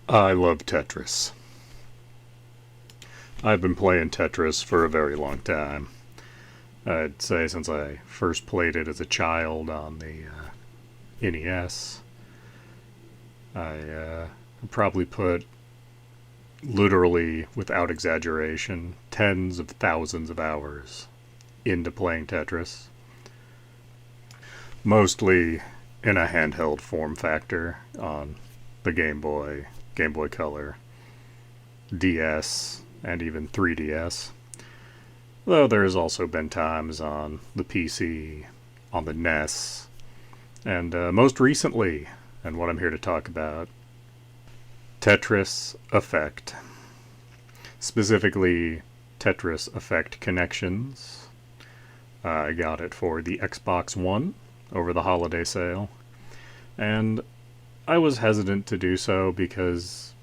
I love Tetris. I've been playing Tetris for a very long time. I'd say since I first played it as a child on the NES. I probably put, literally, without exaggeration, tens of thousands of hours into playing Tetris. Mostly in a handheld form factor on the Game Boy Color, DS, and even 3DS. Though there's also been times on the PC, on the NES, and most recently, and what I'm here to talk about, Tetris Effect. Specifically, Tetris Effect Connections. I got it for the Xbox One over the holiday sale, and I was hesitant to do so because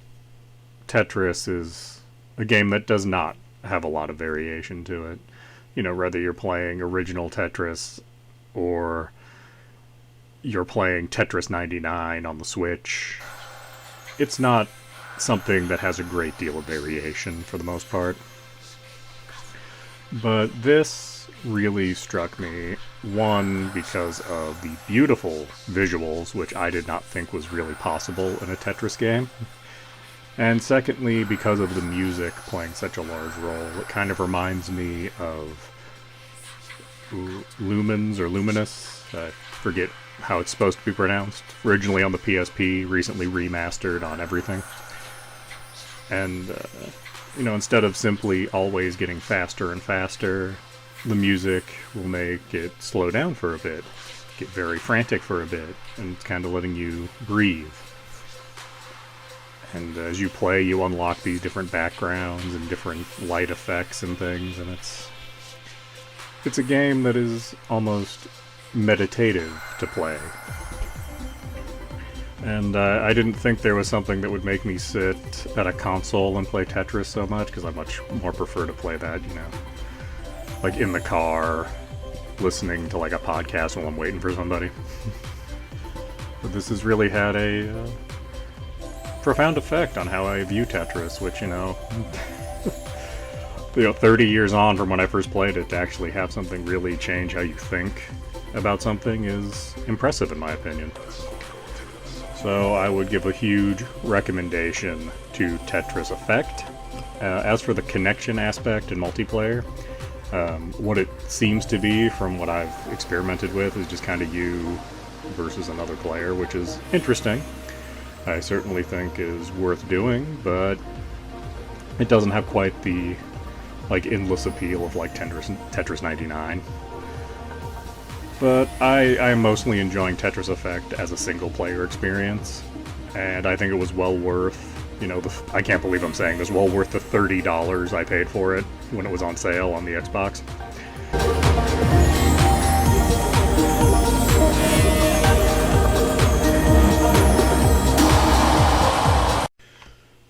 Tetris is a game that does not have a lot of variation to it. You know, whether you're playing original Tetris or you're playing Tetris 99 on the Switch, it's not something that has a great deal of variation for the most part. But this really struck me, one, because of the beautiful visuals, which I did not think was really possible in a Tetris game. And secondly, because of the music playing such a large role. It kind of reminds me of Lumens or Luminous. I forget how it's supposed to be pronounced. Originally on the PSP, recently remastered on everything. And, instead of simply always getting faster and faster, the music will make it slow down for a bit, get very frantic for a bit, and it's kind of letting you breathe. And as you play, you unlock these different backgrounds and different light effects and things, and it's a game that is almost meditative to play. And I didn't think there was something that would make me sit at a console and play Tetris so much, because I much more prefer to play that, like in the car, listening to like a podcast while I'm waiting for somebody. But this has really had a profound effect on how I view Tetris, which, 30 years on from when I first played it, to actually have something really change how you think about something is impressive in my opinion. So I would give a huge recommendation to Tetris Effect. As for the connection aspect and multiplayer, what it seems to be from what I've experimented with is just kind of you versus another player, which is interesting. I certainly think is worth doing, but it doesn't have quite the endless appeal of Tetris 99. But I am mostly enjoying Tetris Effect as a single player experience, and I think it was well worth, I can't believe I'm saying this, well worth the $30 I paid for it when it was on sale on the Xbox.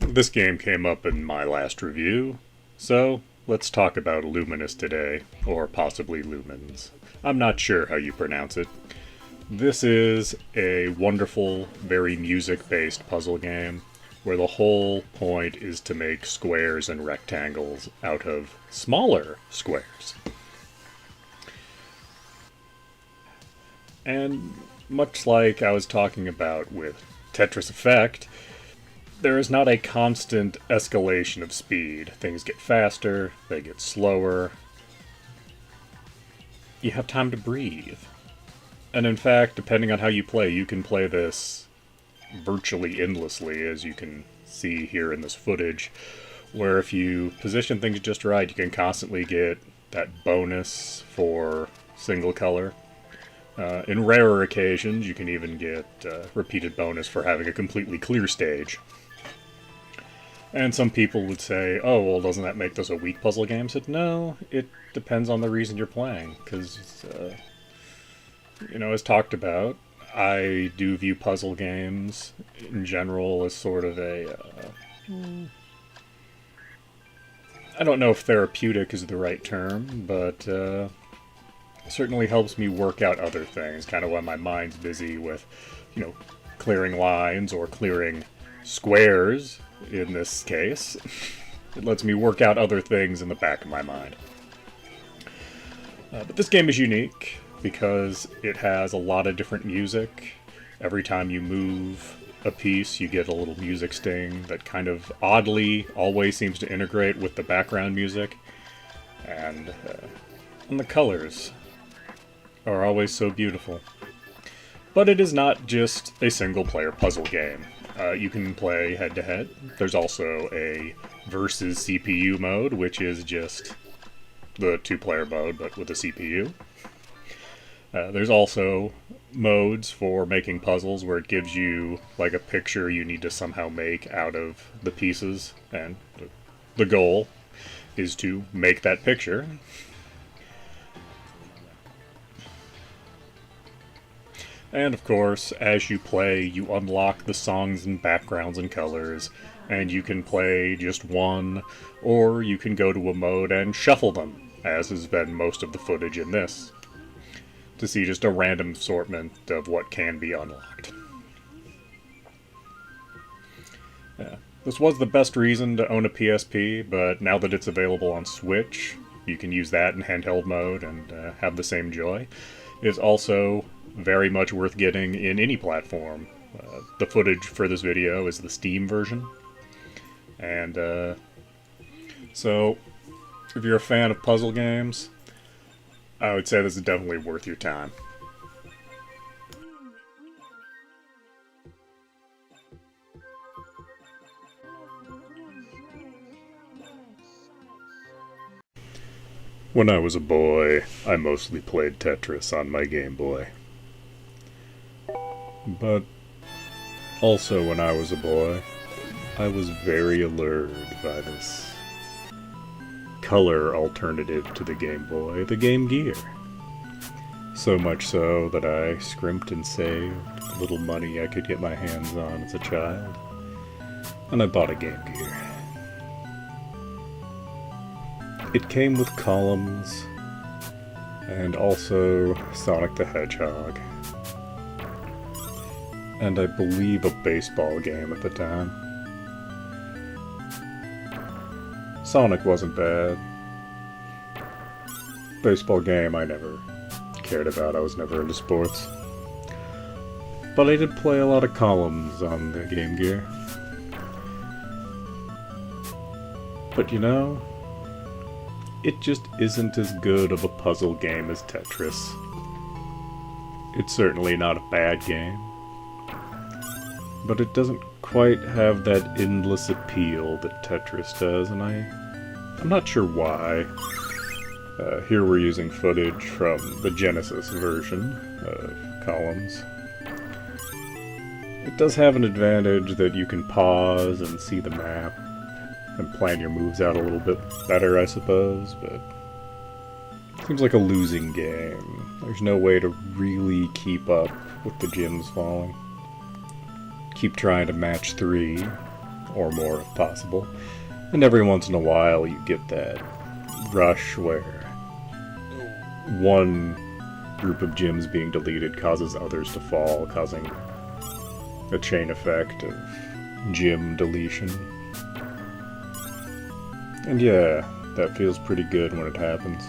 This game came up in my last review, so let's talk about Luminous today, or possibly Lumens. I'm not sure how you pronounce it. This is a wonderful, very music-based puzzle game, where the whole point is to make squares and rectangles out of smaller squares. And much like I was talking about with Tetris Effect, there is not a constant escalation of speed. Things get faster, they get slower. You have time to breathe. And in fact, depending on how you play, you can play this virtually endlessly, as you can see here in this footage, where if you position things just right, you can constantly get that bonus for single color. In rarer occasions, you can even get repeated bonus for having a completely clear stage. And some people would say, oh, well, doesn't that make this a weak puzzle game? I said, no, it depends on the reason you're playing, because, as talked about, I do view puzzle games in general as sort of a, I don't know if therapeutic is the right term, but certainly helps me work out other things, kind of when my mind's busy with, clearing lines or clearing squares in this case. It lets me work out other things in the back of my mind. But this game is unique because it has a lot of different music. Every time you move a piece, you get a little music sting that kind of oddly always seems to integrate with the background music. And the colors are always so beautiful. But it is not just a single-player puzzle game. You can play head-to-head. There's also a versus CPU mode, which is just the two-player mode, but with a CPU. There's also modes for making puzzles where it gives you like a picture you need to somehow make out of the pieces, and the goal is to make that picture. And of course, as you play, you unlock the songs and backgrounds and colors, and you can play just one, or you can go to a mode and shuffle them, as has been most of the footage in this, to see just a random assortment of what can be unlocked. Yeah. This was the best reason to own a PSP, but now that it's available on Switch, you can use that in handheld mode and have the same joy. It's also very much worth getting in any platform. The footage for this video is the Steam version. And so, if you're a fan of puzzle games, I would say this is definitely worth your time. When I was a boy, I mostly played Tetris on my Game Boy. But also when I was a boy, I was very allured by this color alternative to the Game Boy, the Game Gear. So much so that I scrimped and saved a little money I could get my hands on as a child, and I bought a Game Gear. It came with columns, and also Sonic the Hedgehog, and I believe a baseball game at the time. Sonic wasn't bad. Baseball game I never cared about, I was never into sports. But I did play a lot of columns on the Game Gear. But you know, it just isn't as good of a puzzle game as Tetris. It's certainly not a bad game, but it doesn't quite have that endless appeal that Tetris does, and I'm not sure why. Here we're using footage from the Genesis version of Columns. It does have an advantage that you can pause and see the map and plan your moves out a little bit better, I suppose, but it seems like a losing game. There's no way to really keep up with the gems falling. Keep trying to match 3 or more if possible, and every once in a while you get that rush where one group of gems being deleted causes others to fall, causing a chain effect of gem deletion. And yeah, that feels pretty good when it happens.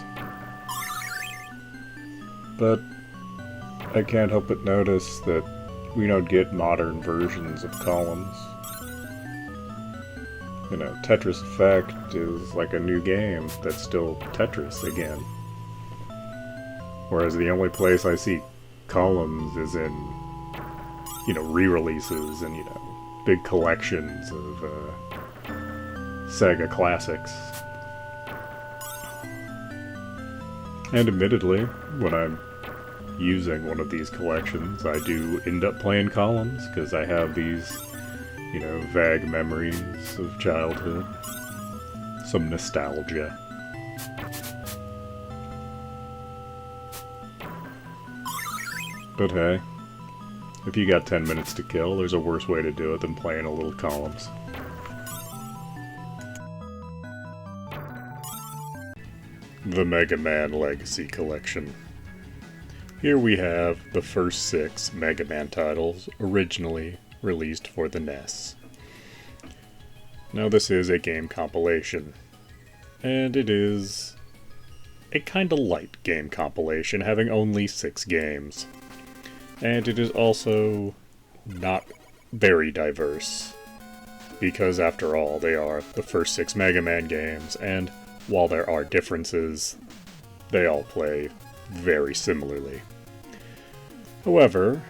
But I can't help but notice that we don't get modern versions of Columns. You know, Tetris Effect is like a new game that's still Tetris again. Whereas the only place I see Columns is in, you know, re-releases and, you know, big collections of Sega classics. And admittedly, when I'm using one of these collections, I do end up playing Columns, because I have these, you know, vague memories of childhood. Some nostalgia. But hey, if you got 10 minutes to kill, there's a worse way to do it than playing a little Columns. The Mega Man Legacy Collection. Here we have the first 6 Mega Man titles originally released for the NES. Now this is a game compilation, and it is a kinda light game compilation, having only 6 games. And it is also not very diverse, because after all, they are the first 6 Mega Man games, and while there are differences, they all play very similarly. However,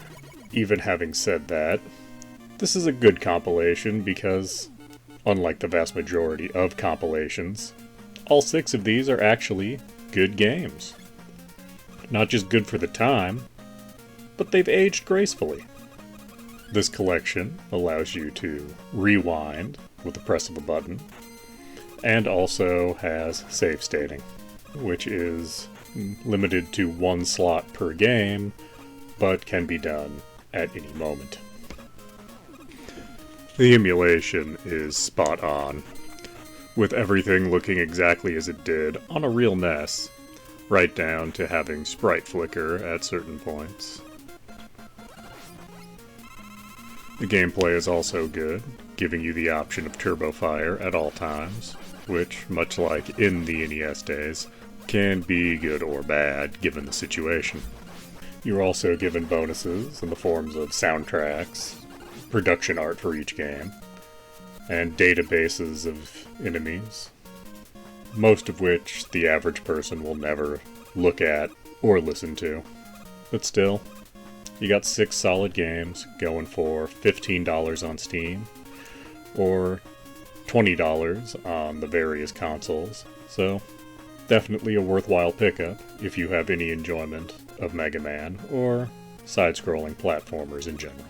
even having said that, this is a good compilation because, unlike the vast majority of compilations, all 6 of these are actually good games. Not just good for the time, but they've aged gracefully. This collection allows you to rewind with the press of a button, and also has save stating, which is limited to 1 slot per game, but can be done at any moment. The emulation is spot on, with everything looking exactly as it did on a real NES, right down to having sprite flicker at certain points. The gameplay is also good, giving you the option of turbo fire at all times, which, much like in the NES days, can be good or bad given the situation. You're also given bonuses in the forms of soundtracks, production art for each game, and databases of enemies, most of which the average person will never look at or listen to. But still, you got 6 solid games going for $15 on Steam, or $20 on the various consoles, so definitely a worthwhile pickup if you have any enjoyment of Mega Man or side-scrolling platformers in general.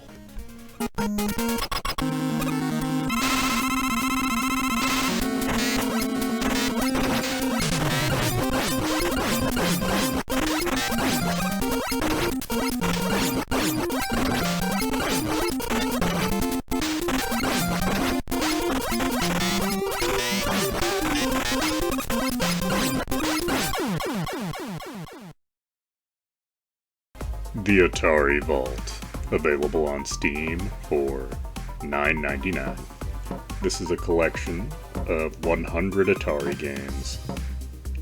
The Atari Vault, available on Steam for $9.99. This is a collection of 100 Atari games,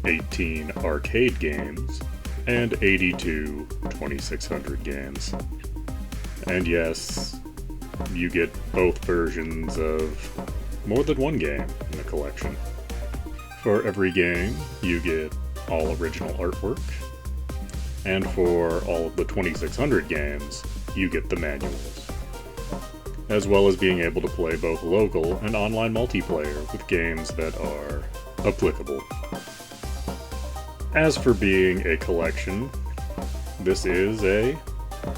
18 arcade games, and 82 2600 games. And yes, you get both versions of more than one game in the collection. For every game, you get all original artwork, and for all of the 2600 games, you get the manuals, as well as being able to play both local and online multiplayer with games that are applicable. As for being a collection, this is a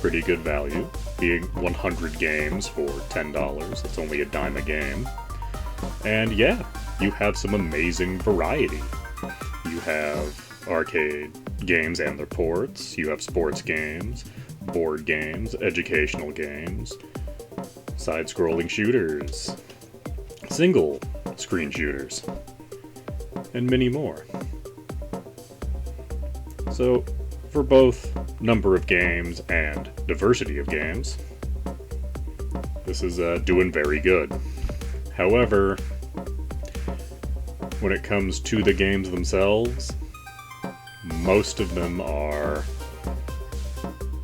pretty good value, being 100 games for $10. It's only a dime a game. And yeah, you have some amazing variety. You have arcade games and their ports, you have sports games, board games, educational games, side-scrolling shooters, single screen shooters, and many more. So, for both number of games and diversity of games, this is doing very good. However, when it comes to the games themselves, most of them are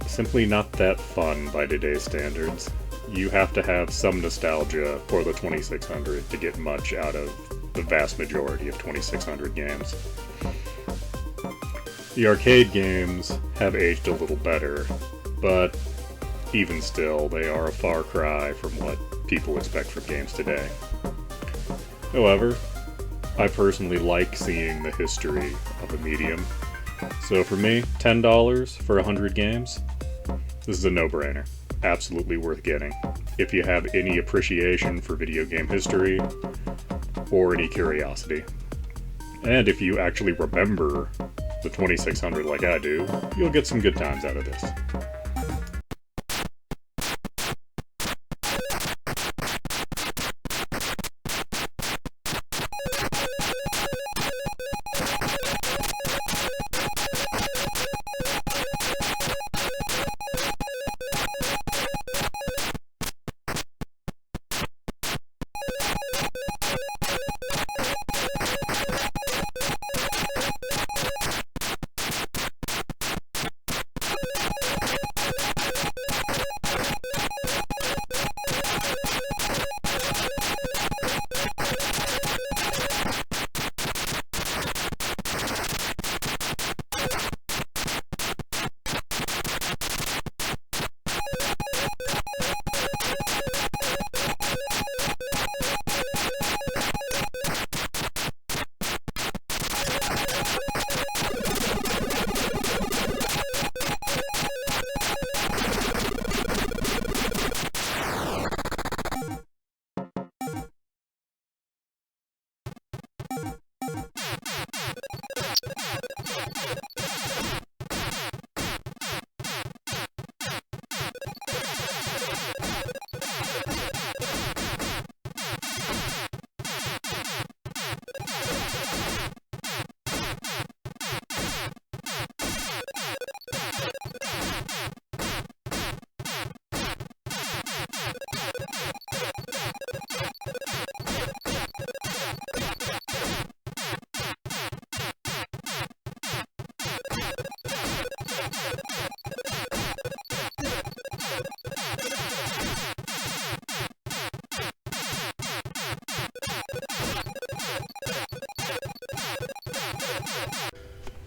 simply not that fun by today's standards. You have to have some nostalgia for the 2600 to get much out of the vast majority of 2600 games. The arcade games have aged a little better, but even still, they are a far cry from what people expect from games today. However, I personally like seeing the history of a medium. So for me, $10 for 100 games, this is a no-brainer. Absolutely worth getting. If you have any appreciation for video game history, or any curiosity. And if you actually remember the 2600 like I do, you'll get some good times out of this.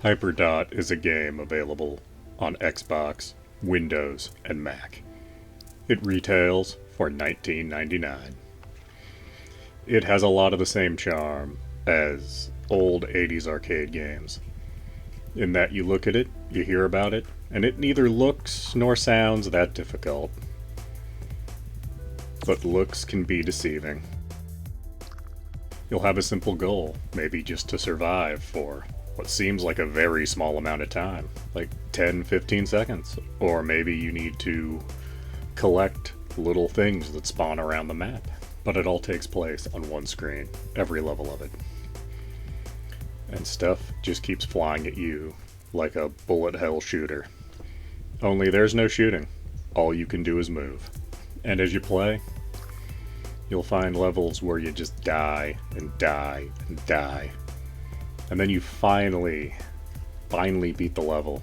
Hyperdot is a game available on Xbox, Windows, and Mac. It retails for $19.99. It has a lot of the same charm as old 80s arcade games, in that you look at it, you hear about it, and it neither looks nor sounds that difficult. But looks can be deceiving. You'll have a simple goal, maybe just to survive for what seems like a very small amount of time, like 10-15 seconds. Or maybe you need to collect little things that spawn around the map. But it all takes place on one screen, every level of it. And stuff just keeps flying at you like a bullet hell shooter. Only there's no shooting. All you can do is move. And as you play, you'll find levels where you just die and die and die. And then you finally beat the level.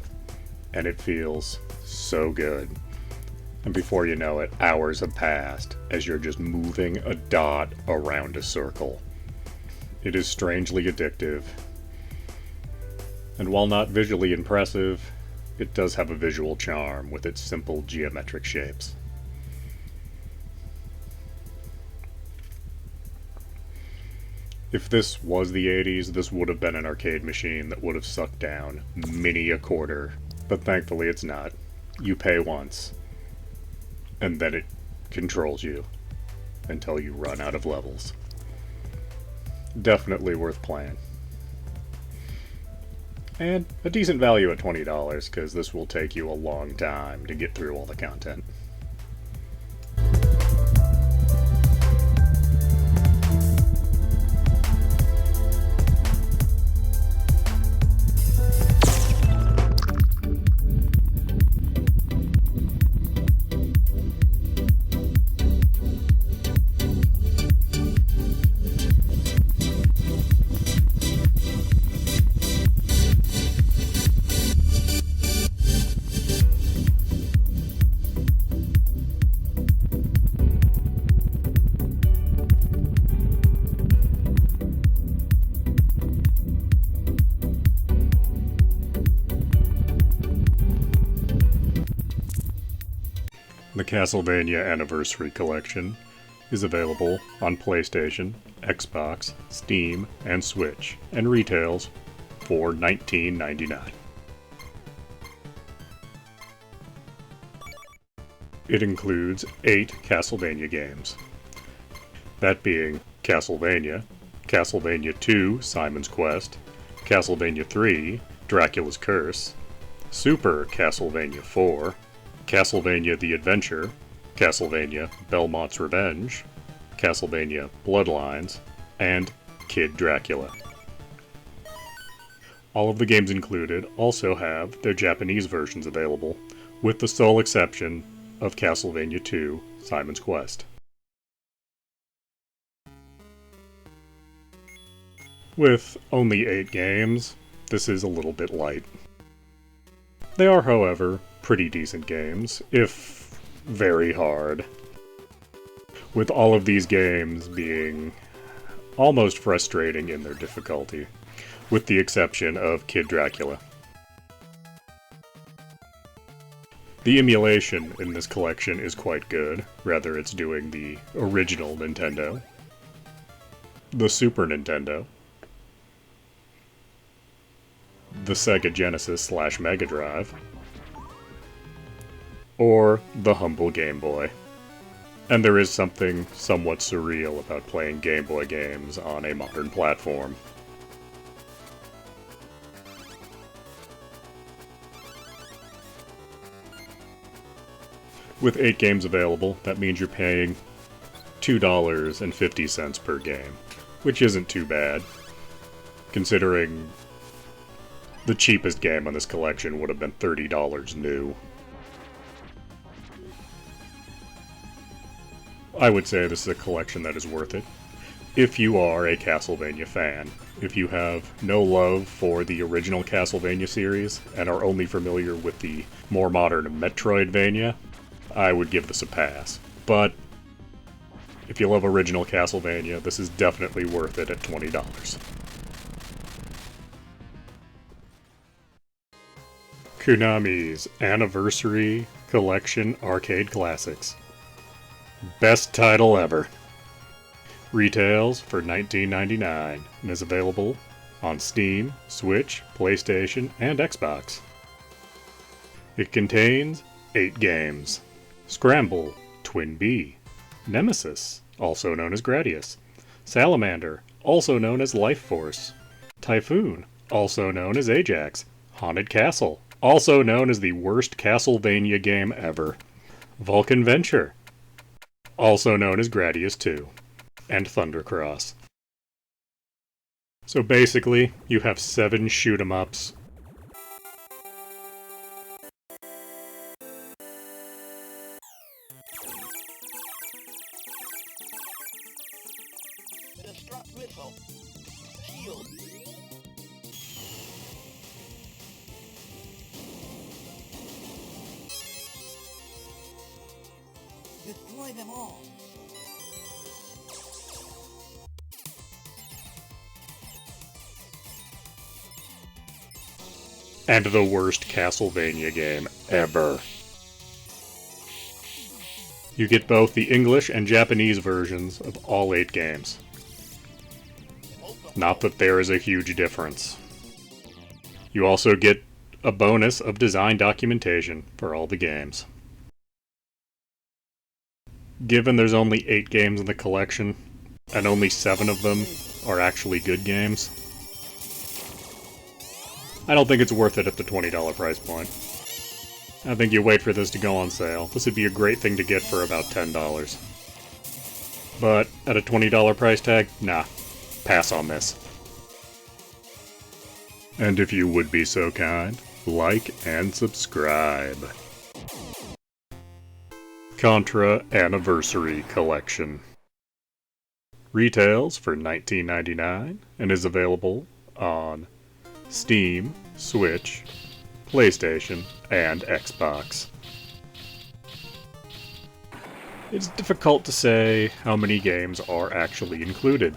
And it feels so good. And before you know it, hours have passed as you're just moving a dot around a circle. It is strangely addictive. And while not visually impressive, it does have a visual charm with its simple geometric shapes. If this was the 80s, this would have been an arcade machine that would have sucked down many a quarter. But thankfully it's not. You pay once, and then it controls you until you run out of levels. Definitely worth playing. And a decent value at $20, because this will take you a long time to get through all the content. The Castlevania Anniversary Collection is available on PlayStation, Xbox, Steam, and Switch, and retails for $19.99. It includes 8 Castlevania games, that being Castlevania, Castlevania 2 Simon's Quest, Castlevania 3 Dracula's Curse, Super Castlevania 4, Castlevania The Adventure, Castlevania Belmont's Revenge, Castlevania Bloodlines, and Kid Dracula. All of the games included also have their Japanese versions available, with the sole exception of Castlevania 2 Simon's Quest. With only 8 games, this is a little bit light. They are, however, pretty decent games, if very hard. With all of these games being almost frustrating in their difficulty, with the exception of Kid Dracula. The emulation in this collection is quite good, rather it's doing the original Nintendo, the Super Nintendo, the Sega Genesis / Mega Drive, or the humble Game Boy. And there is something somewhat surreal about playing Game Boy games on a modern platform. With 8 games available, that means you're paying $2.50 per game, which isn't too bad, considering the cheapest game on this collection would have been $30 new. I would say this is a collection that is worth it. If you are a Castlevania fan, if you have no love for the original Castlevania series and are only familiar with the more modern Metroidvania, I would give this a pass. But if you love original Castlevania, this is definitely worth it at $20. Konami's Anniversary Collection Arcade Classics. Best title ever. Retails for $19.99 and is available on Steam, Switch, PlayStation, and Xbox. It contains 8 games. Scramble, Twin B, Nemesis, also known as Gradius, Salamander, also known as Life Force, Typhoon, also known as Ajax, Haunted Castle, also known as the worst Castlevania game ever, Vulcan Venture, also known as Gradius 2, and Thundercross. So basically, you have 7 shoot-'em-ups. Destruct missile. Shield. Destroy them all. And the worst Castlevania game ever. You get both the English and Japanese versions of all 8 games. Not that there is a huge difference. You also get a bonus of design documentation for all the games. Given there's only 8 games in the collection, and only 7 of them are actually good games, I don't think it's worth it at the $20 price point. I think you wait for this to go on sale. This would be a great thing to get for about $10. But at a $20 price tag, nah, pass on this. And if you would be so kind, like and subscribe. Contra Anniversary Collection. Retails for $19.99 and is available on Steam, Switch, PlayStation, and Xbox. It's difficult to say how many games are actually included,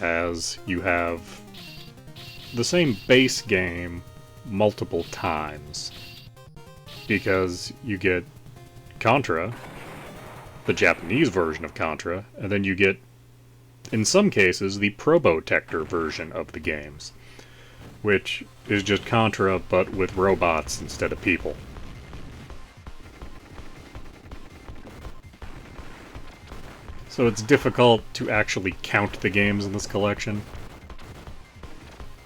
as you have the same base game multiple times, because you get Contra, the Japanese version of Contra, and then you get, in some cases, the Probotector version of the games, which is just Contra, but with robots instead of people. So it's difficult to actually count the games in this collection.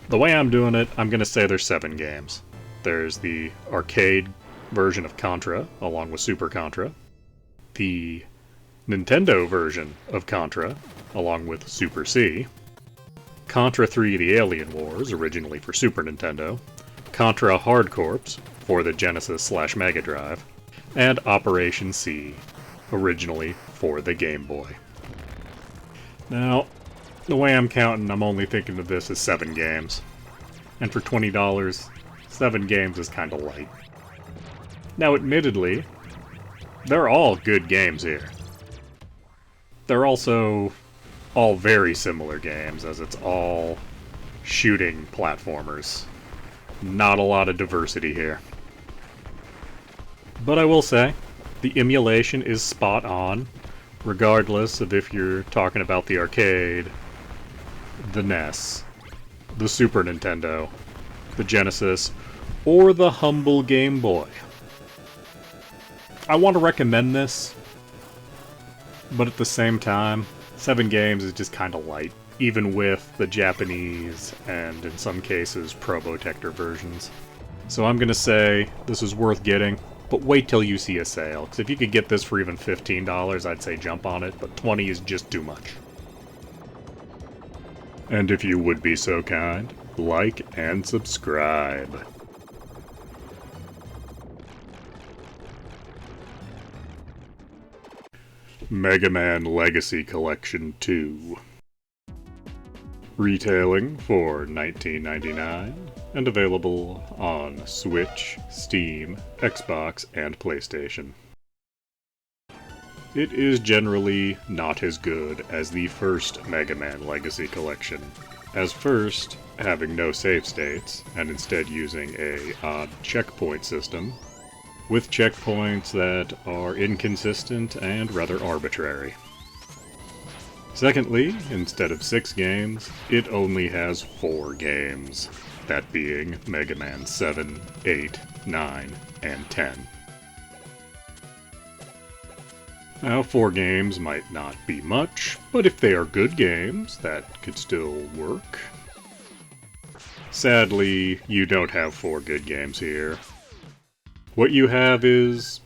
The way I'm doing it, I'm going to say there's 7 games. There's the arcade version of Contra, along with Super Contra. The Nintendo version of Contra, along with Super C. Contra 3 The Alien Wars, originally for Super Nintendo, Contra Hard Corps, for the Genesis/Mega Drive, and Operation C, originally for the Game Boy. Now, the way I'm counting, I'm only thinking of this as 7 games. And for $20, 7 games is kinda light. Now, admittedly, they're all good games here. They're also all very similar games, as it's all shooting platformers. Not a lot of diversity here. But I will say, the emulation is spot on, regardless of if you're talking about the arcade, the NES, the Super Nintendo, the Genesis, or the humble Game Boy. I want to recommend this, but at the same time, 7 games is just kinda light, even with the Japanese and, in some cases, Probotector versions. So I'm gonna say this is worth getting, but wait till you see a sale, because if you could get this for even $15, I'd say jump on it, but 20 is just too much. And if you would be so kind, like and subscribe. Mega Man Legacy Collection 2. Retailing for $19.99 and available on Switch, Steam, Xbox, and PlayStation. It is generally not as good as the first Mega Man Legacy Collection, as first, having no save states, and instead using a odd checkpoint system, with checkpoints that are inconsistent and rather arbitrary. Secondly, instead of 6 games, it only has 4 games, that being Mega Man 7, 8, 9, and 10. Now, 4 games might not be much, but if they are good games, that could still work. Sadly, you don't have 4 good games here. What you have is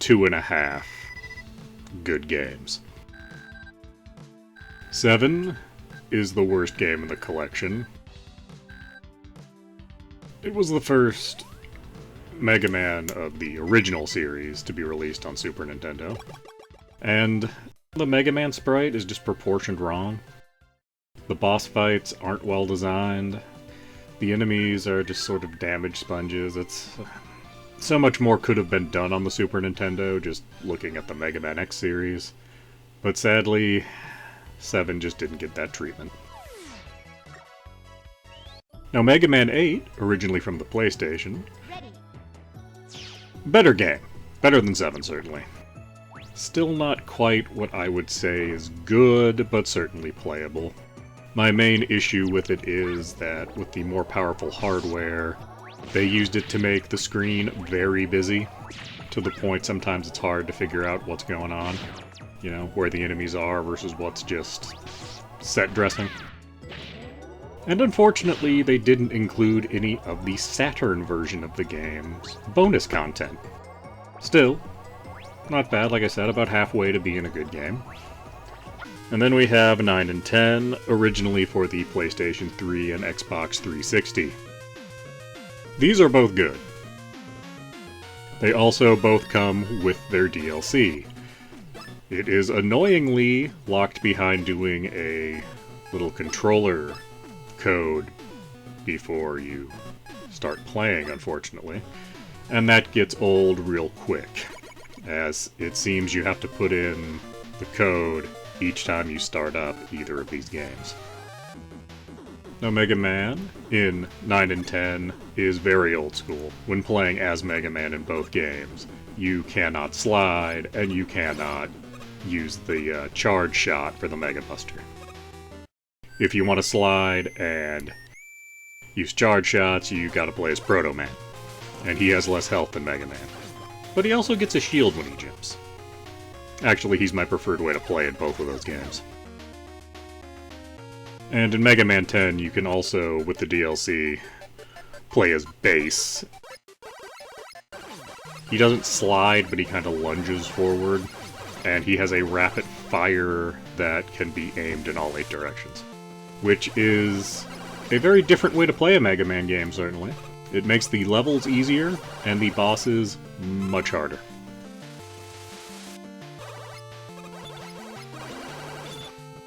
2.5 good games. 7 is the worst game in the collection. It was the first Mega Man of the original series to be released on Super Nintendo. And the Mega Man sprite is just proportioned wrong. The boss fights aren't well designed. The enemies are just sort of damage sponges. So much more could have been done on the Super Nintendo, just looking at the Mega Man X series. But sadly, 7 just didn't get that treatment. Now, Mega Man 8, originally from the PlayStation, better game. Better than 7, certainly. Still not quite what I would say is good, but certainly playable. My main issue with it is that with the more powerful hardware, they used it to make the screen very busy, to the point sometimes it's hard to figure out what's going on. You know, where the enemies are versus what's just set dressing. And unfortunately, they didn't include any of the Saturn version of the game's bonus content. Still, not bad, like I said, about halfway to being a good game. And then we have 9 and 10, originally for the PlayStation 3 and Xbox 360. These are both good. They also both come with their DLC. It is annoyingly locked behind doing a little controller code before you start playing, unfortunately. And that gets old real quick, as it seems you have to put in the code each time you start up either of these games. Now, Mega Man in 9 and 10 is very old school. When playing as Mega Man in both games, you cannot slide, and you cannot use the charge shot for the Mega Buster. If you want to slide and use charge shots, you gotta play as Proto Man. And he has less health than Mega Man. But he also gets a shield when he jumps. Actually, he's my preferred way to play in both of those games. And in Mega Man 10, you can also, with the DLC, play as Bass. He doesn't slide, but he kind of lunges forward. And he has a rapid fire that can be aimed in all 8 directions. Which is a very different way to play a Mega Man game, certainly. It makes the levels easier, and the bosses much harder.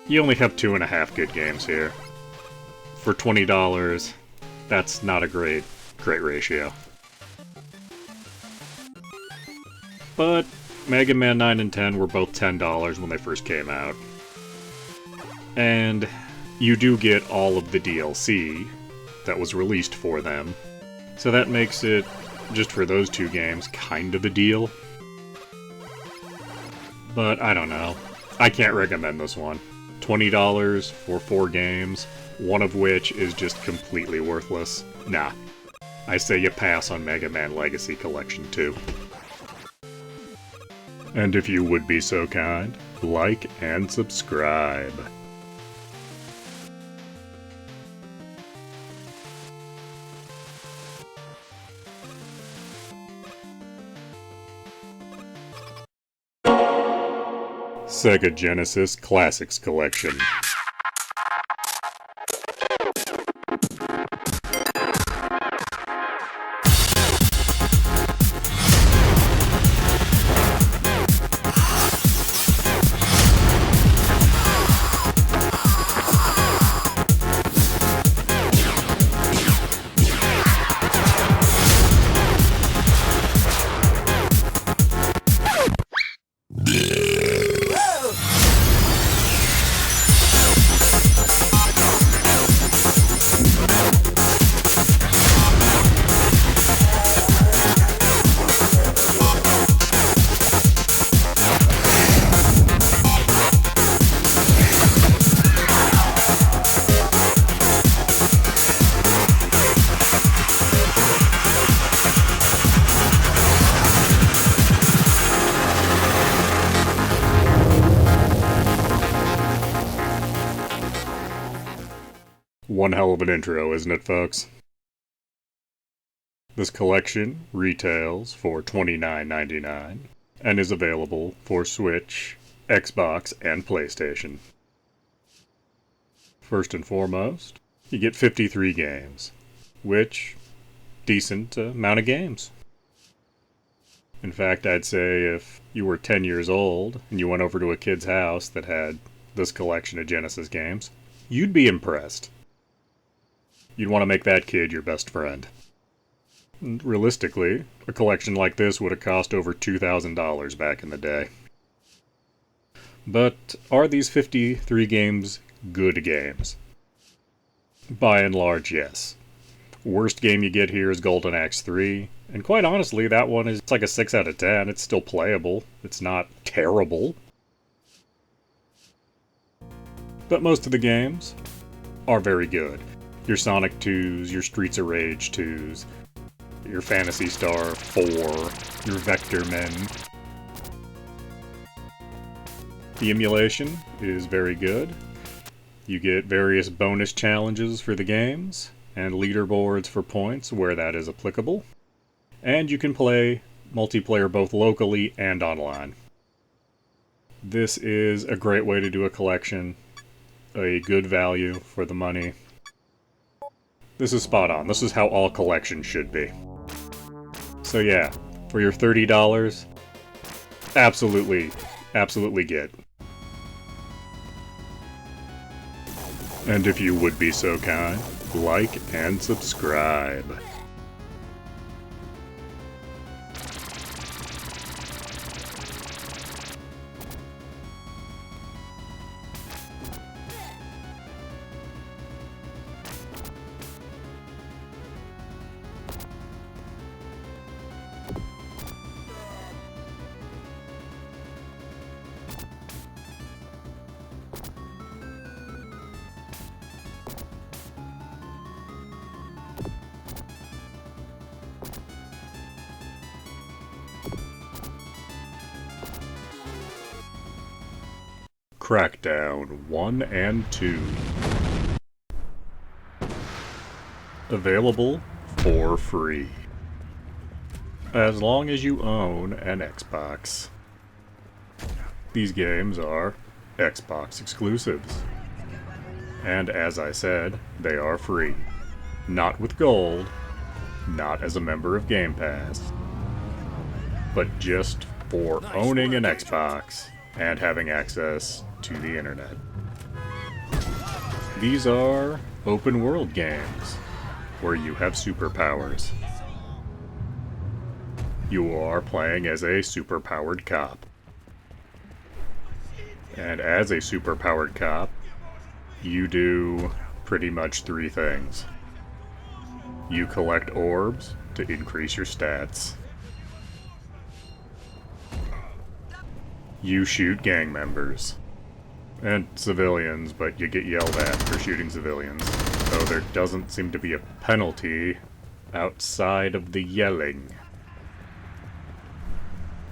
You only have 2.5 good games here. For $20, that's not a great ratio. But Mega Man 9 and 10 were both $10 when they first came out. And you do get all of the DLC that was released for them. So that makes it, just for those 2 games, kind of a deal. But I don't know. I can't recommend this one. $20 for 4 games, one of which is just completely worthless. Nah. I say you pass on Mega Man Legacy Collection 2. And if you would be so kind, like and subscribe. Sega Genesis Classics Collection. One hell of an intro, isn't it, folks? This collection retails for $29.99 and is available for Switch, Xbox, and PlayStation. First and foremost, you get 53 games, which, decent amount of games. In fact, I'd say if you were 10 years old and you went over to a kid's house that had this collection of Genesis games, you'd be impressed. You'd want to make that kid your best friend. And realistically, a collection like this would have cost over $2,000 back in the day. But are these 53 games good games? By and large, yes. Worst game you get here is Golden Axe 3, and quite honestly, that one is like a 6 out of 10. It's still playable. It's not terrible. But most of the games are very good. Your Sonic 2s, your Streets of Rage 2s, your Phantasy Star 4, your Vector Men. The emulation is very good. You get various bonus challenges for the games, and leaderboards for points where that is applicable. And you can play multiplayer both locally and online. This is a great way to do a collection, a good value for the money. This is spot on. This is how all collections should be. So yeah, for your $30, absolutely get. And if you would be so kind, like and subscribe. Crackdown 1 and 2. Available for free. As long as you own an Xbox. These games are Xbox exclusives. And as I said, they are free. Not with gold, not as a member of Game Pass, but just for owning an Xbox and having access to the internet. These are open world games where you have superpowers. You are playing as a superpowered cop. And as a superpowered cop, you do pretty much three things. You collect orbs to increase your stats. You shoot gang members. And civilians, but you get yelled at for shooting civilians. Though there doesn't seem to be a penalty outside of the yelling.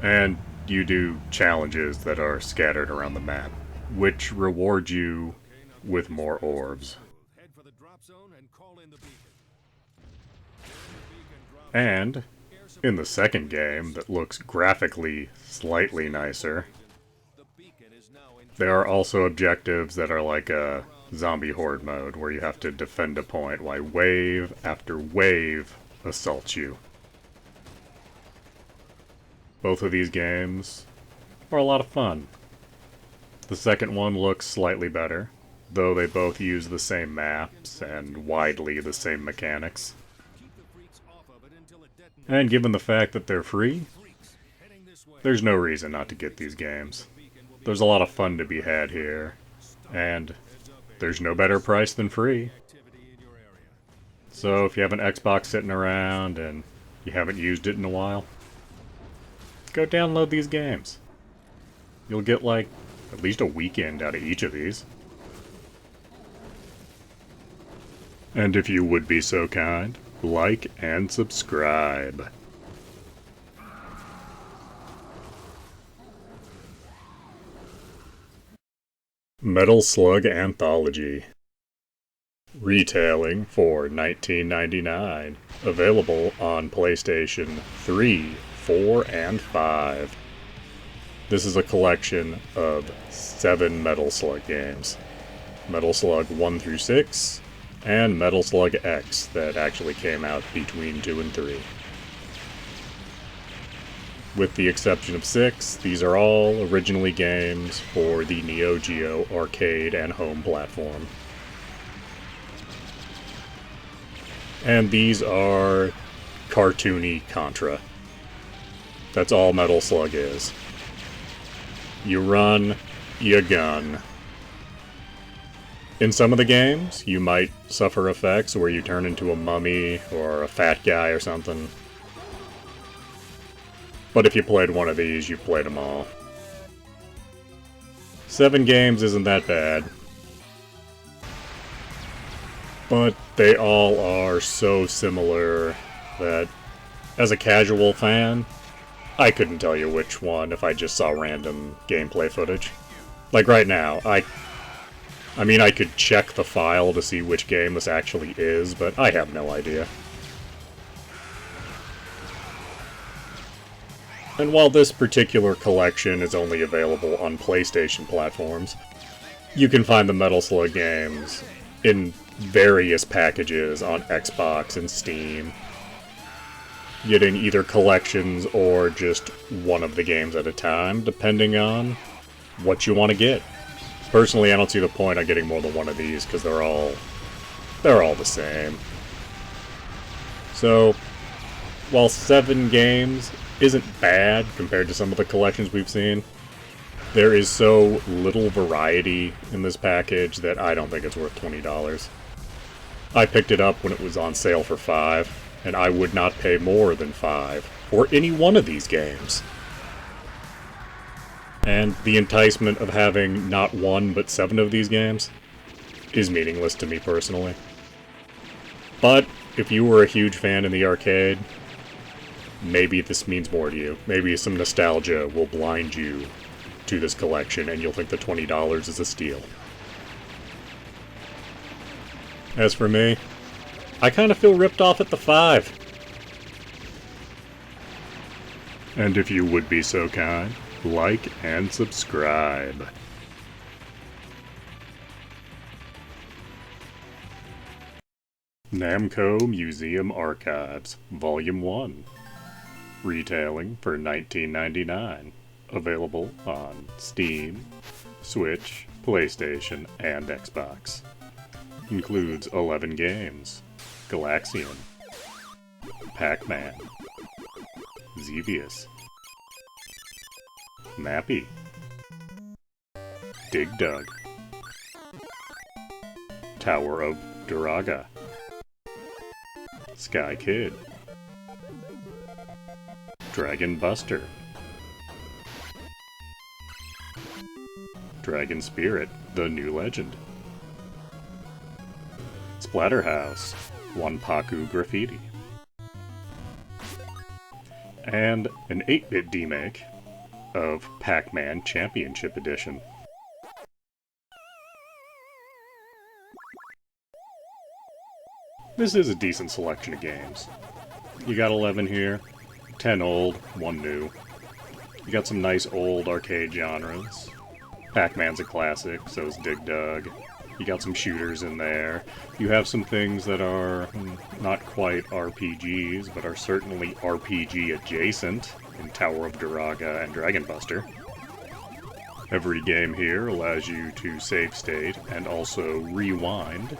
And you do challenges that are scattered around the map, which reward you with more orbs. And in the second game, that looks graphically slightly nicer, there are also objectives that are like a zombie horde mode, where you have to defend a point while wave after wave assaults you. Both of these games are a lot of fun. The second one looks slightly better, though they both use the same maps and widely the same mechanics. And given the fact that they're free, there's no reason not to get these games. There's a lot of fun to be had here, and there's no better price than free. So if you have an Xbox sitting around and you haven't used it in a while, go download these games. You'll get like at least a weekend out of each of these. And if you would be so kind, like and subscribe. Metal Slug Anthology. Retailing for $19.99. Available on PlayStation 3, 4, and 5. This is a collection of 7 Metal Slug games. Metal Slug 1 through 6, and Metal Slug X that actually came out between 2 and 3. With the exception of 6, these are all originally games for the Neo Geo arcade and home platform. And these are cartoony Contra. That's all Metal Slug is. You run, you gun. In some of the games, you might suffer effects where you turn into a mummy or a fat guy or something. But if you played one of these, you've played them all. 7 games isn't that bad. But they all are so similar that, as a casual fan, I couldn't tell you which one if I just saw random gameplay footage. Like right now, I mean, I could check the file to see which game this actually is, but I have no idea. And while this particular collection is only available on PlayStation platforms, you can find the Metal Slug games in various packages on Xbox and Steam, getting either collections or just one of the games at a time, depending on what you want to get. Personally, I don't see the point of getting more than one of these, because they're all the same. So, while 7 games isn't bad compared to some of the collections we've seen, there is so little variety in this package that I don't think it's worth $20. I picked it up when it was on sale for $5, and I would not pay more than $5 for any one of these games. And the enticement of having not 1 but 7 of these games is meaningless to me personally. But if you were a huge fan in the arcade, maybe this means more to you. Maybe some nostalgia will blind you to this collection and you'll think the $20 is a steal. As for me, I kind of feel ripped off at the $5. And if you would be so kind, like and subscribe. Namco Museum Archives, Volume 1. Retailing for $19.99. Available on Steam, Switch, PlayStation, and Xbox. Includes 11 games. Galaxian, Pac-Man, Xevious, Mappy, Dig Dug, Tower of Duraga, Sky Kid, Dragon Buster, Dragon Spirit, The New Legend, Splatterhouse, Wanpaku Graffiti, and an 8-bit remake of Pac-Man Championship Edition. This is a decent selection of games. You got 11 here, 10 old, 1 new. You got some nice old arcade genres. Pac-Man's a classic, so is Dig Dug. You got some shooters in there. You have some things that are not quite RPGs, but are certainly RPG adjacent in Tower of Duraga and Dragon Buster. Every game here allows you to save state and also rewind.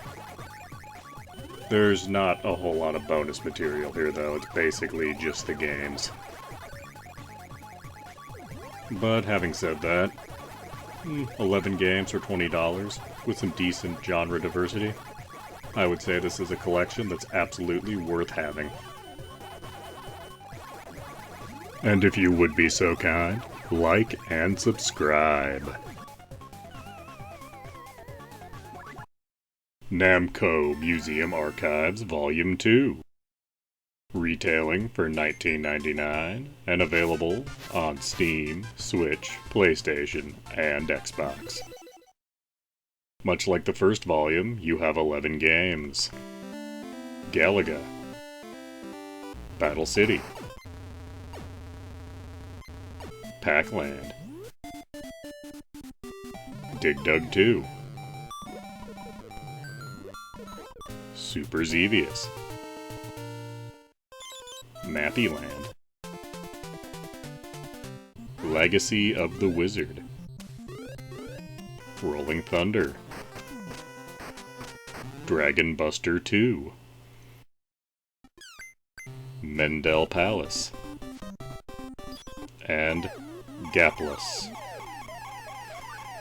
There's not a whole lot of bonus material here though, it's basically just the games. But having said that, 11 games for $20 with some decent genre diversity. I would say this is a collection that's absolutely worth having. And if you would be so kind, like and subscribe. Namco Museum Archives Volume 2. Retailing for $19.99 and available on Steam, Switch, PlayStation, and Xbox. Much like the first volume, you have 11 games. Galaga, Battle City, Pac-Land, Dig Dug 2, Super Xevious, Mappy Land, Legacy of the Wizard, Rolling Thunder, Dragon Buster 2, Mendel Palace, and Gapless.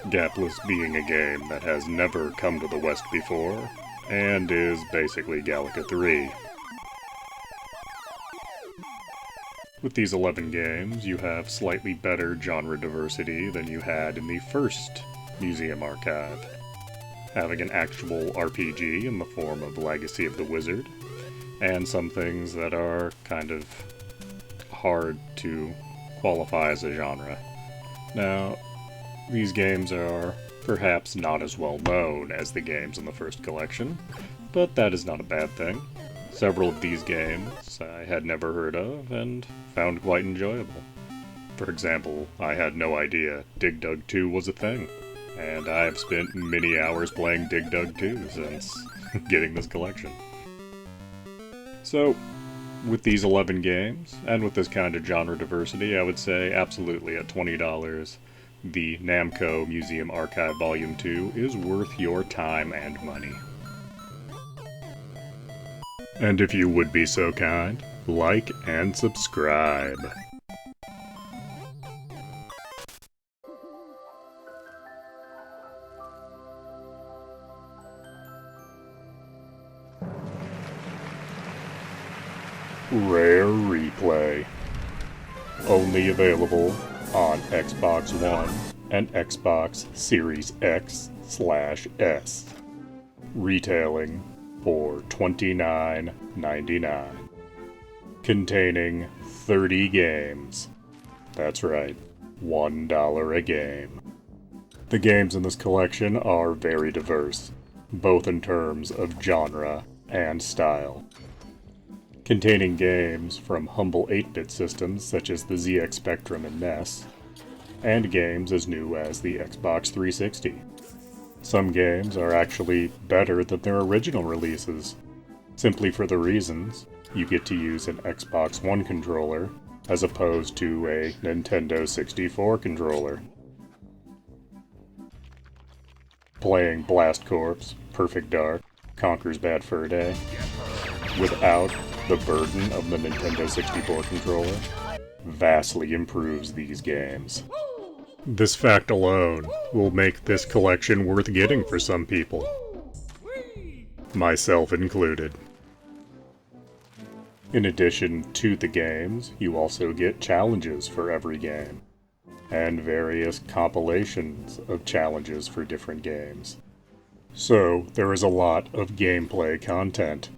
Gapless being a game that has never come to the West before, and is basically Galaga 3. With these 11 games, you have slightly better genre diversity than you had in the first museum archive, having an actual RPG in the form of Legacy of the Wizard, and some things that are kind of hard to qualify as a genre. Now, these games are perhaps not as well known as the games in the first collection, but that is not a bad thing. Several of these games I had never heard of and found quite enjoyable. For example, I had no idea Dig Dug 2 was a thing, and I have spent many hours playing Dig Dug 2 since getting this collection. So, with these 11 games, and with this kind of genre diversity, I would say absolutely at $20, the Namco Museum Archive Volume 2 is worth your time and money. And if you would be so kind, like and subscribe. Rare Replay. Only available on Xbox One and Xbox Series X/S. Retailing for $29.99. Containing 30 games. That's right, $1 a game. The games in this collection are very diverse, both in terms of genre and style. Containing games from humble 8-bit systems such as the ZX Spectrum and NES, and games as new as the Xbox 360. Some games are actually better than their original releases, simply for the reasons you get to use an Xbox One controller as opposed to a Nintendo 64 controller. Playing Blast Corps, Perfect Dark, Conker's Bad Fur Day, without the burden of the Nintendo 64 controller vastly improves these games. This fact alone will make this collection worth getting for some people, myself included. In addition to the games, you also get challenges for every game, and various compilations of challenges for different games. So, there is a lot of gameplay content.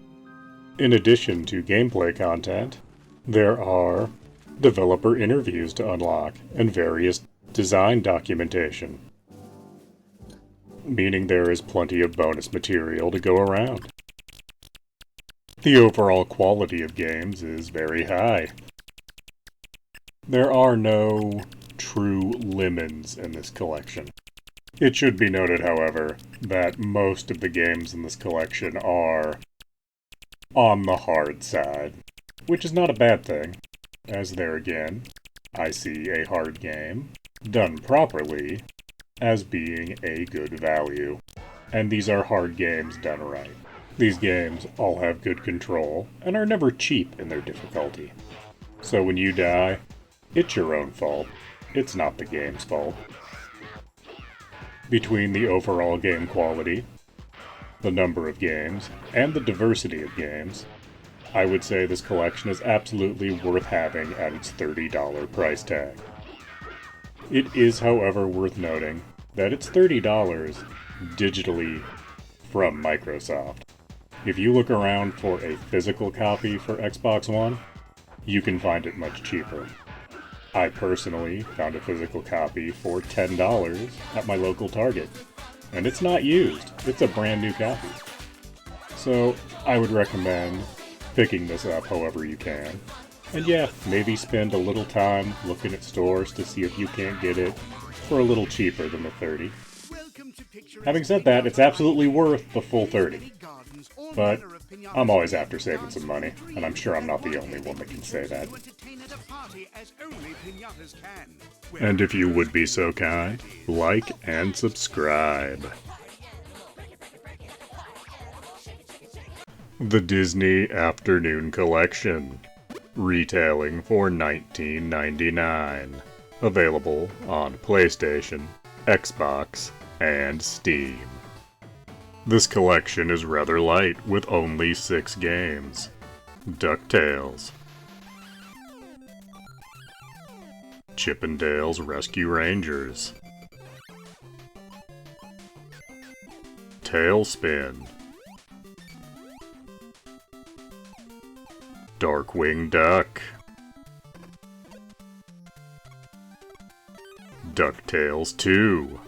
In addition to gameplay content, there are developer interviews to unlock and various design documentation, meaning there is plenty of bonus material to go around. The overall quality of games is very high. There are no true lemons in this collection. It should be noted, however, that most of the games in this collection are on the hard side, which is not a bad thing, as there again, I see a hard game, done properly, as being a good value. And these are hard games done right. These games all have good control, and are never cheap in their difficulty. So when you die, it's your own fault. It's not the game's fault. Between the overall game quality, the number of games, and the diversity of games, I would say this collection is absolutely worth having at its $30 price tag. It is, however, worth noting that it's $30 digitally from Microsoft. If you look around for a physical copy for Xbox One, you can find it much cheaper. I personally found a physical copy for $10 at my local Target, And it's not used. It's a brand new copy. So I would recommend picking this up however you can. And yeah, maybe spend a little time looking at stores to see if you can't get it for a little cheaper than the 30. Having said that, it's absolutely worth the full 30. But I'm always after saving some money, and I'm sure I'm not the only one that can say that. And if you would be so kind, like and subscribe. The Disney Afternoon Collection, retailing for $19.99. Available on PlayStation, Xbox, and Steam. This collection is rather light, with only 6 games. DuckTales, Chippendales Rescue Rangers, Tailspin, Darkwing Duck, DuckTales 2,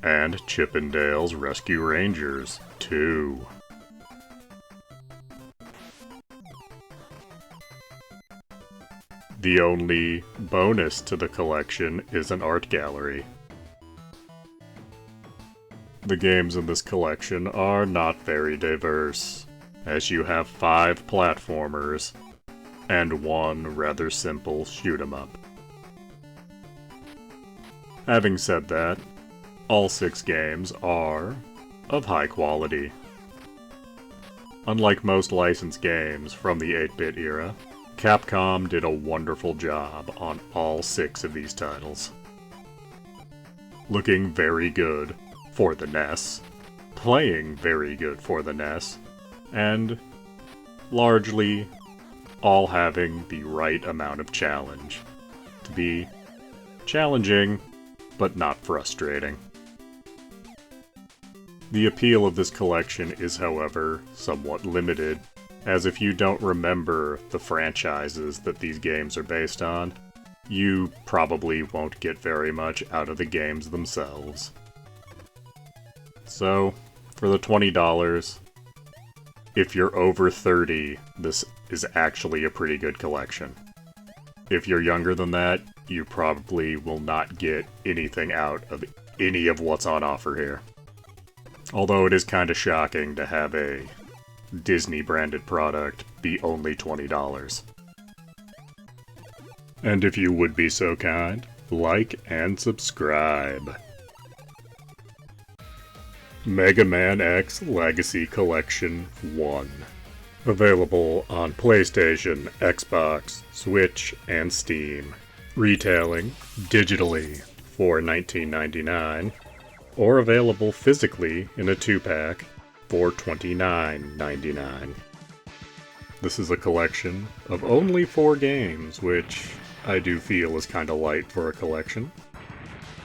and Chippendales Rescue Rangers 2. The only bonus to the collection is an art gallery. The games in this collection are not very diverse, as you have 5 platformers and 1 rather simple shoot-'em-up. Having said that, all 6 games are of high quality. Unlike most licensed games from the 8-bit era, Capcom did a wonderful job on all 6 of these titles. Looking very good for the NES, playing very good for the NES, and largely all having the right amount of challenge to be challenging, but not frustrating. The appeal of this collection is, however, somewhat limited, as if you don't remember the franchises that these games are based on, you probably won't get very much out of the games themselves. So, for the $20, if you're over 30, this is actually a pretty good collection. If you're younger than that, you probably will not get anything out of any of what's on offer here. Although it is kinda shocking to have a Disney-branded product be only $20. And if you would be so kind, like and subscribe. Mega Man X Legacy Collection 1. Available on PlayStation, Xbox, Switch, and Steam. Retailing digitally for $19.99, or available physically in a 2-pack for $29.99. This is a collection of only 4 games, which I do feel is kinda light for a collection.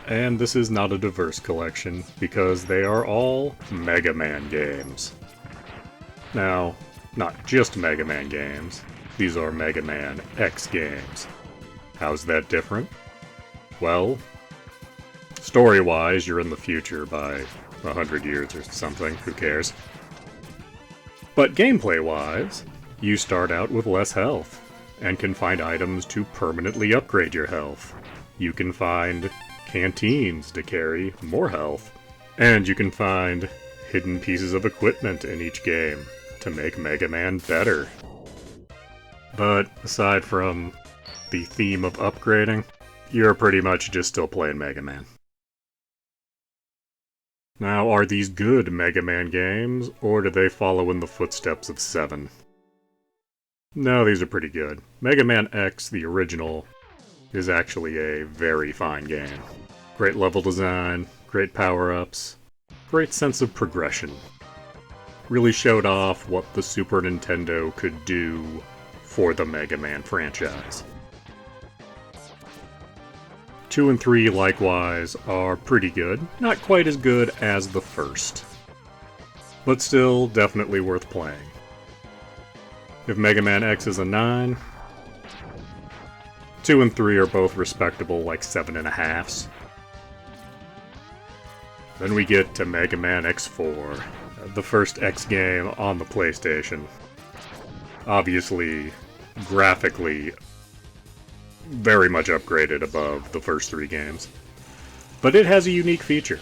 And this is not a diverse collection, because they are all Mega Man games. Now, not just Mega Man games, these are Mega Man X games. How's that different? Well, story-wise, you're in the future by 100 years or something, who cares? But gameplay-wise, you start out with less health, and can find items to permanently upgrade your health. You can find canteens to carry more health, and you can find hidden pieces of equipment in each game to make Mega Man better. But aside from the theme of upgrading, you're pretty much just still playing Mega Man. Now, are these good Mega Man games, or do they follow in the footsteps of 7? No, these are pretty good. Mega Man X, the original, is actually a very fine game. Great level design, great power-ups, great sense of progression. Really showed off what the Super Nintendo could do for the Mega Man franchise. 2 and 3, likewise, are pretty good. Not quite as good as the first, but still definitely worth playing. If Mega Man X is a 9, 2 and 3 are both respectable, like 7.5s. Then we get to Mega Man X4, the first X game on the PlayStation. Obviously, graphically, very much upgraded above the first 3 games. But it has a unique feature,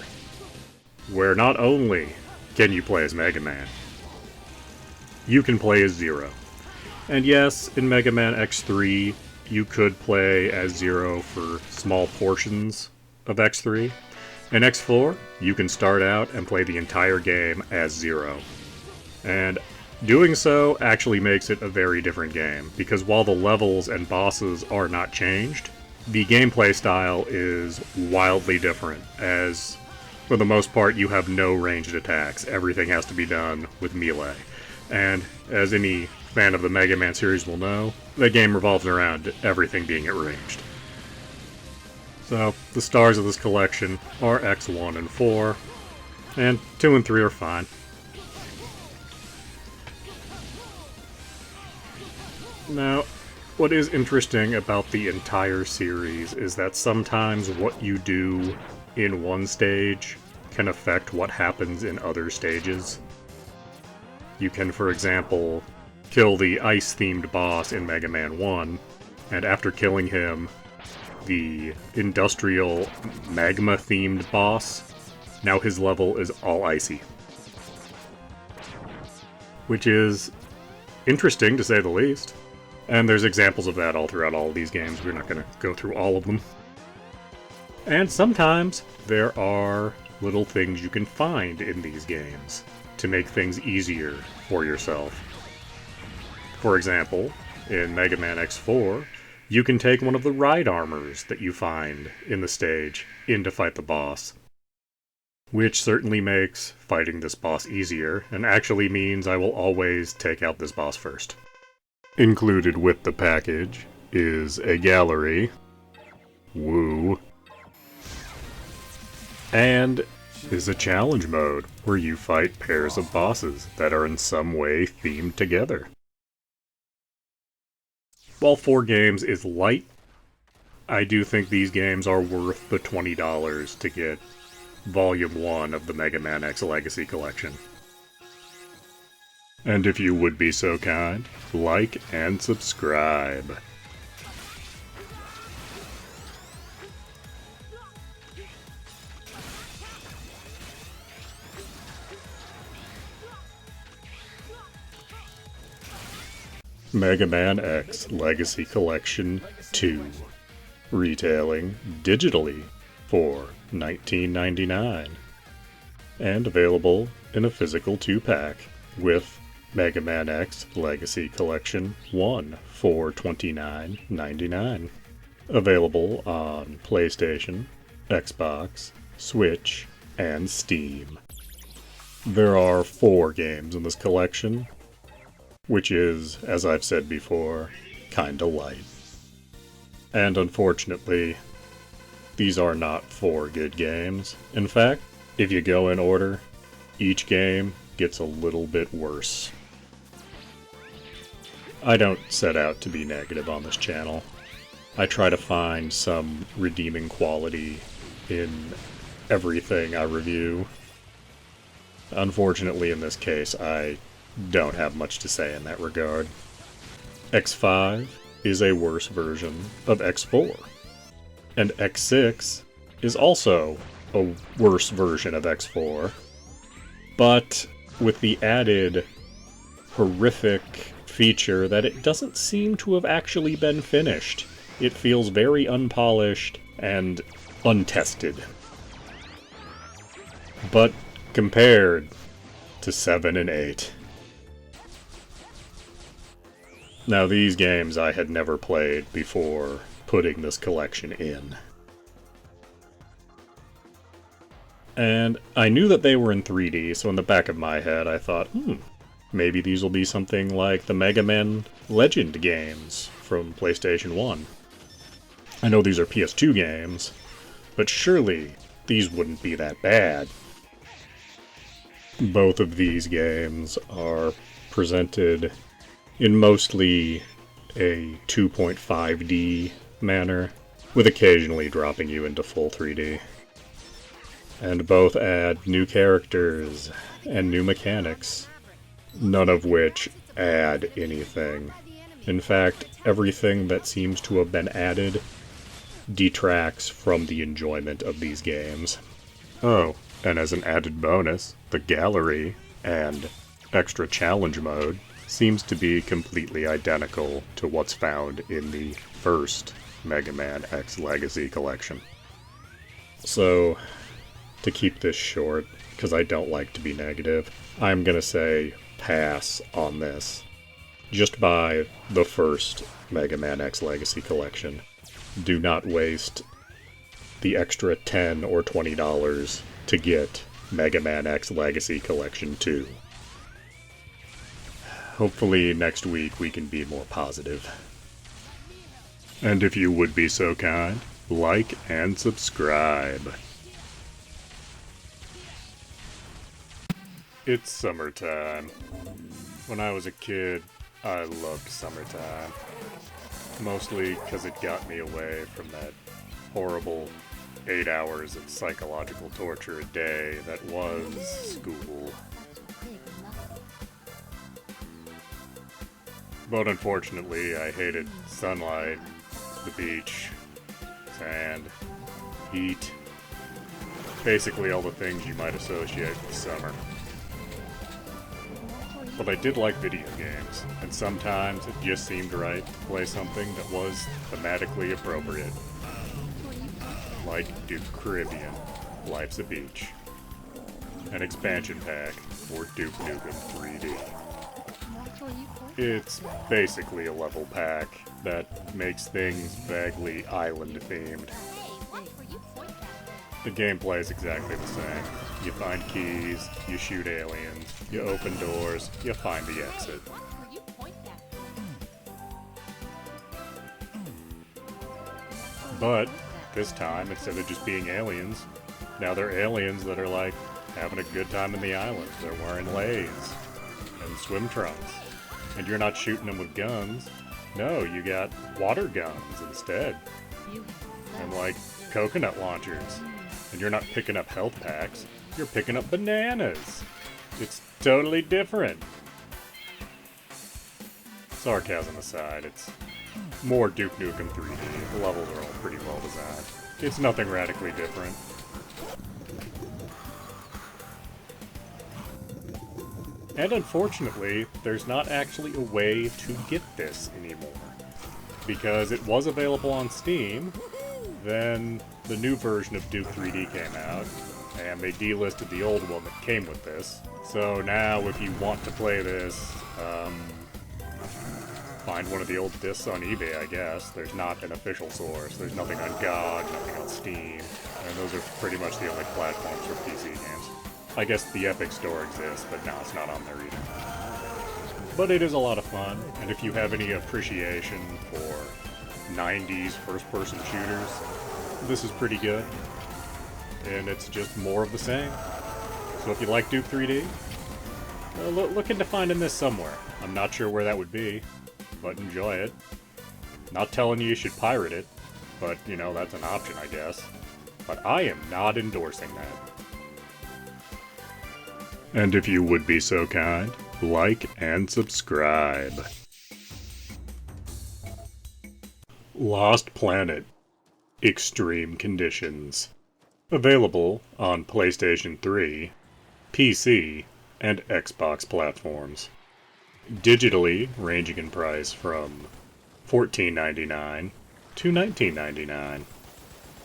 where not only can you play as Mega Man, you can play as Zero. And yes, in Mega Man X3, you could play as Zero for small portions of X3. In X4, you can start out and play the entire game as Zero. And doing so actually makes it a very different game, because while the levels and bosses are not changed, the gameplay style is wildly different, as for the most part you have no ranged attacks. Everything has to be done with melee. And as any fan of the Mega Man series will know, the game revolves around everything being at ranged. So, the stars of this collection are X1 and 4, and 2 and 3 are fine. Now, what is interesting about the entire series is that sometimes what you do in one stage can affect what happens in other stages. You can, for example, kill the ice-themed boss in Mega Man 1, and after killing him, the industrial magma-themed boss, now his level is all icy. Which is interesting, to say the least. And there's examples of that all throughout all of these games. We're not going to go through all of them. And sometimes there are little things you can find in these games to make things easier for yourself. For example, in Mega Man X4, you can take one of the ride armors that you find in the stage in to fight the boss. Which certainly makes fighting this boss easier, and actually means I will always take out this boss first. Included with the package is a gallery. Woo. And is a challenge mode, where you fight pairs of bosses that are in some way themed together. While 4 games is light, I do think these games are worth the $20 to get Volume 1 of the Mega Man X Legacy Collection. And if you would be so kind, like and subscribe. Mega Man X Legacy Collection 2. Retailing digitally for $19.99. And available in a physical 2-pack with Mega Man X Legacy Collection 1 for $29.99. Available on PlayStation, Xbox, Switch, and Steam. There are 4 games in this collection, which is, as I've said before, kinda light. And unfortunately, these are not 4 good games. In fact, if you go in order, each game gets a little bit worse. I don't set out to be negative on this channel. I try to find some redeeming quality in everything I review. Unfortunately, in this case, I don't have much to say in that regard. X5 is a worse version of X4, and X6 is also a worse version of X4, but with the added horrific feature that it doesn't seem to have actually been finished. It feels very unpolished and untested. But compared to 7 and 8. Now, these games I had never played before putting this collection in. And I knew that they were in 3D, so in the back of my head I thought, maybe these will be something like the Mega Man Legend games from PlayStation 1. I know these are PS2 games, but surely these wouldn't be that bad. Both of these games are presented in mostly a 2.5D manner, with occasionally dropping you into full 3D. and both add new characters and new mechanics, none of which add anything. In fact, everything that seems to have been added detracts from the enjoyment of these games. Oh, and as an added bonus, the gallery and extra challenge mode seems to be completely identical to what's found in the first Mega Man X Legacy collection. So, to keep this short, because I don't like to be negative, I'm gonna say pass on this. Just buy the first Mega Man X Legacy collection. Do not waste the extra $10 or $20 to get Mega Man X Legacy Collection 2. Hopefully next week we can be more positive. And if you would be so kind, like and subscribe. It's summertime. When I was a kid, I loved summertime. Mostly because it got me away from that horrible 8 hours of psychological torture a day that was school. But unfortunately, I hated sunlight, the beach, sand, heat, basically all the things you might associate with summer. But I did like video games, and sometimes it just seemed right to play something that was thematically appropriate. Like Duke Caribbean, Life's a Beach, an expansion pack for Duke Nukem 3D. It's basically a level pack that makes things vaguely island-themed. The gameplay is exactly the same. You find keys, you shoot aliens, you open doors, you find the exit. But this time, instead of just being aliens, now they're aliens that are like having a good time in the islands. They're wearing leis and swim trunks. And you're not shooting them with guns. No, you got water guns instead. And like coconut launchers. And you're not picking up health packs, you're picking up bananas. It's totally different. Sarcasm aside, it's more Duke Nukem 3D. The levels are all pretty well designed. It's nothing radically different. And unfortunately, there's not actually a way to get this anymore. Because it was available on Steam, then the new version of Duke 3D came out, and they delisted the old one that came with this. So now if you want to play this, find one of the old discs on eBay, I guess. There's not an official source. There's nothing on GOG, nothing on Steam, and those are pretty much the only platforms for PC games. I guess the Epic Store exists, but no, it's not on there either. But it is a lot of fun, and if you have any appreciation for 90s first-person shooters, this is pretty good. And it's just more of the same. So if you like Duke 3D, look into finding this somewhere. I'm not sure where that would be, but enjoy it. Not telling you should pirate it, but, you know, that's an option, I guess. But I am not endorsing that. And if you would be so kind, like and subscribe. Lost Planet: Extreme Conditions. Available on PlayStation 3, PC, and Xbox platforms. Digitally ranging in price from $14.99 to $19.99.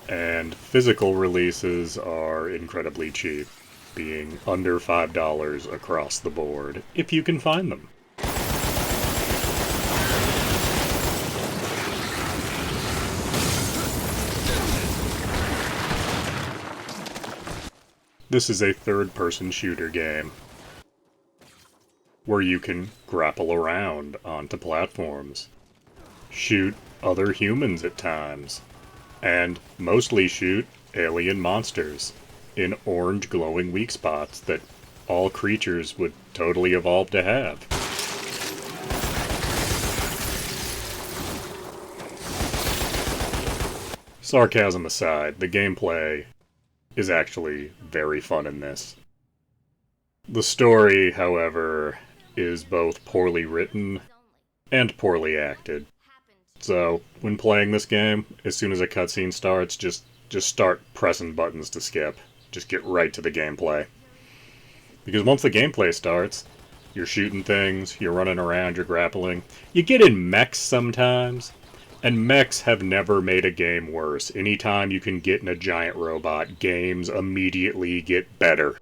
And physical releases are incredibly cheap, being under $5 across the board, if you can find them. This is a third-person shooter game, where you can grapple around onto platforms, shoot other humans at times, and mostly shoot alien monsters in orange glowing weak spots that all creatures would totally evolve to have. Sarcasm aside, the gameplay is actually very fun in this. The story, however, is both poorly written and poorly acted. So, when playing this game, as soon as a cutscene starts, just start pressing buttons to skip. Just get right to the gameplay. Because once the gameplay starts, you're shooting things, you're running around, you're grappling. You get in mechs sometimes, and mechs have never made a game worse. Anytime you can get in a giant robot, games immediately get better.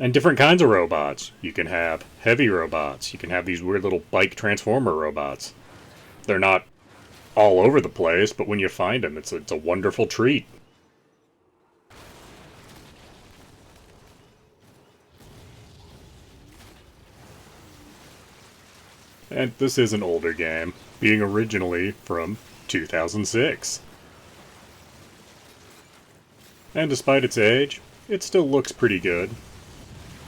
And different kinds of robots. You can have heavy robots. You can have these weird little bike transformer robots. They're not all over the place, but when you find them, it's a wonderful treat. And this is an older game, being originally from 2006. And despite its age, it still looks pretty good.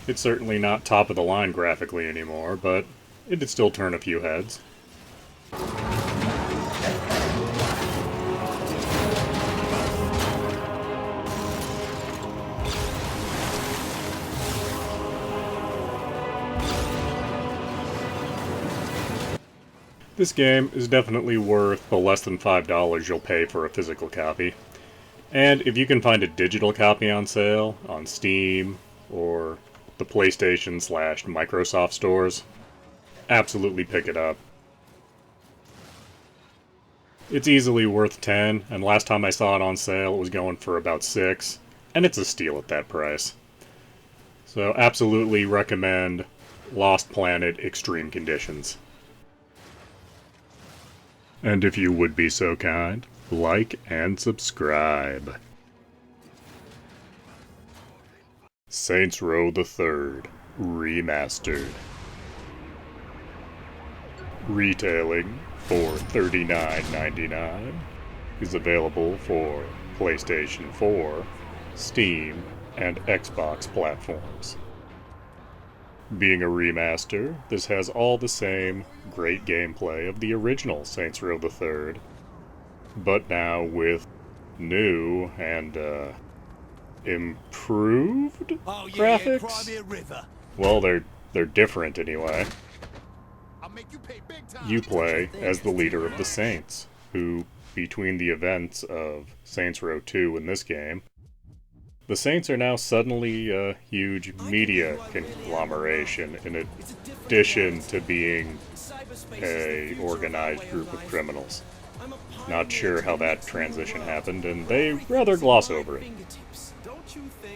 It's certainly not top of the line graphically anymore, but it'd still turn a few heads. This game is definitely worth the less than $5 you'll pay for a physical copy. And if you can find a digital copy on sale, on Steam, or the PlayStation/Microsoft stores, absolutely pick it up. It's easily worth $10, and last time I saw it on sale it was going for about $6, and it's a steal at that price. So absolutely recommend Lost Planet Extreme Conditions. And if you would be so kind, like and subscribe. Saints Row the Third Remastered. Retailing for $39.99 is available for PlayStation 4, Steam, and Xbox platforms. Being a remaster, this has all the same great gameplay of the original Saints Row the Third, but now with new and, improved graphics? Well, they're different anyway. You play as the leader of the Saints, who, between the events of Saints Row 2 and this game, the Saints are now suddenly a huge media conglomeration in addition to being a organized group of criminals. Not sure how that transition happened, and they rather gloss over it.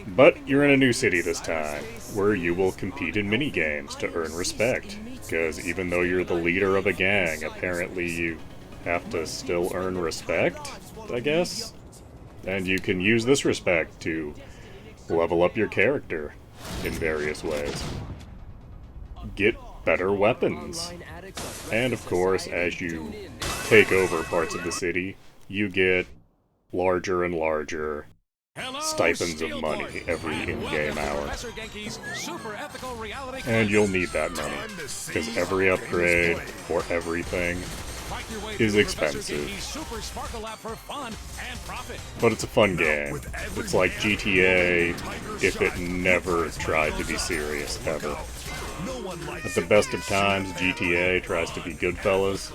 But you're in a new city this time, where you will compete in mini-games to earn respect, because even though you're the leader of a gang, apparently you have to still earn respect, I guess? And you can use this respect to level up your character in various ways. Get better weapons. And of course, as you take over parts of the city, you get larger and larger stipends of money every in-game hour. And you'll need that money, because every upgrade for everything is expensive. But it's a fun game. It's like GTA if it never tried to be serious, ever. At the best of times, GTA tries to be Goodfellas.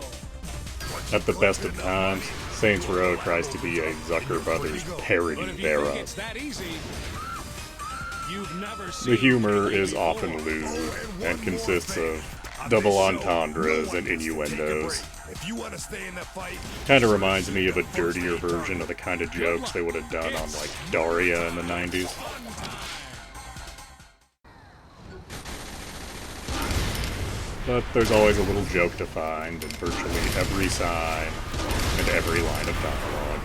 At the best of times, Saints Row tries to be a Zucker Brothers parody thereof. The humor is often lewd and consists of double entendres and innuendos. Kinda reminds me of a dirtier version of the kind of jokes they would have done on, like, Daria in the 90s. But there's always a little joke to find in virtually every sign and every line of dialogue.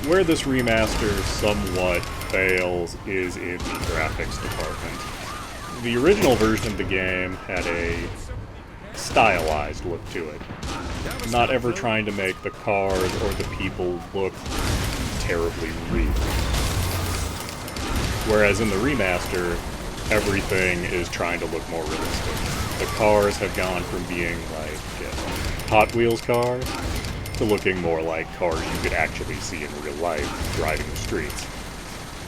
Where this remaster somewhat fails is in the graphics department. The original version of the game had a stylized look to it, not ever trying to make the cars or the people look terribly real. Whereas in the remaster, everything is trying to look more realistic. The cars have gone from being like Hot Wheels cars to looking more like cars you could actually see in real life driving the streets.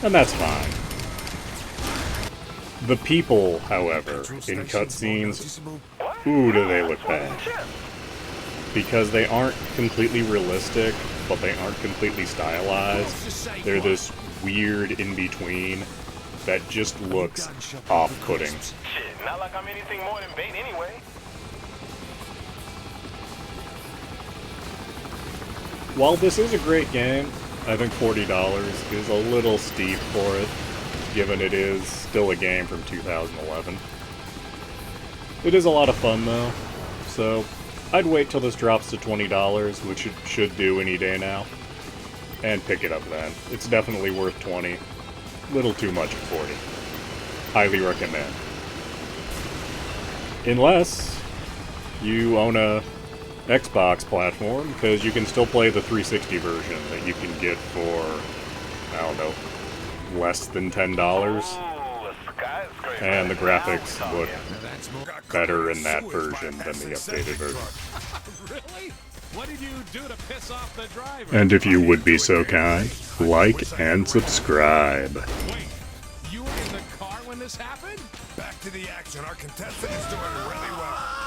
And that's fine. The people, however, in cutscenes, ooh, do they look bad. Because they aren't completely realistic, but they aren't completely stylized. They're this weird in-between that just looks off-putting. Shit, not like I'm anything more than bait anyway. While this is a great game, I think $40 is a little steep for it, given it is still a game from 2011. It is a lot of fun though, so I'd wait till this drops to $20, which it should do any day now, and pick it up then. It's definitely worth $20. Little too much at 40. Highly recommend. Unless you own a Xbox platform, because you can still play the 360 version that you can get for, I don't know, less than $10. And the graphics look better in that version than the updated version. Really? What did you do to piss off the driver? And if you would be so kind, like and subscribe. Wait, you were in the car when this happened? Back to the action. Our contestant is doing really well.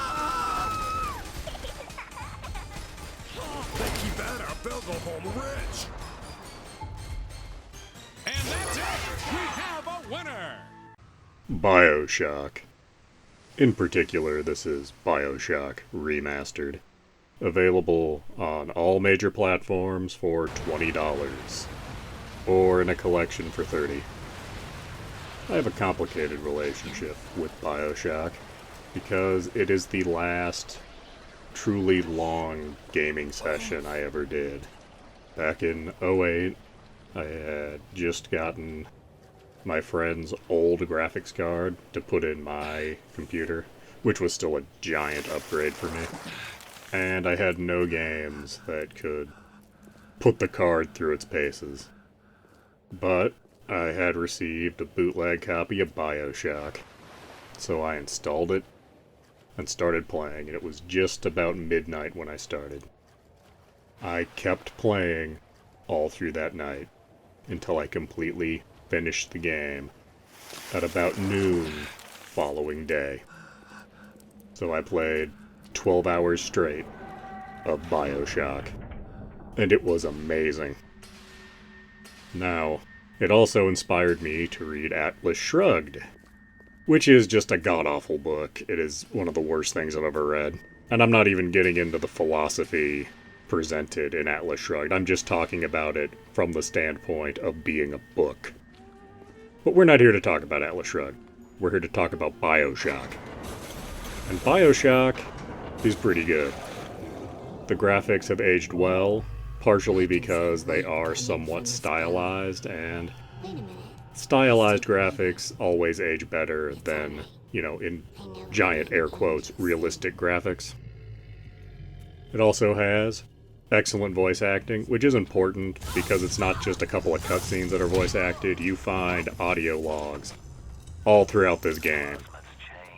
They keep at it, they'll go home rich. And that's it! We have a winner! BioShock. In particular, this is BioShock Remastered. Available on all major platforms for $20, or in a collection for $30. I have a complicated relationship with BioShock, because it is the last truly long gaming session I ever did. Back in 2008, I had just gotten my friend's old graphics card to put in my computer, which was still a giant upgrade for me. And I had no games that could put the card through its paces. But I had received a bootleg copy of BioShock, so I installed it and started playing, and it was just about midnight when I started. I kept playing all through that night until I completely finished the game at about noon following day. So I played 12 hours straight of BioShock, and it was amazing. Now, it also inspired me to read Atlas Shrugged, which is just a god-awful book. It is one of the worst things I've ever read. And I'm not even getting into the philosophy presented in Atlas Shrugged. I'm just talking about it from the standpoint of being a book. But we're not here to talk about Atlas Shrugged. We're here to talk about BioShock. And BioShock is pretty good. The graphics have aged well, partially because they are somewhat stylized, and stylized graphics always age better than, you know, in giant air quotes, realistic graphics. It also has excellent voice acting, which is important because it's not just a couple of cutscenes that are voice acted. You find audio logs all throughout this game,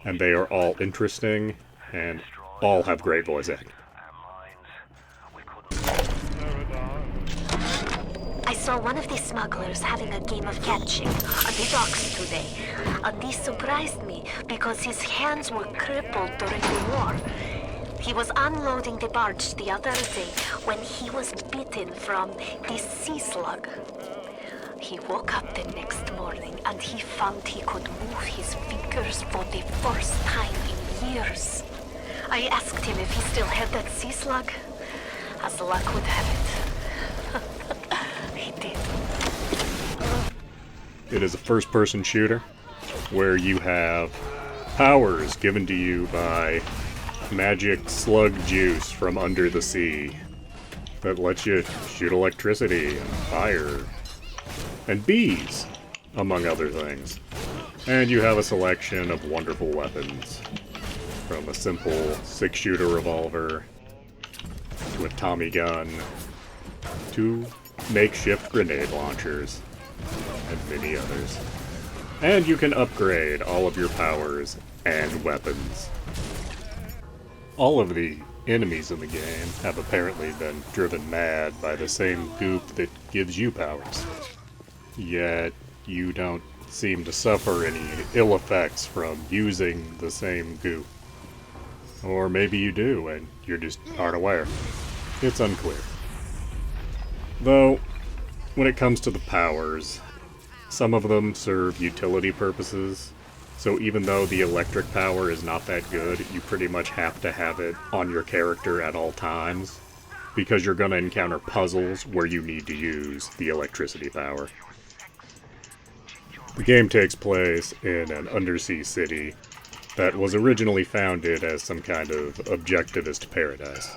and they are all interesting and all have great voice acting. I saw one of the smugglers having a game of catching on the docks today, and this surprised me because his hands were crippled during the war. He was unloading the barge the other day when he was bitten from the sea slug. He woke up the next morning and he found he could move his fingers for the first time in years. I asked him if he still had that sea slug. As luck would have it, he did. It is a first-person shooter where you have powers given to you by magic slug juice from under the sea that lets you shoot electricity and fire and bees, among other things. And you have a selection of wonderful weapons, from a simple 6-shooter revolver to a Tommy gun to makeshift grenade launchers and many others. And you can upgrade all of your powers and weapons. All of the enemies in the game have apparently been driven mad by the same goop that gives you powers. Yet, you don't seem to suffer any ill effects from using the same goop. Or maybe you do, and you just aren't aware. It's unclear. Though, when it comes to the powers, some of them serve utility purposes, so even though the electric power is not that good, you pretty much have to have it on your character at all times, because you're going to encounter puzzles where you need to use the electricity power. The game takes place in an undersea city that was originally founded as some kind of objectivist paradise.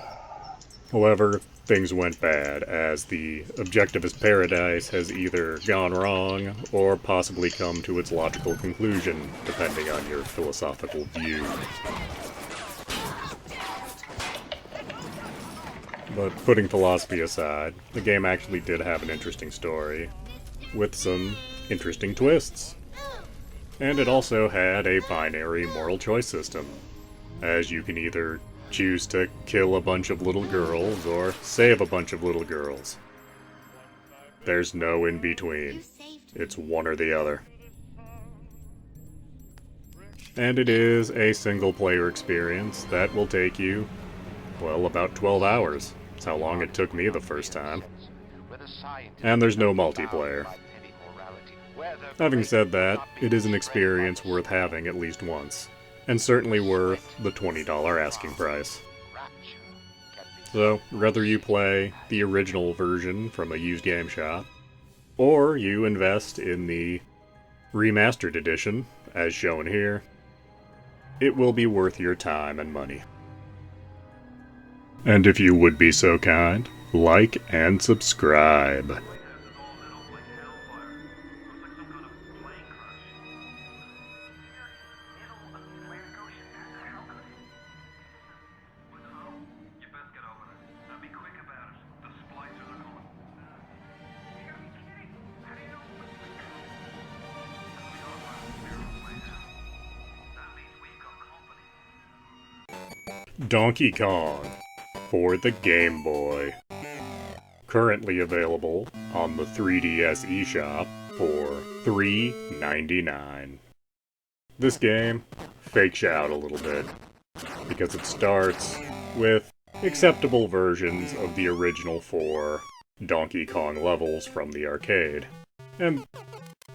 However, things went bad, as the objectivist paradise has either gone wrong or possibly come to its logical conclusion, depending on your philosophical view. But putting philosophy aside, the game actually did have an interesting story, with some interesting twists. And it also had a binary moral choice system, as you can either choose to kill a bunch of little girls or save a bunch of little girls. There's no in between. It's one or the other. And it is a single player experience that will take you, well, about 12 hours. That's how long it took me the first time. And there's no multiplayer. Having said that, it is an experience worth having at least once, and certainly worth the $20 asking price. So, whether you play the original version from a used game shop, or you invest in the remastered edition, as shown here, it will be worth your time and money. And if you would be so kind, like and subscribe. Donkey Kong for the Game Boy. Currently available on the 3DS eShop for $3.99. This game fakes you out a little bit, because it starts with acceptable versions of the original 4 Donkey Kong levels from the arcade. And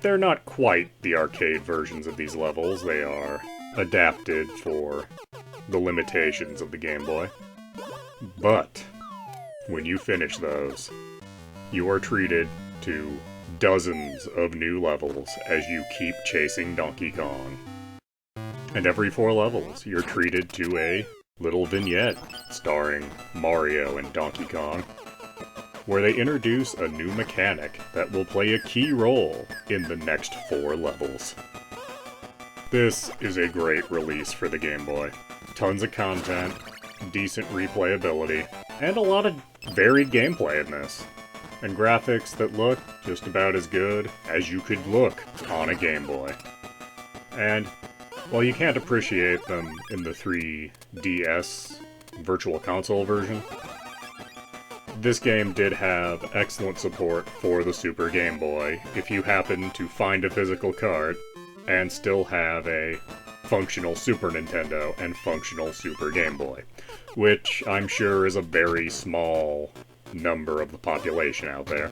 they're not quite the arcade versions of these levels, they are adapted for the limitations of the Game Boy. But when you finish those, you are treated to dozens of new levels as you keep chasing Donkey Kong. And every 4 levels, you're treated to a little vignette starring Mario and Donkey Kong, where they introduce a new mechanic that will play a key role in the next 4 levels. This is a great release for the Game Boy. Tons of content, decent replayability, and a lot of varied gameplay in this. And graphics that look just about as good as you could look on a Game Boy. And while you can't appreciate them in the 3DS Virtual Console version, this game did have excellent support for the Super Game Boy if you happen to find a physical cart and still have a functional Super Nintendo and functional Super Game Boy, which I'm sure is a very small number of the population out there.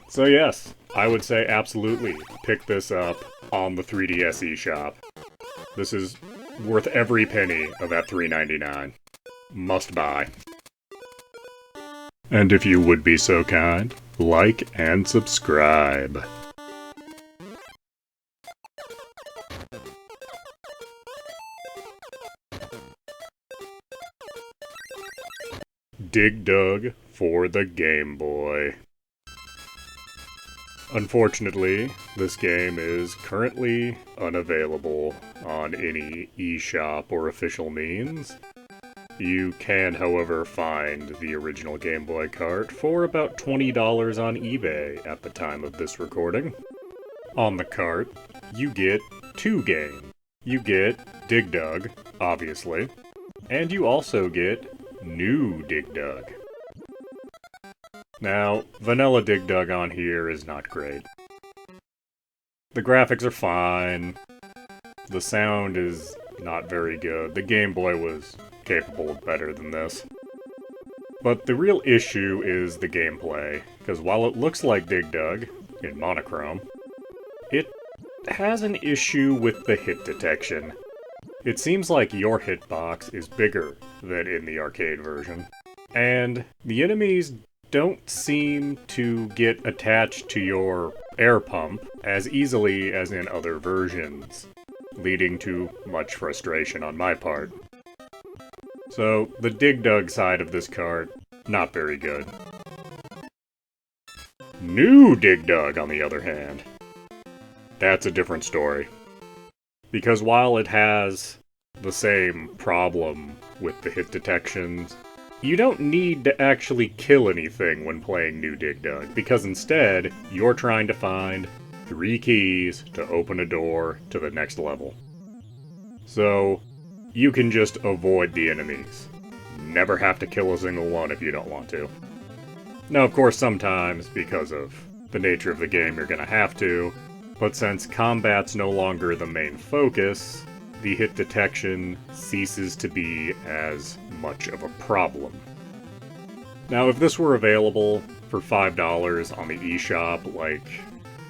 So yes, I would say absolutely pick this up on the 3DS eShop. This is worth every penny of that $3.99. Must buy. And if you would be so kind, like and subscribe. Dig Dug for the Game Boy. Unfortunately, this game is currently unavailable on any eShop or official means. You can, however, find the original Game Boy cart for about $20 on eBay at the time of this recording. On the cart, you get 2 games. You get Dig Dug, obviously, And you also get New Dig Dug. Now, vanilla Dig Dug on here is not great. The graphics are fine. The sound is not very good. The Game Boy was capable of better than this. But the real issue is the gameplay, because while it looks like Dig Dug in monochrome, it has an issue with the hit detection. It seems like your hitbox is bigger than in the arcade version, and the enemies don't seem to get attached to your air pump as easily as in other versions, leading to much frustration on my part. So, the Dig Dug side of this cart, not very good. New Dig Dug, on the other hand, that's a different story. Because while it has the same problem with the hit detections, you don't need to actually kill anything when playing New Dig Dug, because instead, you're trying to find 3 keys to open a door to the next level. So, you can just avoid the enemies. Never have to kill a single one if you don't want to. Now, of course, sometimes, because of the nature of the game, you're gonna have to, but since combat's no longer the main focus, the hit detection ceases to be as much of a problem. Now, if this were available for $5 on the eShop, like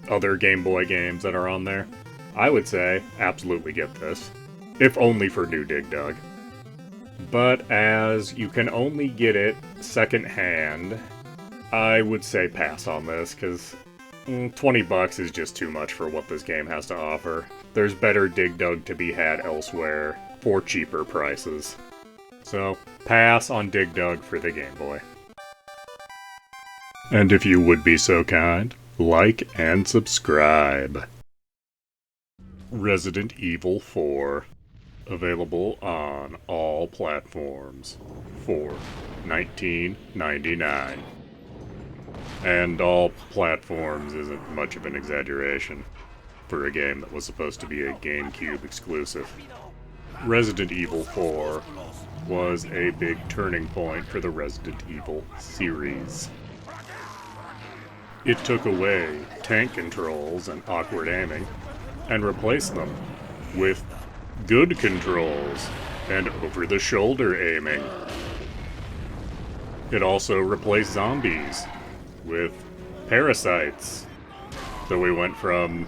other Game Boy games that are on there, I would say absolutely get this, if only for New Dig Dug. But as you can only get it secondhand, I would say pass on this, because $20 is just too much for what this game has to offer. There's better Dig Dug to be had elsewhere for cheaper prices. So, pass on Dig Dug for the Game Boy. And if you would be so kind, like and subscribe. Resident Evil 4. Available on all platforms for $19.99. And all platforms isn't much of an exaggeration for a game that was supposed to be a GameCube exclusive. Resident Evil 4 was a big turning point for the Resident Evil series. It took away tank controls and awkward aiming, and replaced them with good controls and over-the-shoulder aiming. It also replaced zombies with parasites. So we went from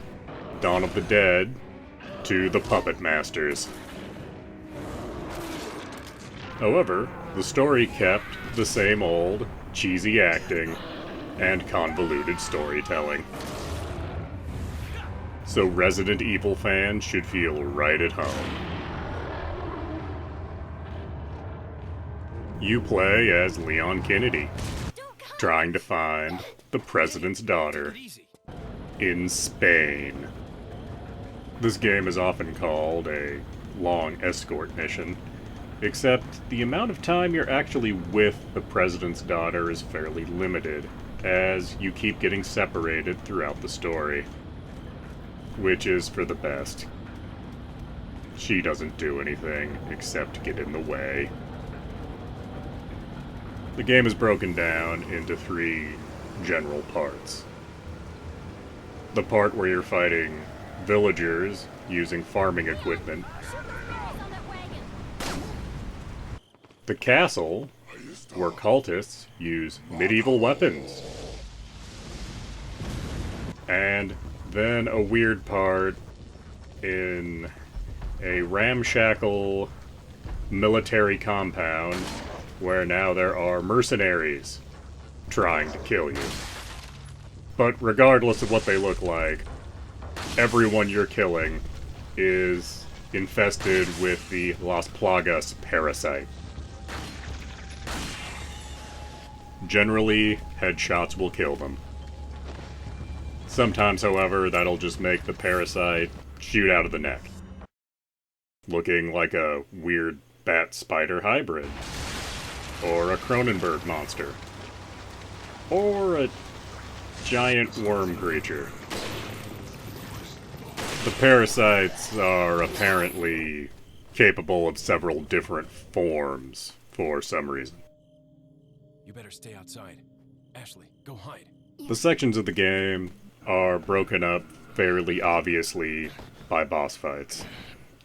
Dawn of the Dead to the Puppet Masters. However, the story kept the same old cheesy acting and convoluted storytelling. So Resident Evil fans should feel right at home. You play as Leon Kennedy, trying to find the president's daughter in Spain. This game is often called a long escort mission, except the amount of time you're actually with the president's daughter is fairly limited, as you keep getting separated throughout the story. Which is for the best. She doesn't do anything except get in the way. The game is broken down into 3 general parts. The part where you're fighting villagers using farming equipment. The castle, where cultists use medieval weapons. And then a weird part in a ramshackle military compound where now there are mercenaries trying to kill you. But regardless of what they look like, everyone you're killing is infested with the Las Plagas parasite. Generally, headshots will kill them. Sometimes, however, that'll just make the parasite shoot out of the neck, looking like a weird bat-spider hybrid, or a Cronenberg monster, or a giant worm creature. The parasites are apparently capable of several different forms for some reason. You better stay outside. Ashley, go hide. The sections of the game are broken up fairly obviously by boss fights.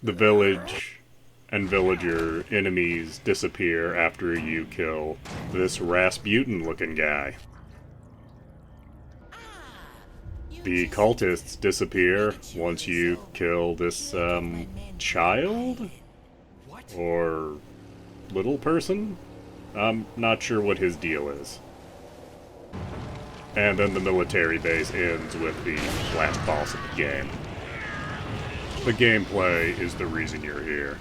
The village and villager enemies disappear after you kill this Rasputin-looking guy. The cultists disappear once you kill this, child? Or little person? I'm not sure what his deal is. And then the military base ends with the last boss of the game. The gameplay is the reason you're here.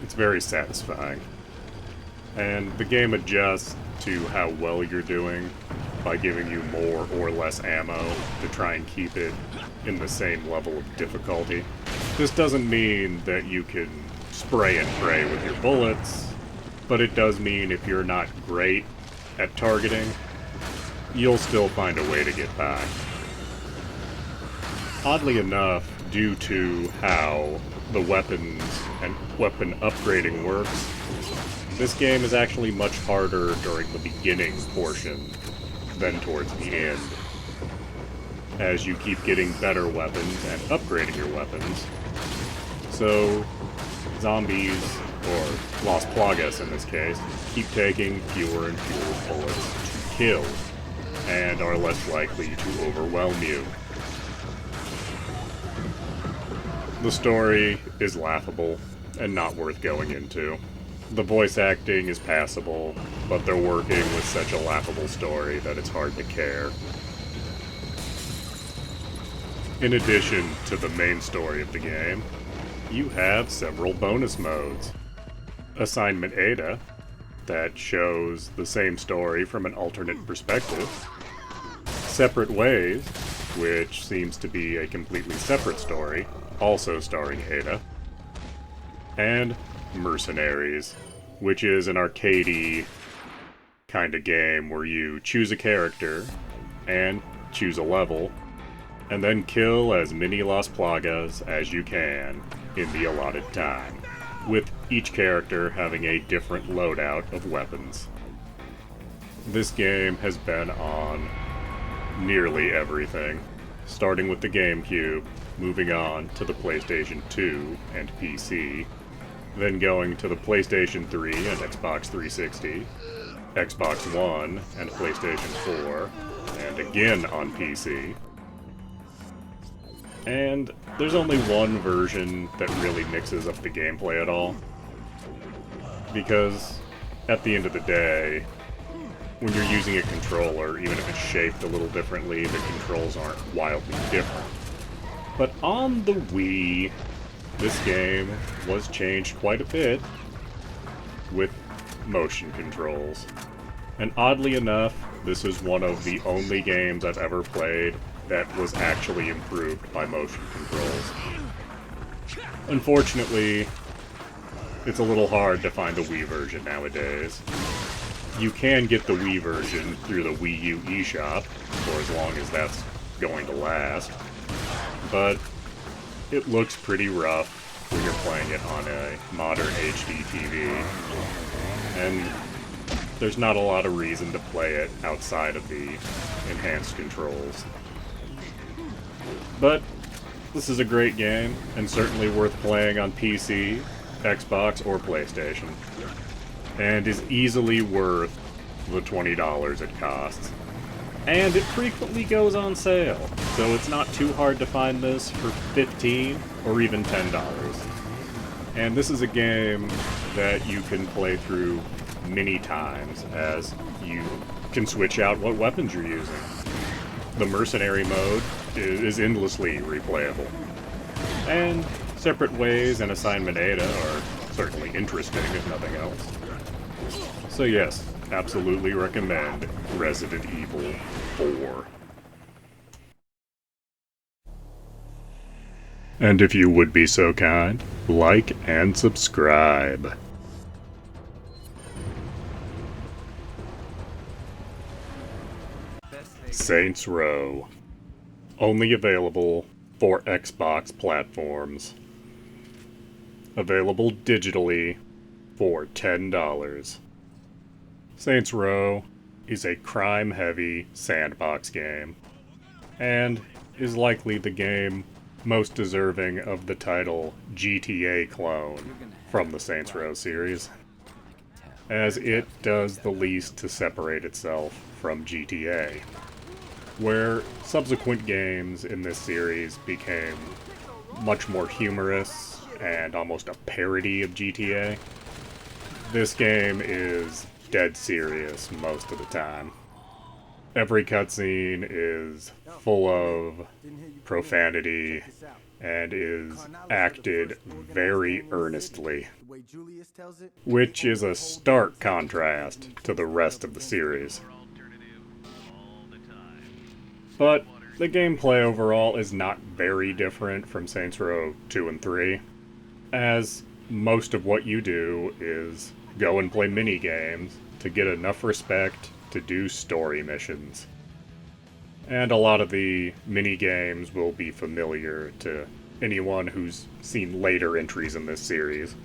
It's very satisfying. And the game adjusts to how well you're doing by giving you more or less ammo to try and keep it in the same level of difficulty. This doesn't mean that you can spray and pray with your bullets, but it does mean if you're not great at targeting, you'll still find a way to get by. Oddly enough, due to how the weapons and weapon upgrading works, this game is actually much harder during the beginning portion than towards the end. As you keep getting better weapons and upgrading your weapons. So, zombies, or Las Plagas in this case, keep taking fewer and fewer bullets to kill, and are less likely to overwhelm you. The story is laughable and not worth going into. The voice acting is passable, but they're working with such a laughable story that it's hard to care. In addition to the main story of the game, you have several bonus modes. Assignment Ada, that shows the same story from an alternate perspective. Separate Ways, which seems to be a completely separate story, also starring Ada. And Mercenaries, which is an arcadey kind of game where you choose a character and choose a level, and then kill as many Las Plagas as you can in the allotted time, with each character having a different loadout of weapons. This game has been on nearly everything, starting with the GameCube, moving on to the PlayStation 2 and PC, then going to the PlayStation 3 and Xbox 360, Xbox One and PlayStation 4, and again on PC. And there's only one version that really mixes up the gameplay at all. Because, at the end of the day, when you're using a controller, even if it's shaped a little differently, the controls aren't wildly different. But on the Wii, this game was changed quite a bit with motion controls. And oddly enough, this is one of the only games I've ever played that was actually improved by motion controls. Unfortunately, it's a little hard to find the Wii version nowadays. You can get the Wii version through the Wii U eShop, for as long as that's going to last, but it looks pretty rough when you're playing it on a modern HD TV, and there's not a lot of reason to play it outside of the enhanced controls. But this is a great game, and certainly worth playing on PC, Xbox, or PlayStation, and is easily worth the $20 it costs. And it frequently goes on sale, so it's not too hard to find this for $15 or even $10. And this is a game that you can play through many times, as you can switch out what weapons you're using. The Mercenary mode is endlessly replayable. And Separate Ways and Assignment Ada are certainly interesting, if nothing else. So yes, absolutely recommend Resident Evil 4. And if you would be so kind, like and subscribe. Saints Row. Only available for Xbox platforms. available digitally for $10. Saints Row is a crime-heavy sandbox game, and is likely the game most deserving of the title GTA clone from the Saints Row series, as it does the least to separate itself from GTA, where subsequent games in this series became much more humorous and almost a parody of GTA. This game is dead serious most of the time. Every cutscene is full of profanity and is acted very earnestly, which is a stark contrast to the rest of the series. But the gameplay overall is not very different from Saints Row 2 and 3, as most of what you do is go and play mini-games to get enough respect to do story missions. And a lot of the mini-games will be familiar to anyone who's seen later entries in this series,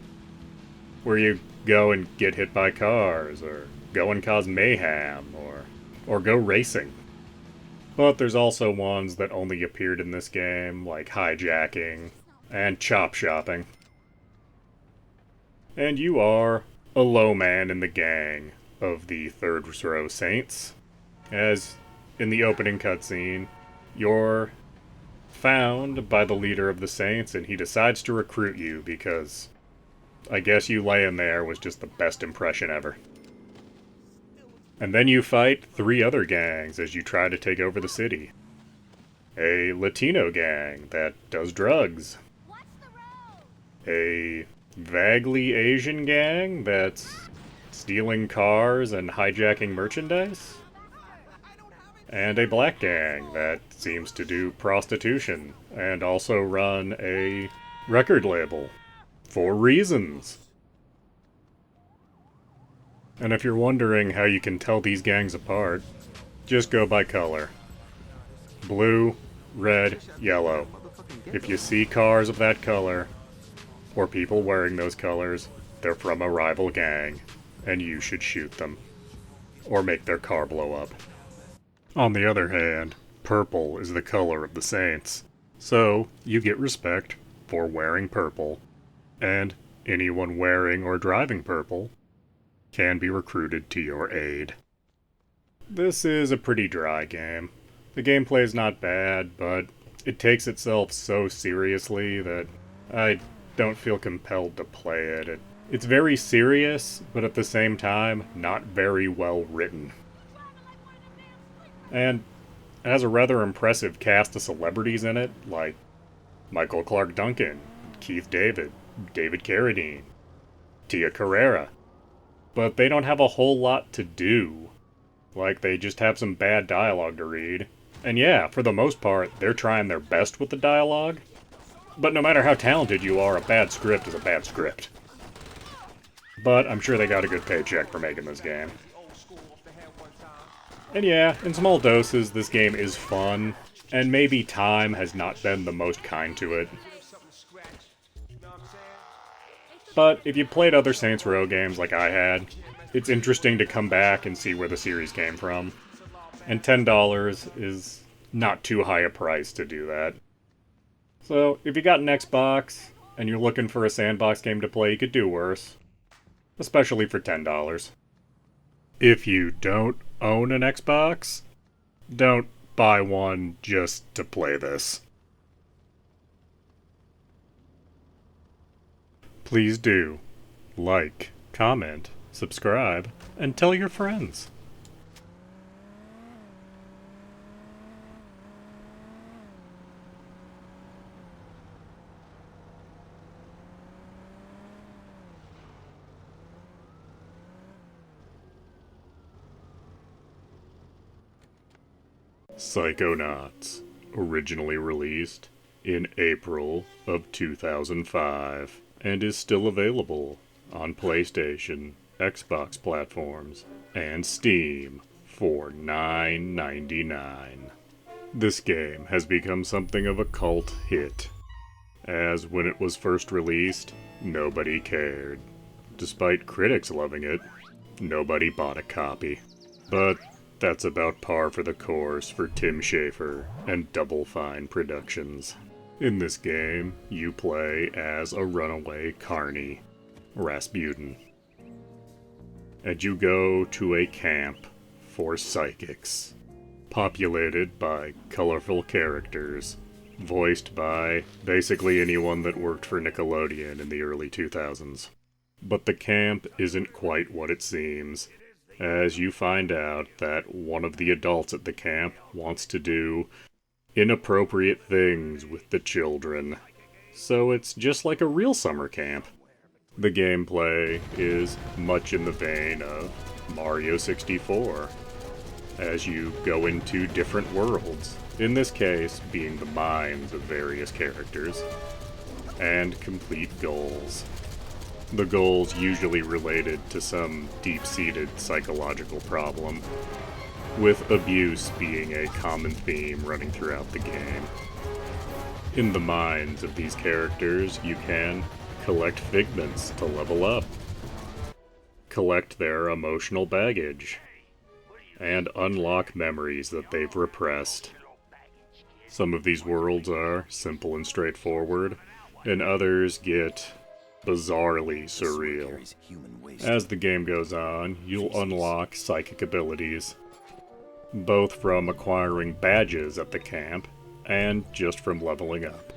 where you go and get hit by cars, or go and cause mayhem, or go racing. But there's also ones that only appeared in this game, like hijacking and chop shopping. And you are a low man in the gang of the Third Row Saints, as in the opening cutscene, you're found by the leader of the Saints, and he decides to recruit you because I guess you laying there was just the best impression ever. And then you fight 3 other gangs as you try to take over the city. A Latino gang that does drugs. A vaguely Asian gang that's stealing cars and hijacking merchandise. And a black gang that seems to do prostitution and also run a record label for reasons. And if you're wondering how you can tell these gangs apart, just go by color. Blue, red, yellow. If you see cars of that color, or people wearing those colors, they're from a rival gang, and you should shoot them. Or make their car blow up. On the other hand, purple is the color of the Saints, so you get respect for wearing purple, and anyone wearing or driving purple can be recruited to your aid. This is a pretty dry game. The gameplay is not bad, but it takes itself so seriously that I don't feel compelled to play it. It's very serious, but at the same time, not very well written. And it has a rather impressive cast of celebrities in it, like Michael Clark Duncan, Keith David, David Carradine, Tia Carrera. But they don't have a whole lot to do. Like, they just have some bad dialogue to read. And yeah, for the most part, they're trying their best with the dialogue. But no matter how talented you are, a bad script is a bad script. But I'm sure they got a good paycheck for making this game. And yeah, in small doses, this game is fun, and maybe time has not been the most kind to it. But if you played other Saints Row games like I had, it's interesting to come back and see where the series came from. And $10 is not too high a price to do that. So, if you got an Xbox, and you're looking for a sandbox game to play, you could do worse. Especially for $10. If you don't own an Xbox, don't buy one just to play this. Please do like, comment, subscribe, and tell your friends. Psychonauts, originally released in April of 2005, and is still available on PlayStation, Xbox platforms, and Steam for $9.99. This game has become something of a cult hit, as when it was first released, nobody cared. Despite critics loving it, nobody bought a copy. But that's about par for the course for Tim Schafer and Double Fine Productions. In this game, you play as a runaway carny, Rasputin. And you go to a camp for psychics, populated by colorful characters, voiced by basically anyone that worked for Nickelodeon in the early 2000s. But the camp isn't quite what it seems, as you find out that one of the adults at the camp wants to do inappropriate things with the children. So it's just like a real summer camp. The gameplay is much in the vein of Mario 64, as you go into different worlds, in this case being the minds of various characters, and complete goals. The goals usually related to some deep-seated psychological problem, with abuse being a common theme running throughout the game. In the minds of these characters, you can collect figments to level up, collect their emotional baggage, and unlock memories that they've repressed. Some of these worlds are simple and straightforward, and others get bizarrely surreal. As the game goes on, you'll unlock psychic abilities, both from acquiring badges at the camp and just from leveling up.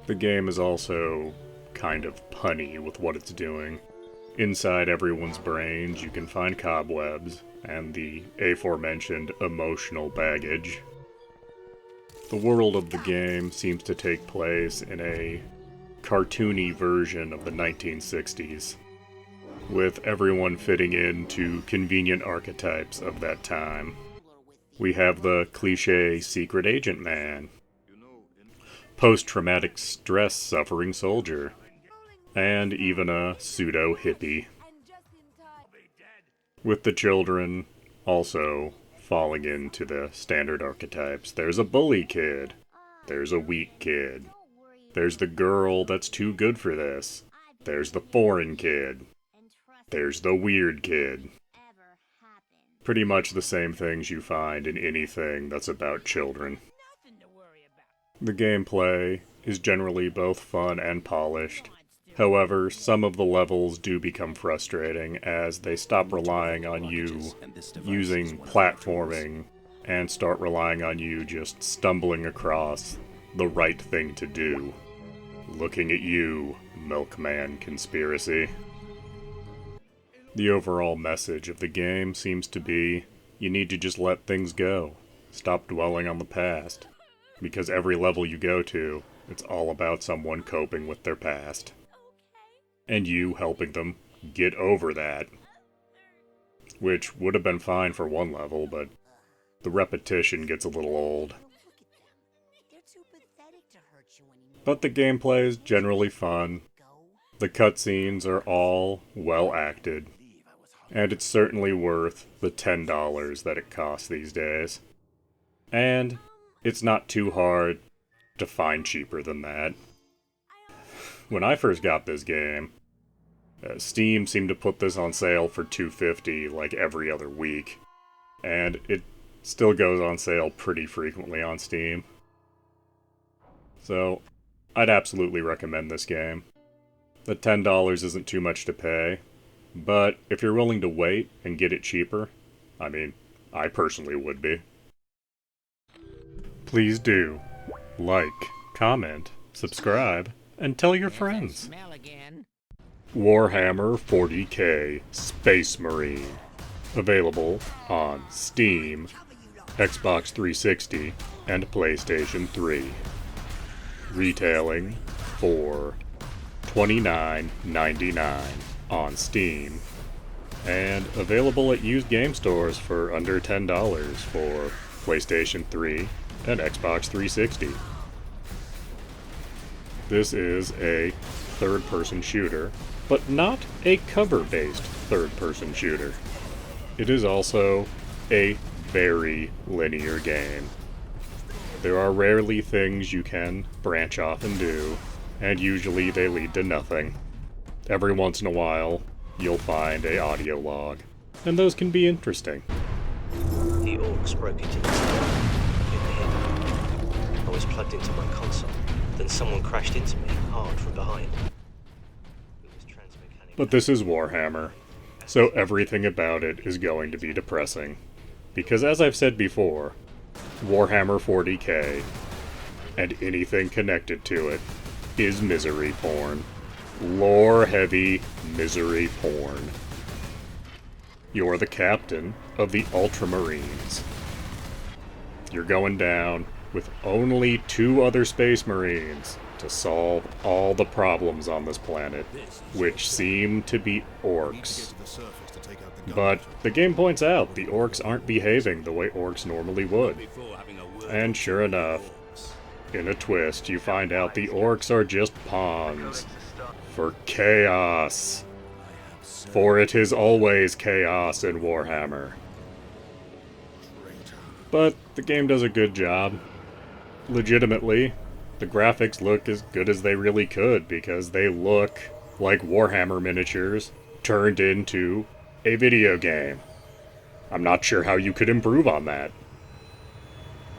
The game is also kind of punny with what it's doing. Inside everyone's brains you can find cobwebs and the aforementioned emotional baggage. The world of the game seems to take place in a cartoony version of the 1960s, with everyone fitting into convenient archetypes of that time. We have the cliché secret agent man, post-traumatic stress suffering soldier, and even a pseudo-hippie. With the children also falling into the standard archetypes. There's a bully kid, there's a weak kid, there's the girl that's too good for this, there's the foreign kid, there's the weird kid. Pretty much the same things you find in anything that's about children. The gameplay is generally both fun and polished. However, some of the levels do become frustrating as they stop relying on you using platforming and start relying on you just stumbling across the right thing to do. Looking at you, Milkman Conspiracy. The overall message of the game seems to be, you need to just let things go. Stop dwelling on the past. Because every level you go to, it's all about someone coping with their past. And you helping them get over that. Which would have been fine for one level, but the repetition gets a little old. But the gameplay is generally fun. The cutscenes are all well acted. And it's certainly worth the $10 that it costs these days. And it's not too hard to find cheaper than that. When I first got this game, Steam seemed to put this on sale for $2.50 like every other week. And it still goes on sale pretty frequently on Steam. So, I'd absolutely recommend this game. The $10 isn't too much to pay, but if you're willing to wait and get it cheaper, I mean, I personally would be. Please do like, comment, subscribe, and tell your friends. Warhammer 40k Space Marine. Available on Steam, Xbox 360, and PlayStation 3. Retailing for $29.99 on Steam, and available at used game stores for under $10 for PlayStation 3 and Xbox 360. This is a third-person shooter, but not a cover-based third-person shooter. It is also a very linear game. There are rarely things you can branch off and do, and usually they lead to nothing. Every once in a while, you'll find a audio log, and those can be interesting. The orcs broke into the store. I've been hit. I was plugged into my console. Then someone crashed into me hard from behind. It was transmechanic. But this is Warhammer, so everything about it is going to be depressing. Because as I've said before, Warhammer 40k, and anything connected to it, is misery porn. Lore-heavy misery porn. You're the captain of the Ultramarines. You're going down with only 2 other Space Marines to solve all the problems on this planet, which seem to be orcs. But the game points out the orcs aren't behaving the way orcs normally would. And sure enough, in a twist, you find out the orcs are just pawns for chaos. For it is always chaos in Warhammer. But the game does a good job. Legitimately, the graphics look as good as they really could because they look like Warhammer miniatures turned into a video game. I'm not sure how you could improve on that.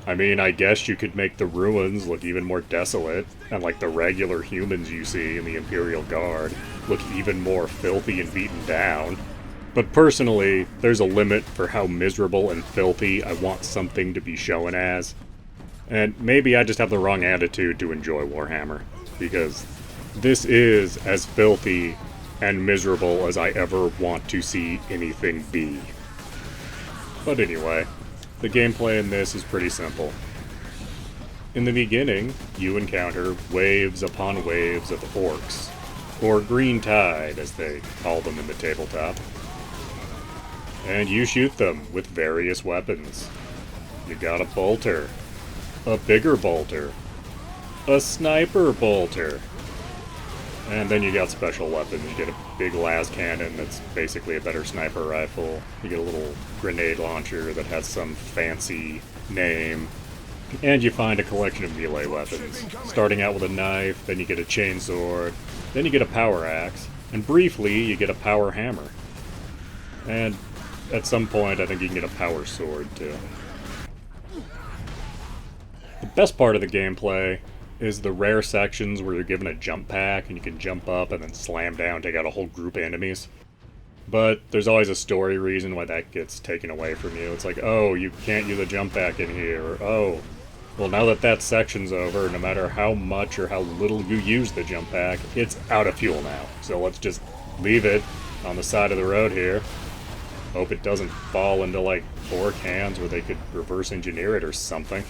I mean, I guess you could make the ruins look even more desolate, and like the regular humans you see in the Imperial Guard look even more filthy and beaten down. But personally, there's a limit for how miserable and filthy I want something to be shown as. And maybe I just have the wrong attitude to enjoy Warhammer, because this is as filthy and miserable as I ever want to see anything be. But anyway, the gameplay in this is pretty simple. In the beginning, you encounter waves upon waves of orcs, or green tide as they call them in the tabletop. And you shoot them with various weapons. You got a bolter, a bigger bolter, a sniper bolter, and then you got special weapons. You get a big las cannon that's basically a better sniper rifle. You get a little grenade launcher that has some fancy name. And you find a collection of melee weapons. Starting out with a knife, then you get a chainsword, then you get a power axe, and briefly you get a power hammer. And at some point I think you can get a power sword too. The best part of the gameplay is the rare sections where you're given a jump pack and you can jump up and then slam down, take out a whole group of enemies. But there's always a story reason why that gets taken away from you. It's like, oh, you can't use a jump pack in here, or oh, well now that that section's over, no matter how much or how little you use the jump pack, it's out of fuel now. So let's just leave it on the side of the road here. Hope it doesn't fall into like 4 cans where they could reverse engineer it or something.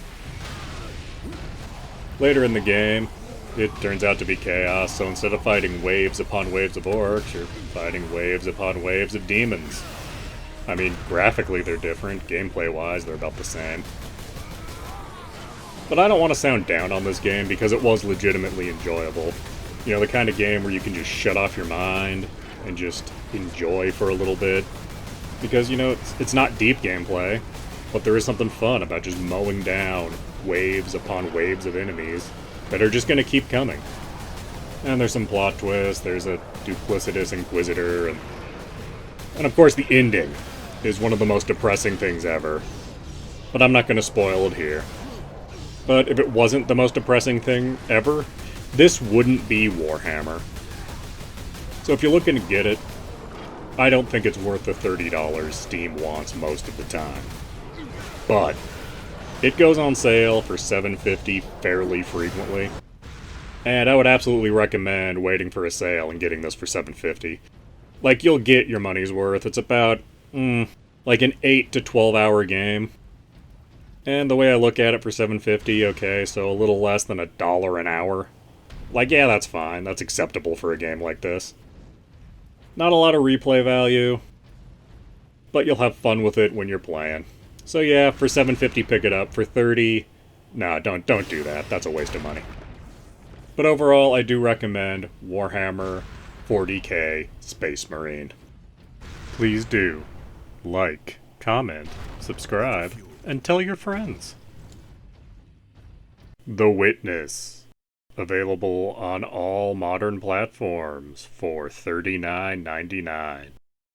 Later in the game, it turns out to be chaos, so instead of fighting waves upon waves of orcs, you're fighting waves upon waves of demons. I mean, graphically they're different, gameplay-wise they're about the same. But I don't want to sound down on this game because it was legitimately enjoyable. You know, the kind of game where you can just shut off your mind and just enjoy for a little bit. Because, you know, it's not deep gameplay, but there is something fun about just mowing down waves upon waves of enemies that are just going to keep coming. And there's some plot twists, there's a duplicitous Inquisitor, and of course the ending is one of the most depressing things ever. But I'm not going to spoil it here. But if it wasn't the most depressing thing ever, this wouldn't be Warhammer. So if you're looking to get it, I don't think it's worth the $30 Steam wants most of the time. But it goes on sale for $7.50 fairly frequently, and I would absolutely recommend waiting for a sale and getting this for $7.50. Like, you'll get your money's worth. It's about, like an 8 to 12 hour game. And the way I look at it for $7.50, okay, so a little less than $1 an hour. Like, yeah, that's fine. That's acceptable for a game like this. Not a lot of replay value, but you'll have fun with it when you're playing. So yeah, for $7.50 pick it up. For $30, nah, don't do that. That's a waste of money. But overall, I do recommend Warhammer 40k Space Marine. Please do like, comment, subscribe, and tell your friends. The Witness. Available on all modern platforms for $39.99.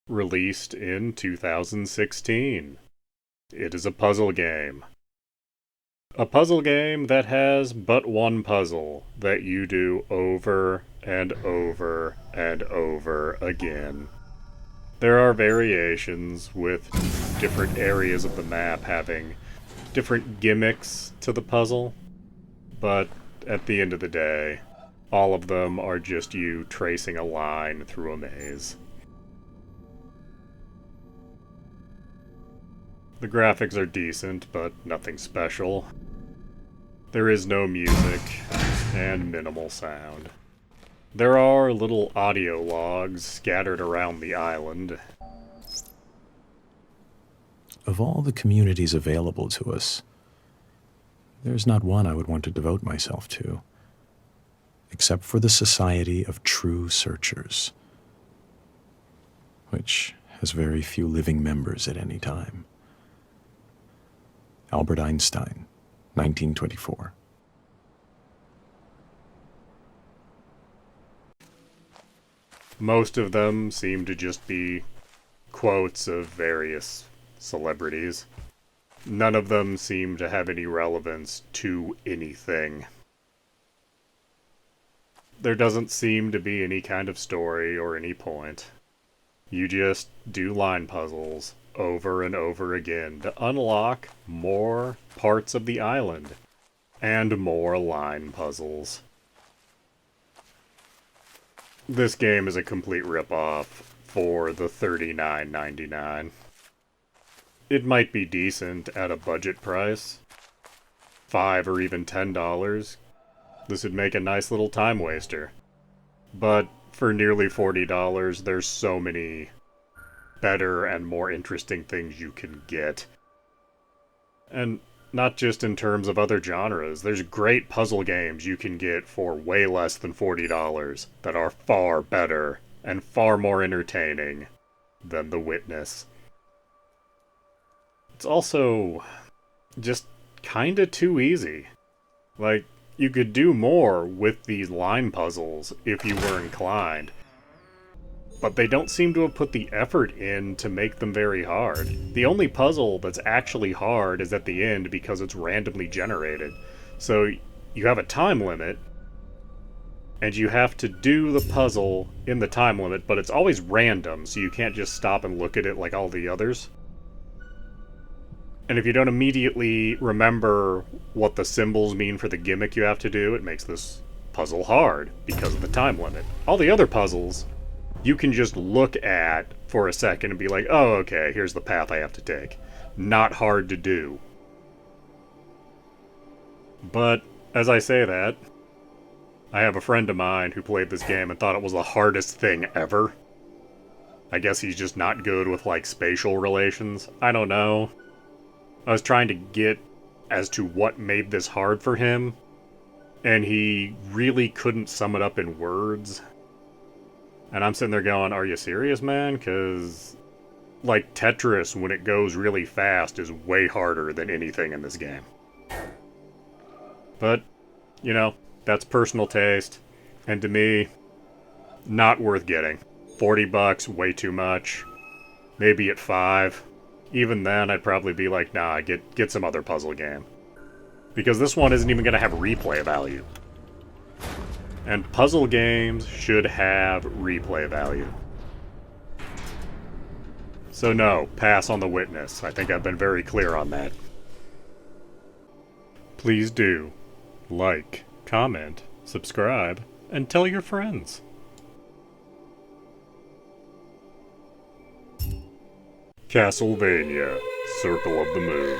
Released in 2016. It is a puzzle game. A puzzle game that has but one puzzle that you do over and over and over again. There are variations with different areas of the map having different gimmicks to the puzzle, but at the end of the day, all of them are just you tracing a line through a maze. The graphics are decent, but nothing special. There is no music, and minimal sound. There are little audio logs scattered around the island. Of all the communities available to us, there's not one I would want to devote myself to, except for the Society of True Searchers, which has very few living members at any time. Albert Einstein, 1924. Most of them seem to just be quotes of various celebrities. None of them seem to have any relevance to anything. There doesn't seem to be any kind of story or any point. You just do line puzzles over and over again to unlock more parts of the island and more line puzzles. This game is a complete rip-off for the $39.99. It might be decent at a budget price, $5 or even $10. This would make a nice little time waster. But for nearly $40, there's so many better and more interesting things you can get. And not just in terms of other genres, there's great puzzle games you can get for way less than $40 that are far better and far more entertaining than The Witness. It's also just kinda too easy. Like, you could do more with these line puzzles if you were inclined, but they don't seem to have put the effort in to make them very hard. The only puzzle that's actually hard is at the end because it's randomly generated. So you have a time limit, and you have to do the puzzle in the time limit, but it's always random, so you can't just stop and look at it like all the others. And if you don't immediately remember what the symbols mean for the gimmick you have to do, it makes this puzzle hard because of the time limit. All the other puzzles, you can just look at for a second and be like, oh, okay, here's the path I have to take. Not hard to do. But, as I say that, I have a friend of mine who played this game and thought it was the hardest thing ever. I guess he's just not good with, like, spatial relations. I don't know. I was trying to get as to what made this hard for him, and he really couldn't sum it up in words. And I'm sitting there going, are you serious, man? Because, like, Tetris, when it goes really fast, is way harder than anything in this game. But, you know, that's personal taste. And to me, not worth getting. $40, way too much. Maybe at $5. Even then, I'd probably be like, nah, get some other puzzle game. Because this one isn't even going to have replay value. And puzzle games should have replay value. So no, pass on The Witness. I think I've been very clear on that. Please do like, comment, subscribe, and tell your friends. Castlevania Circle of the Moon,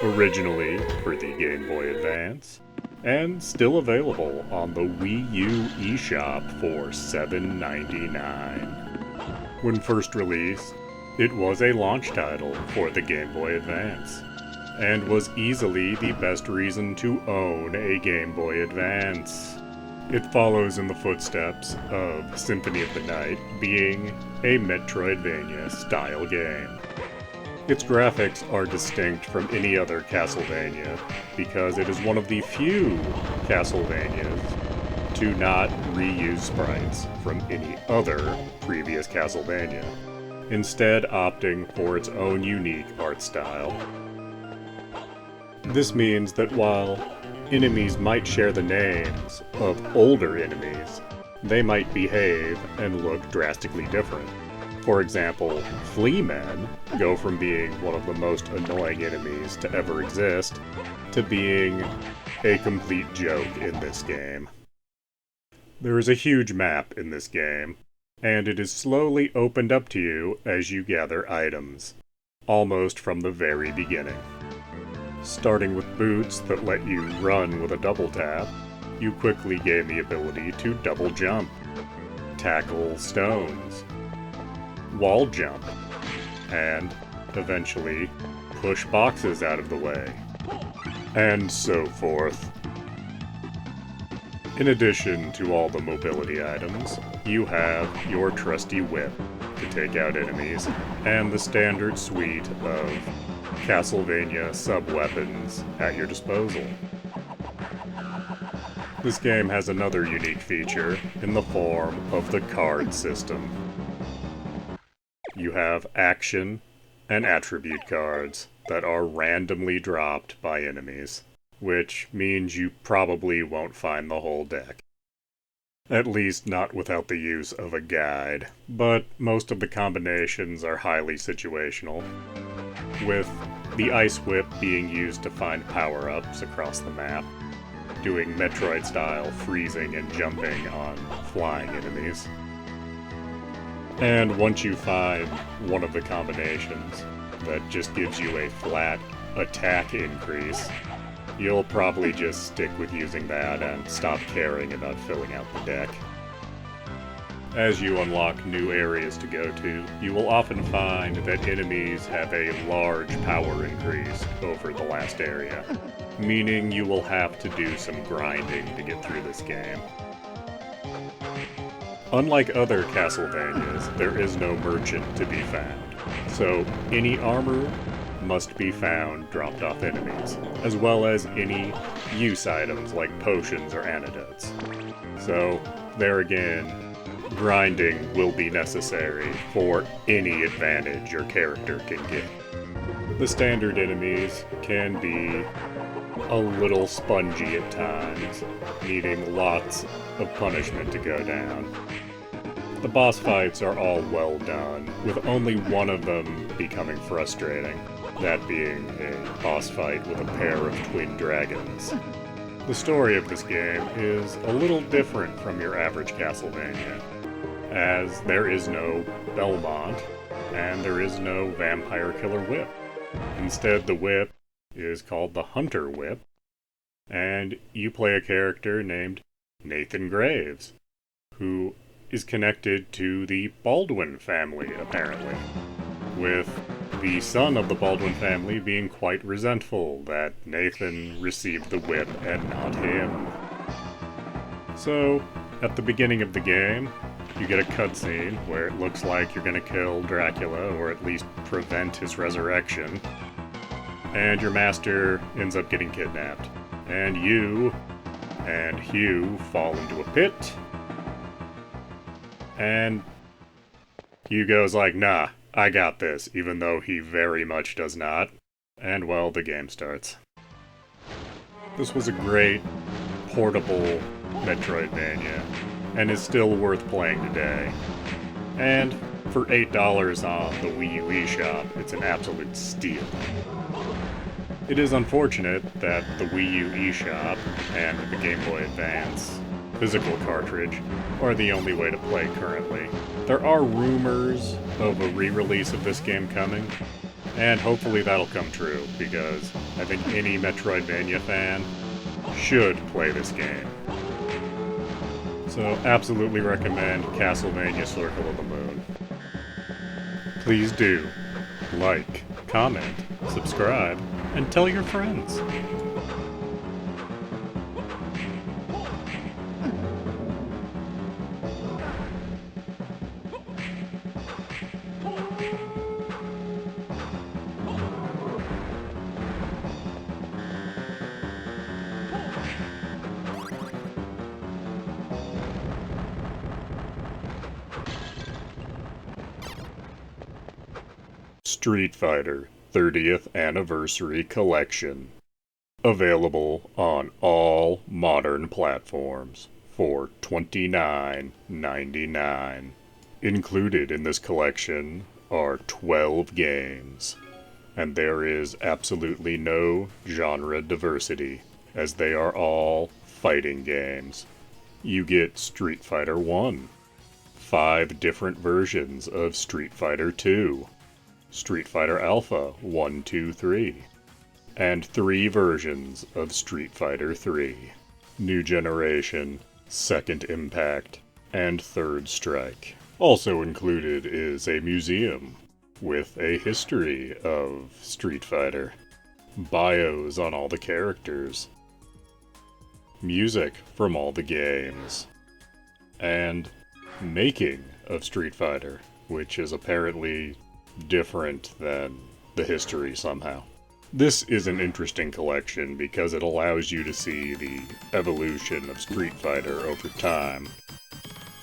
originally for the Game Boy Advance, and still available on the Wii U eShop for $7.99. When first released, it was a launch title for the Game Boy Advance, and was easily the best reason to own a Game Boy Advance. It follows in the footsteps of Symphony of the Night being a Metroidvania-style game. Its graphics are distinct from any other Castlevania because it is one of the few Castlevanias to not reuse sprites from any other previous Castlevania, instead opting for its own unique art style. This means that while enemies might share the names of older enemies, they might behave and look drastically different. For example, flea men go from being one of the most annoying enemies to ever exist to being a complete joke in this game. There is a huge map in this game, and it is slowly opened up to you as you gather items, almost from the very beginning. Starting with boots that let you run with a double tap, you quickly gain the ability to double jump, tackle stones, wall jump, and eventually push boxes out of the way, and so forth. In addition to all the mobility items, you have your trusty whip to take out enemies, and the standard suite of Castlevania sub-weapons at your disposal. This game has another unique feature in the form of the card system. You have action and attribute cards that are randomly dropped by enemies, which means you probably won't find the whole deck. At least not without the use of a guide, but most of the combinations are highly situational, with the Ice Whip being used to find power-ups across the map, doing Metroid-style freezing and jumping on flying enemies. And once you find one of the combinations that just gives you a flat attack increase, you'll probably just stick with using that and stop caring about filling out the deck. As you unlock new areas to go to, you will often find that enemies have a large power increase over the last area, meaning you will have to do some grinding to get through this game. Unlike other Castlevanias, there is no merchant to be found, so any armor must be found dropped off enemies, as well as any use items like potions or antidotes. So, there again, grinding will be necessary for any advantage your character can get. The standard enemies can be a little spongy at times, needing lots of punishment to go down. The boss fights are all well done, with only one of them becoming frustrating, that being a boss fight with a pair of twin dragons. The story of this game is a little different from your average Castlevania, as there is no Belmont, and there is no Vampire Killer Whip. Instead, the whip is called the Hunter Whip, and you play a character named Nathan Graves, who is connected to the Baldwin family, apparently, with the son of the Baldwin family being quite resentful that Nathan received the whip and not him. So, at the beginning of the game, you get a cutscene where it looks like you're gonna kill Dracula, or at least prevent his resurrection, and your master ends up getting kidnapped. And you and Hugh fall into a pit, and Hugh goes like, nah, I got this, even though he very much does not. And well, the game starts. This was a great, portable Metroidvania, and is still worth playing today. And for $8 on the Wii U eShop, it's an absolute steal. It is unfortunate that the Wii U eShop and the Game Boy Advance physical cartridge are the only way to play currently. There are rumors of a re-release of this game coming, and hopefully that'll come true, because I think any Metroidvania fan should play this game. So, absolutely recommend Castlevania Circle of the Moon. Please do like, comment, subscribe, and tell your friends. Street Fighter 30th Anniversary Collection. Available on all modern platforms for $29.99. Included in this collection are 12 games, and there is absolutely no genre diversity, as they are all fighting games. You get Street Fighter 1, 5 different versions of Street Fighter 2, Street Fighter Alpha 1, 2, 3, and 3 versions of Street Fighter 3, New Generation, Second Impact, and Third Strike. Also included is a museum with a history of Street Fighter, bios on all the characters, music from all the games, and making of Street Fighter, which is apparently different than the history somehow. This is an interesting collection because it allows you to see the evolution of Street Fighter over time,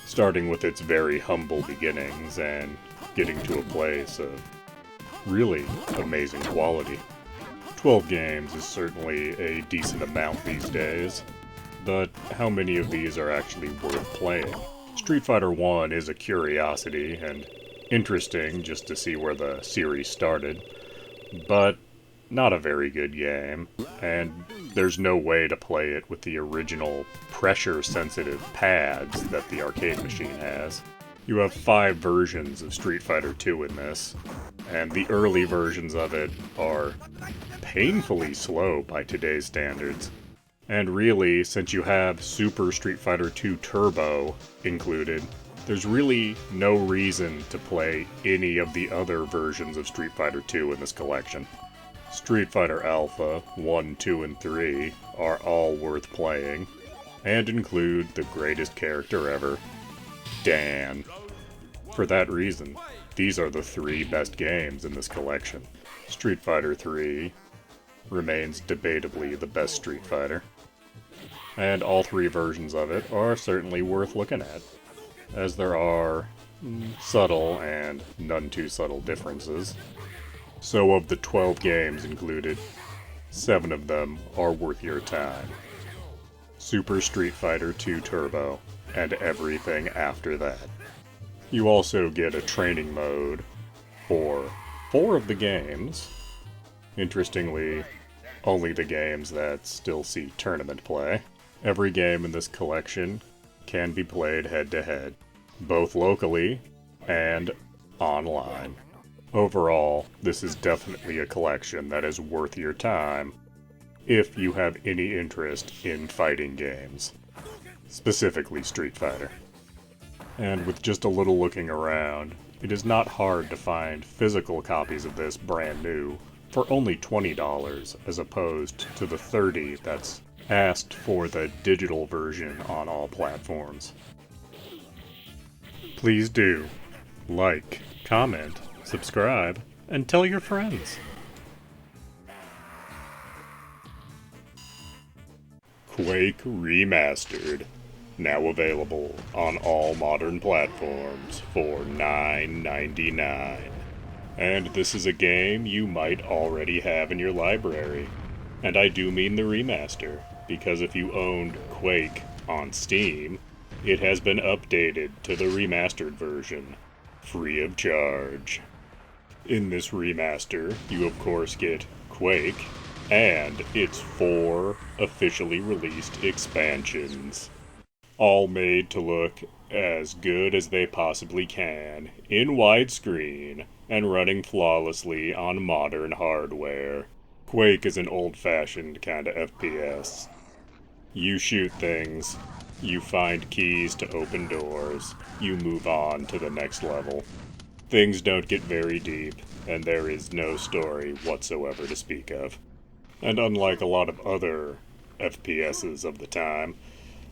starting with its very humble beginnings and getting to a place of really amazing quality. 12 games is certainly a decent amount these days, but how many of these are actually worth playing? Street Fighter 1 is a curiosity and interesting just to see where the series started, but not a very good game, and there's no way to play it with the original pressure-sensitive pads that the arcade machine has. You have 5 versions of Street Fighter 2 in this, and the early versions of it are painfully slow by today's standards. And really, since you have Super Street Fighter 2 Turbo included, there's really no reason to play any of the other versions of Street Fighter 2 in this collection. Street Fighter Alpha 1, 2, and 3 are all worth playing, and include the greatest character ever, Dan. For that reason, these are the 3 best games in this collection. Street Fighter 3 remains debatably the best Street Fighter, and all 3 versions of it are certainly worth looking at, as there are subtle and none too subtle differences. So of the 12 games included, 7 of them are worth your time. Super Street Fighter 2 Turbo, and everything after that. You also get a training mode for 4 of the games. Interestingly, only the games that still see tournament play. Every game in this collection can be played head-to-head, both locally and online. Overall, this is definitely a collection that is worth your time if you have any interest in fighting games, specifically Street Fighter. And with just a little looking around, it is not hard to find physical copies of this brand new for only $20 as opposed to the $30 that's asked for the digital version on all platforms. Please do like, comment, subscribe, and tell your friends. Quake Remastered, now available on all modern platforms for $9.99. And this is a game you might already have in your library. And I do mean the remaster, because if you owned Quake on Steam, it has been updated to the remastered version, free of charge. In this remaster, you of course get Quake, and its 4 officially released expansions, all made to look as good as they possibly can, in widescreen, and running flawlessly on modern hardware. Quake is an old-fashioned kind of FPS. You shoot things, you find keys to open doors, you move on to the next level. Things don't get very deep, and there is no story whatsoever to speak of. And unlike a lot of other FPSs of the time,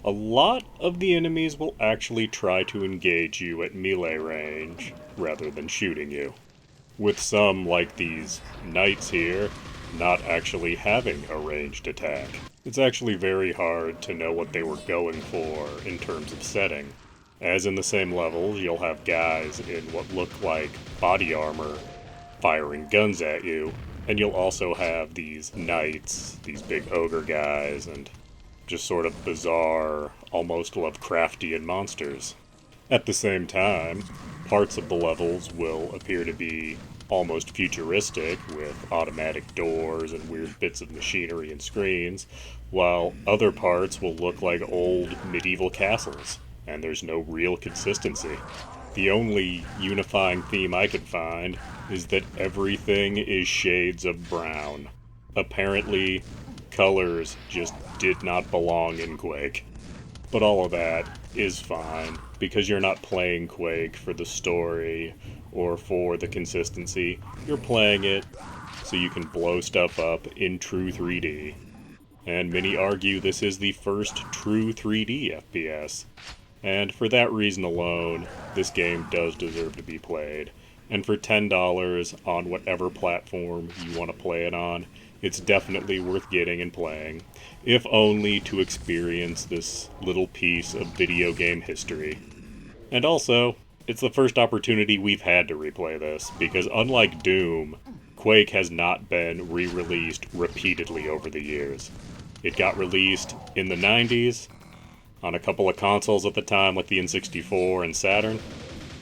a lot of the enemies will actually try to engage you at melee range, rather than shooting you. With some, like these knights here, not actually having a ranged attack. It's actually very hard to know what they were going for in terms of setting. As in the same levels, you'll have guys in what look like body armor firing guns at you, and you'll also have these knights, these big ogre guys, and just sort of bizarre, almost Lovecraftian monsters. At the same time, parts of the levels will appear to be almost futuristic, with automatic doors and weird bits of machinery and screens, while other parts will look like old medieval castles, and there's no real consistency. The only unifying theme I could find is that everything is shades of brown. Apparently, colors just did not belong in Quake. But all of that is fine, because you're not playing Quake for the story or for the consistency. You're playing it so you can blow stuff up in true 3D. And many argue this is the first true 3D FPS. And for that reason alone, this game does deserve to be played. And for $10 on whatever platform you want to play it on, it's definitely worth getting and playing, if only to experience this little piece of video game history. And also, it's the first opportunity we've had to replay this, because unlike Doom, Quake has not been re-released repeatedly over the years. It got released in the 90s, on a couple of consoles at the time, like the N64 and Saturn,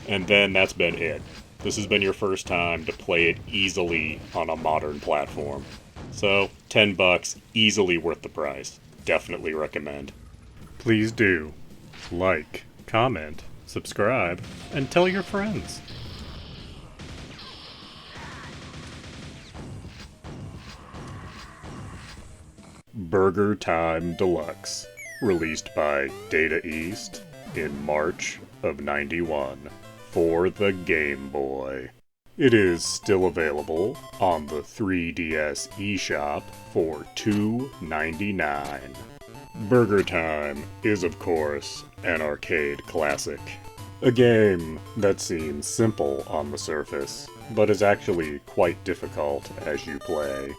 and then that's been it. This has been your first time to play it easily on a modern platform. So, $10, easily worth the price. Definitely recommend. Please do like, comment, subscribe, and tell your friends. Burger Time Deluxe, released by Data East in March of '91 for the Game Boy. It is still available on the 3DS eShop for $2.99. Burger Time is, of course, an arcade classic. A game that seems simple on the surface, but is actually quite difficult as you play,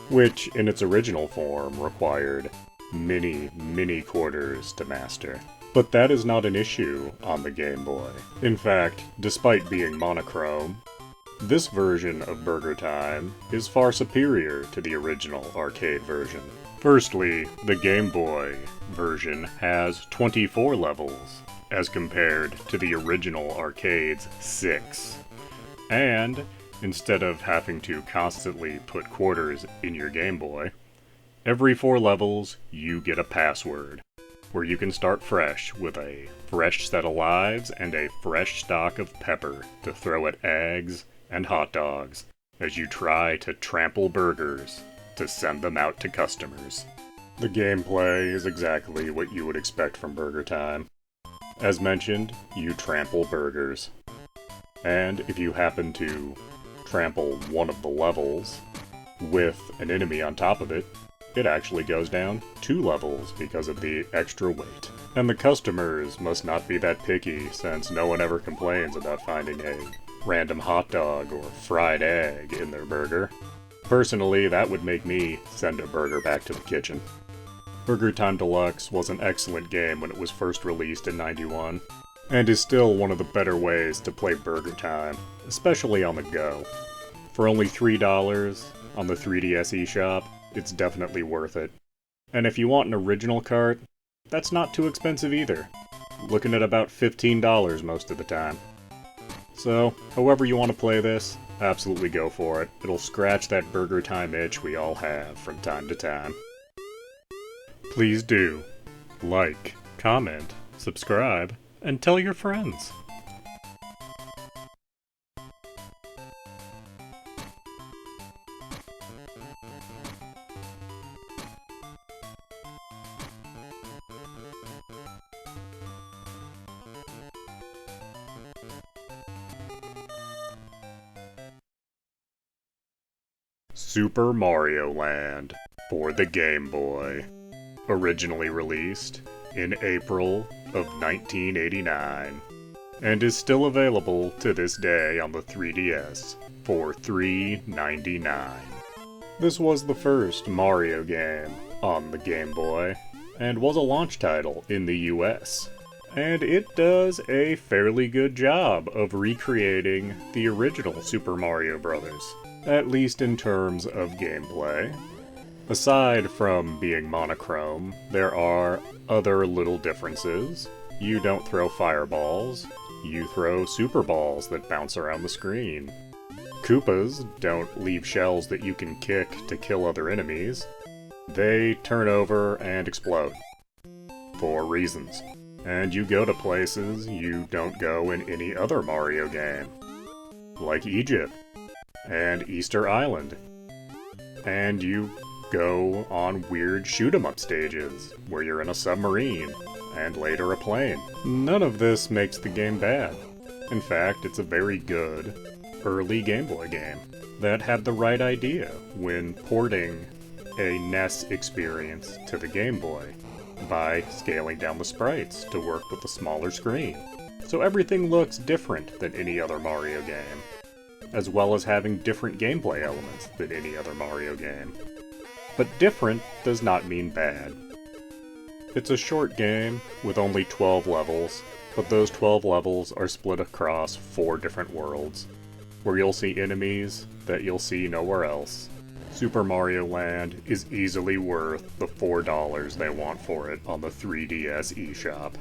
which in its original form required many quarters to master. But that is not an issue on the Game Boy. In fact, despite being monochrome, this version of Burger Time is far superior to the original arcade version. Firstly, the Game Boy version has 24 levels, as compared to the original arcade's 6. And, instead of having to constantly put quarters in your Game Boy, every 4 levels you get a password, where you can start fresh with a fresh set of lives and a fresh stock of pepper to throw at eggs and hot dogs as you try to trample burgers to send them out to customers. The gameplay is exactly what you would expect from Burger Time. As mentioned, you trample burgers. And if you happen to trample one of the levels with an enemy on top of it, it actually goes down 2 levels because of the extra weight. And the customers must not be that picky, since no one ever complains about finding a random hot dog or fried egg in their burger. Personally, that would make me send a burger back to the kitchen. Burger Time Deluxe was an excellent game when it was first released in '91, and is still one of the better ways to play Burger Time, especially on the go. For only $3 on the 3DS eShop, it's definitely worth it. And if you want an original cart, that's not too expensive either. Looking at about $15 most of the time. So, however you want to play this, absolutely go for it. It'll scratch that Burger Time itch we all have from time to time. Please do like, comment, subscribe, and tell your friends. Super Mario Land for the Game Boy. Originally released in April of 1989, and is still available to this day on the 3DS for $3.99. This was the first Mario game on the Game Boy, and was a launch title in the US. And it does a fairly good job of recreating the original Super Mario Bros., at least in terms of gameplay. Aside from being monochrome, there are other little differences. You don't throw fireballs, you throw super balls that bounce around the screen. Koopas don't leave shells that you can kick to kill other enemies. They turn over and explode. For reasons. And you go to places you don't go in any other Mario game. Like Egypt, and Easter Island. And you go on weird shoot-'em-up stages, where you're in a submarine, and later a plane. None of this makes the game bad. In fact, it's a very good, early Game Boy game that had the right idea when porting a NES experience to the Game Boy by scaling down the sprites to work with a smaller screen. So everything looks different than any other Mario game, as well as having different gameplay elements than any other Mario game. But different does not mean bad. It's a short game with only 12 levels, but those 12 levels are split across 4 different worlds, where you'll see enemies that you'll see nowhere else. Super Mario Land is easily worth the $4 they want for it on the 3DS eShop.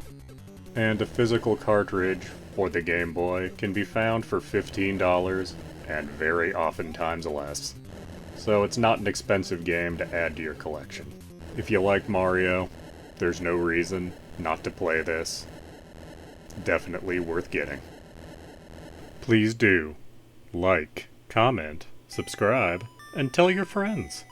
And a physical cartridge for the Game Boy can be found for $15 and very oftentimes less. So it's not an expensive game to add to your collection. If you like Mario, there's no reason not to play this. Definitely worth getting. Please do like, comment, subscribe, and tell your friends.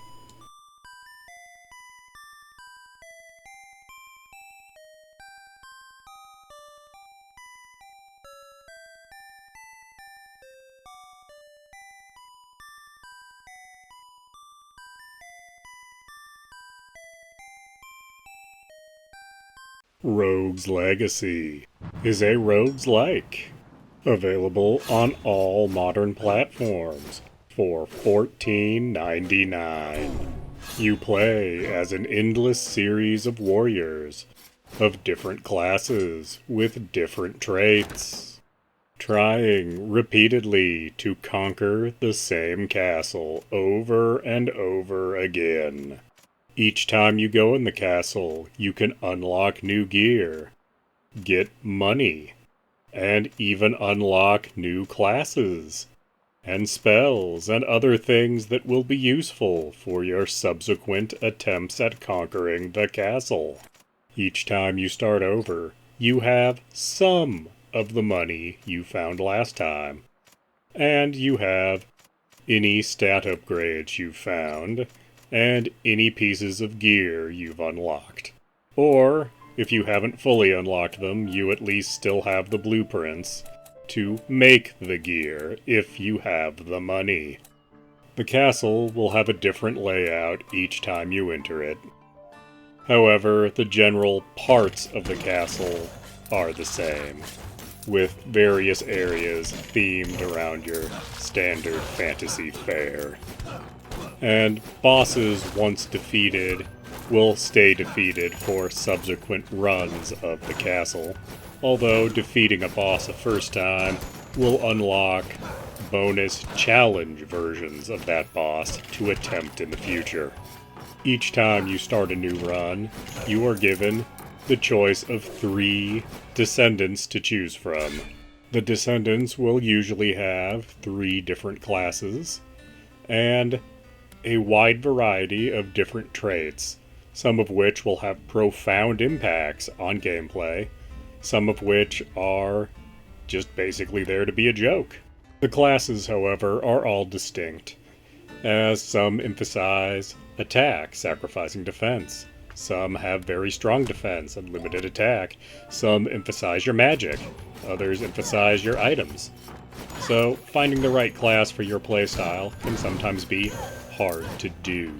Rogue's Legacy is a rogues-like, available on all modern platforms for $14.99. You play as an endless series of warriors of different classes with different traits, trying repeatedly to conquer the same castle over and over again. Each time you go in the castle, you can unlock new gear, get money, and even unlock new classes, and spells and other things that will be useful for your subsequent attempts at conquering the castle. Each time you start over, you have some of the money you found last time, and you have any stat upgrades you found, and any pieces of gear you've unlocked. Or, if you haven't fully unlocked them, you at least still have the blueprints to make the gear if you have the money. The castle will have a different layout each time you enter it. However, the general parts of the castle are the same, with various areas themed around your standard fantasy fare. And bosses, once defeated, will stay defeated for subsequent runs of the castle, although defeating a boss a first time will unlock bonus challenge versions of that boss to attempt in the future. Each time you start a new run, you are given the choice of 3 descendants to choose from. The descendants will usually have 3 different classes, and a wide variety of different traits, some of which will have profound impacts on gameplay, some of which are just basically there to be a joke. The classes, however, are all distinct, as some emphasize attack, sacrificing defense. Some have very strong defense and limited attack. Some emphasize your magic. Others emphasize your items. So, finding the right class for your playstyle can sometimes be hard to do.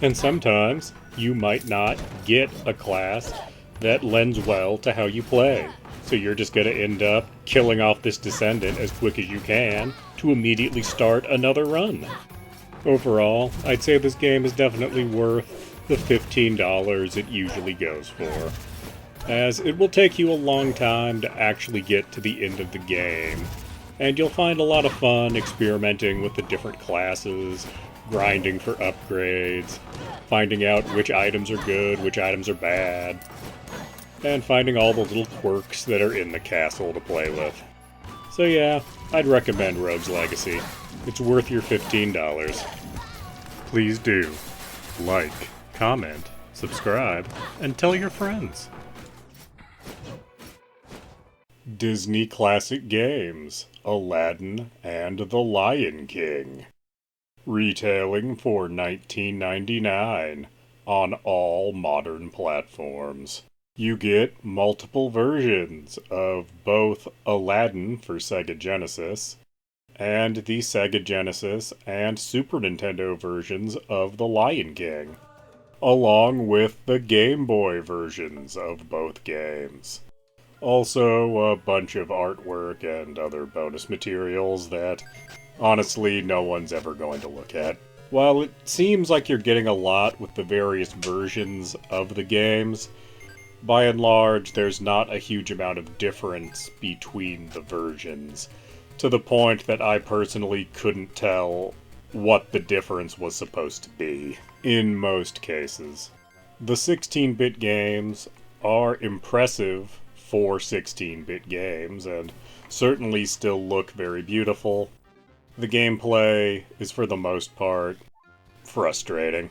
And sometimes you might not get a class that lends well to how you play. So you're just going to end up killing off this descendant as quick as you can to immediately start another run. Overall, I'd say this game is definitely worth the $15 it usually goes for. as it will take you a long time to actually get to the end of the game, and you'll find a lot of fun experimenting with the different classes, grinding for upgrades, finding out which items are good, which items are bad, and finding all the little quirks that are in the castle to play with. So yeah, I'd recommend Rogue's Legacy. It's worth your $15. Please do like, comment, subscribe, and tell your friends. Disney Classic Games, Aladdin and the Lion King. Retailing for $19.99 on all modern platforms. You get multiple versions of both Aladdin for Sega Genesis and the Sega Genesis and Super Nintendo versions of The Lion King, along with the Game Boy versions of both games. Also, a bunch of artwork and other bonus materials that, honestly, no one's ever going to look at. While it seems like you're getting a lot with the various versions of the games, by and large, there's not a huge amount of difference between the versions, to the point that I personally couldn't tell what the difference was supposed to be, in most cases. The 16-bit games are impressive for 16-bit games, and certainly still look very beautiful. The gameplay is, for the most part, frustrating,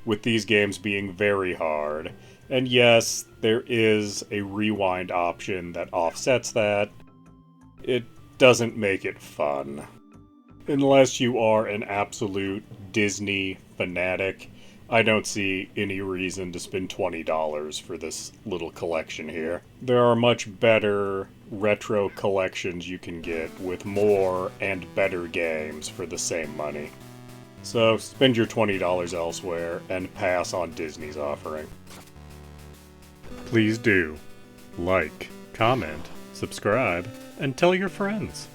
with these games being very hard. And yes, there is a rewind option that offsets that. It doesn't make it fun. Unless you are an absolute Disney fanatic, I don't see any reason to spend $20 for this little collection here. There are much better retro collections you can get with more and better games for the same money. So spend your $20 elsewhere and pass on Disney's offering. Please do like, comment, subscribe, and tell your friends.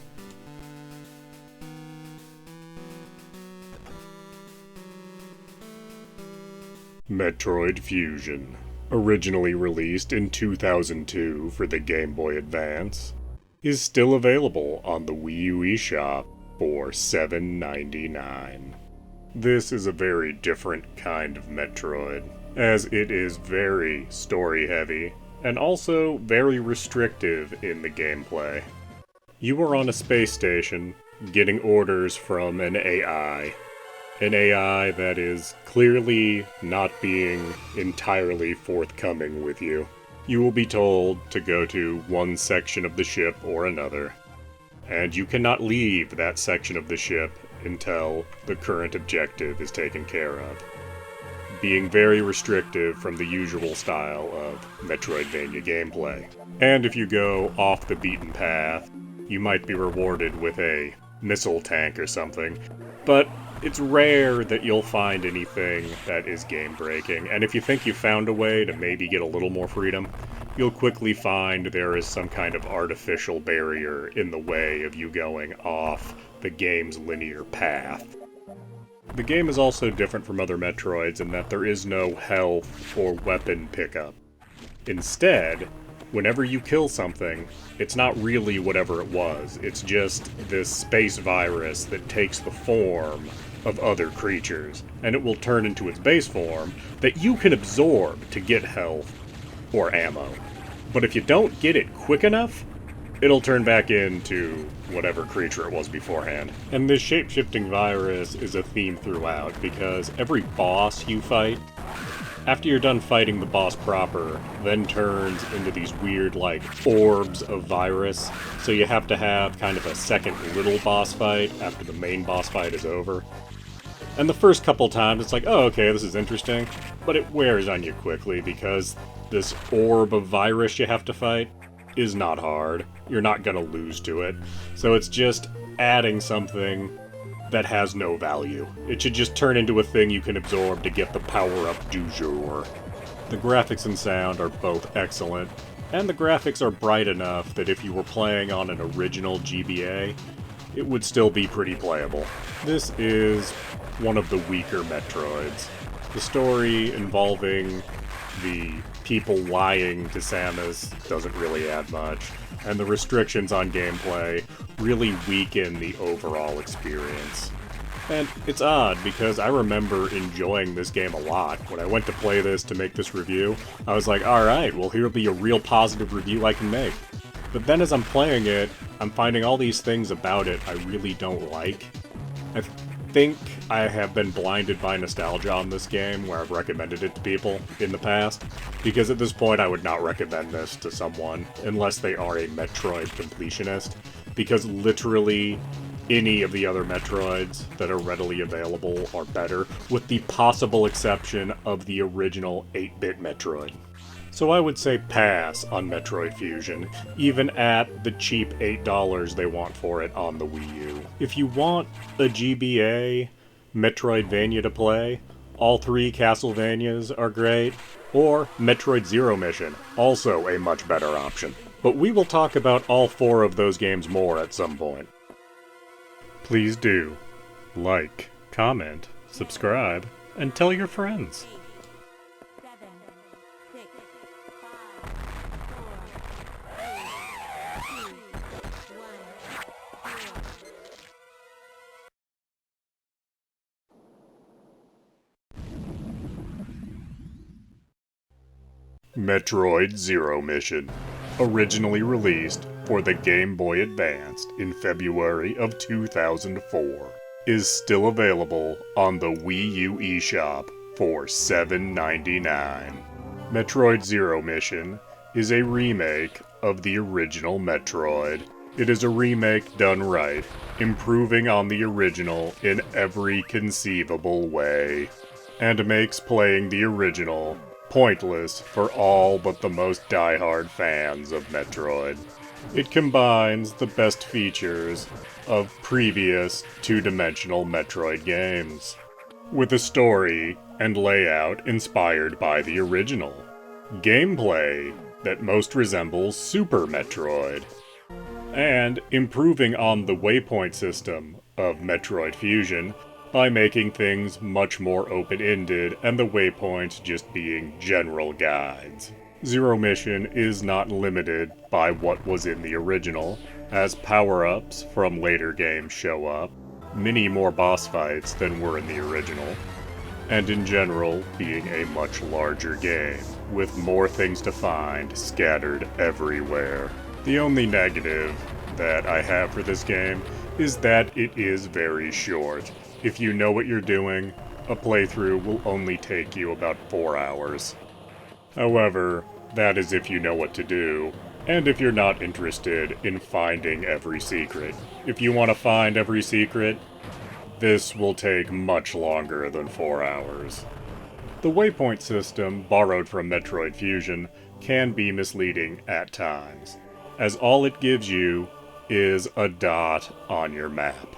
Metroid Fusion, originally released in 2002 for the Game Boy Advance, is still available on the Wii U eShop for $7.99. This is a very different kind of Metroid, as it is very story-heavy, and also very restrictive in the gameplay. You are on a space station, getting orders from an AI that is clearly not being entirely forthcoming with you. You will be told to go to one section of the ship or another, and you cannot leave that section of the ship until the current objective is taken care of, being very restrictive from the usual style of Metroidvania gameplay. And if you go off the beaten path, you might be rewarded with a missile tank or something, but it's rare that you'll find anything that is game-breaking, and if you think you found a way to maybe get a little more freedom, you'll quickly find there is some kind of artificial barrier in the way of you going off the game's linear path. The game is also different from other Metroids in that there is no health or weapon pickup. Instead, whenever you kill something, it's not really whatever it was, it's just this space virus that takes the form of other creatures, and it will turn into its base form that you can absorb to get health or ammo. But if you don't get it quick enough, it'll turn back into whatever creature it was beforehand. And this shape-shifting virus is a theme throughout, because every boss you fight, after you're done fighting the boss proper, then turns into these weird, like, orbs of virus, so you have to have kind of a second little boss fight after the main boss fight is over. And the first couple times, it's like, oh, okay, this is interesting, but it wears on you quickly, because this orb of virus you have to fight is not hard. You're not gonna lose to it. So it's just adding something that has no value. It should just turn into a thing you can absorb to get the power-up du jour. The graphics and sound are both excellent, and the graphics are bright enough that if you were playing on an original GBA, it would still be pretty playable. This is one of the weaker Metroids. The story involving the people lying to Samus doesn't really add much, and the restrictions on gameplay really weaken the overall experience. And it's odd, because I remember enjoying this game a lot. When I went to play this to make this review, I was like, alright, well here'll be a real positive review I can make. But then as I'm playing it, I'm finding all these things about it I really don't like. I think I have been blinded by nostalgia on this game, where I've recommended it to people in the past, because at this point I would not recommend this to someone, unless they are a Metroid completionist, because literally any of the other Metroids that are readily available are better, with the possible exception of the original 8-bit Metroid. So I would say pass on Metroid Fusion, even at the cheap $8 they want for it on the Wii U. If you want a GBA Metroidvania to play, all 3 Castlevanias are great, or Metroid Zero Mission, also a much better option. But we will talk about all 4 of those games more at some point. Please do like, comment, subscribe, and tell your friends. 7, 6, 5, 4, 3, 2, 1, 0. Metroid Zero Mission, originally released for the Game Boy Advance in February of 2004, is still available on the Wii U eShop for $7.99. Metroid Zero Mission is a remake of the original Metroid. It is a remake done right, improving on the original in every conceivable way, and makes playing the original pointless for all but the most diehard fans of Metroid. It combines the best features of previous two-dimensional Metroid games, with a story and layout inspired by the original, gameplay that most resembles Super Metroid, and improving on the waypoint system of Metroid Fusion by making things much more open-ended and the waypoints just being general guides. Zero Mission is not limited by what was in the original, as power-ups from later games show up, many more boss fights than were in the original, and in general being a much larger game, with more things to find scattered everywhere. The only negative that I have for this game is that it is very short. If you know what you're doing, a playthrough will only take you about 4 hours. However, that is if you know what to do, and if you're not interested in finding every secret. If you want to find every secret, this will take much longer than 4 hours. The waypoint system, borrowed from Metroid Fusion, can be misleading at times, as all it gives you is a dot on your map.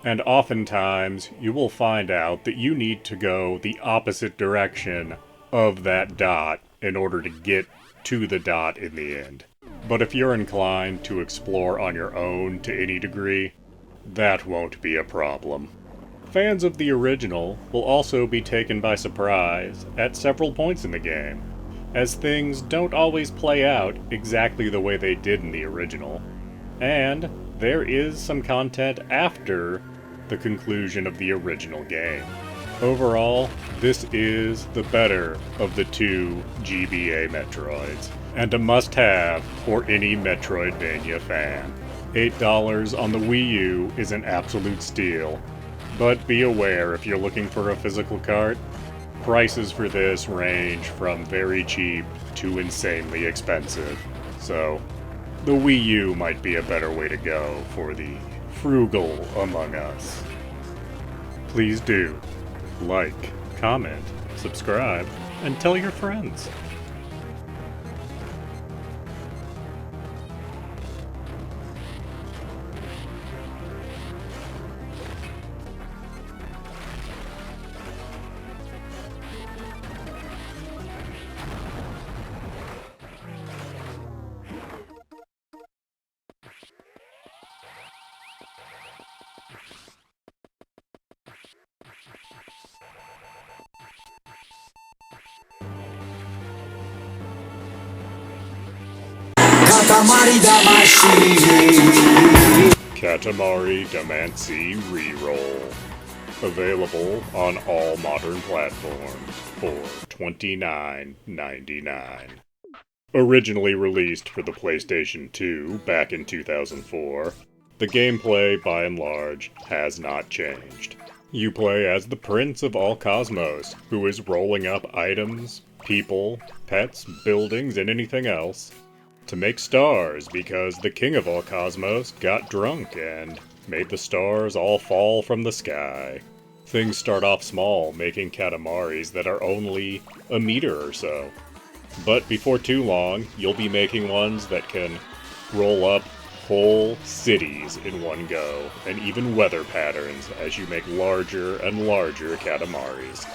And oftentimes, you will find out that you need to go the opposite direction of that dot in order to get to the dot in the end. But if you're inclined to explore on your own to any degree, that won't be a problem. Fans of the original will also be taken by surprise at several points in the game, as things don't always play out exactly the way they did in the original. And there is some content after the conclusion of the original game. Overall, this is the better of the 2 GBA Metroids, and a must-have for any Metroidvania fan. $8 on the Wii U is an absolute steal, but be aware if you're looking for a physical cart, prices for this range from very cheap to insanely expensive, so the Wii U might be a better way to go for the frugal among us. Please do like, comment, subscribe, and tell your friends. Katamari Damacy Reroll. Available on all modern platforms for $29.99. Originally released for the PlayStation 2 back in 2004, the gameplay, by and large, has not changed. You play as the Prince of all Cosmos, who is rolling up items, people, pets, buildings, and anything else to make stars because the King of all Cosmos got drunk and made the stars all fall from the sky. Things start off small, making Katamaris that are only a meter or so. But before too long, you'll be making ones that can roll up whole cities in one go, and even weather patterns as you make larger and larger Katamaris.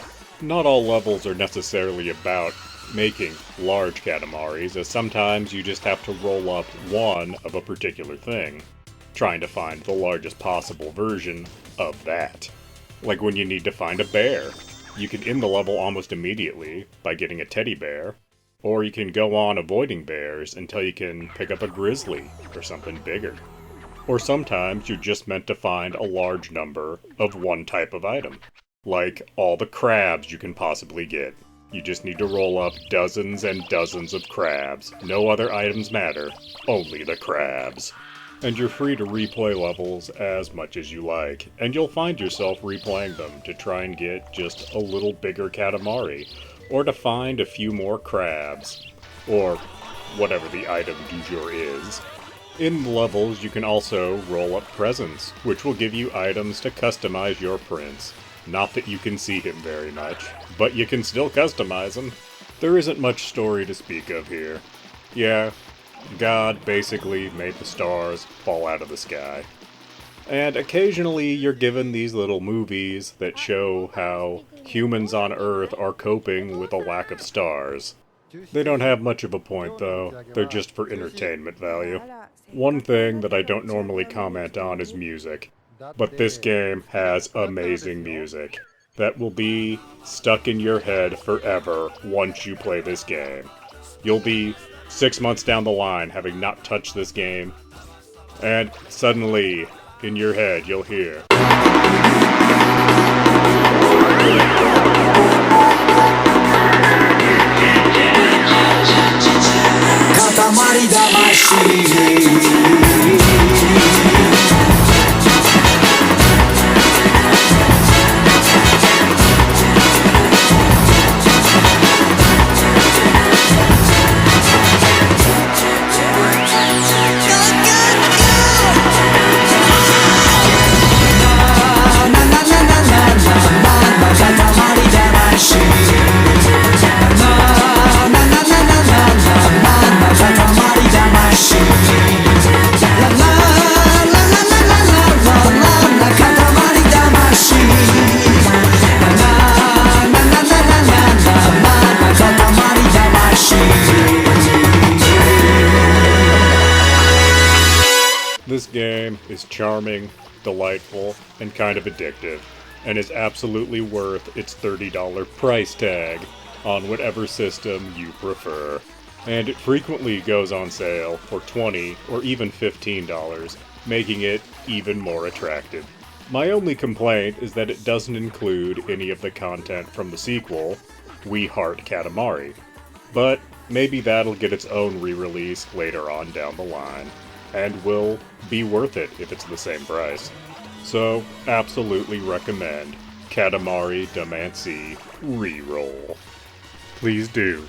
Not all levels are necessarily about making large Katamaris, as sometimes you just have to roll up one of a particular thing, trying to find the largest possible version of that. Like when you need to find a bear. You can end the level almost immediately by getting a teddy bear, or you can go on avoiding bears until you can pick up a grizzly or something bigger. Or sometimes you're just meant to find a large number of one type of item, like all the crabs you can possibly get. You just need to roll up dozens and dozens of crabs. No other items matter, only the crabs. And you're free to replay levels as much as you like, and you'll find yourself replaying them to try and get just a little bigger Katamari, or to find a few more crabs, or whatever the item du jour is. In the levels, you can also roll up presents, which will give you items to customize your prince. Not that you can see him very much, but you can still customize him. There isn't much story to speak of here. Yeah, God basically made the stars fall out of the sky. And occasionally you're given these little movies that show how humans on Earth are coping with a lack of stars. They don't have much of a point though, they're just for entertainment value. One thing that I don't normally comment on is music, but this game has amazing music that will be stuck in your head forever once you play this game. You'll be 6 months down the line having not touched this game, and suddenly, in your head, you'll hear Katamari Damacy. This game is charming, delightful, and kind of addictive, and is absolutely worth its $30 price tag on whatever system you prefer. And it frequently goes on sale for $20 or even $15, making it even more attractive. My only complaint is that it doesn't include any of the content from the sequel, We Heart Katamari. But maybe that'll get its own re-release later on down the line, and will be worth it if it's the same price. So, absolutely recommend Katamari Damacy Reroll. Please do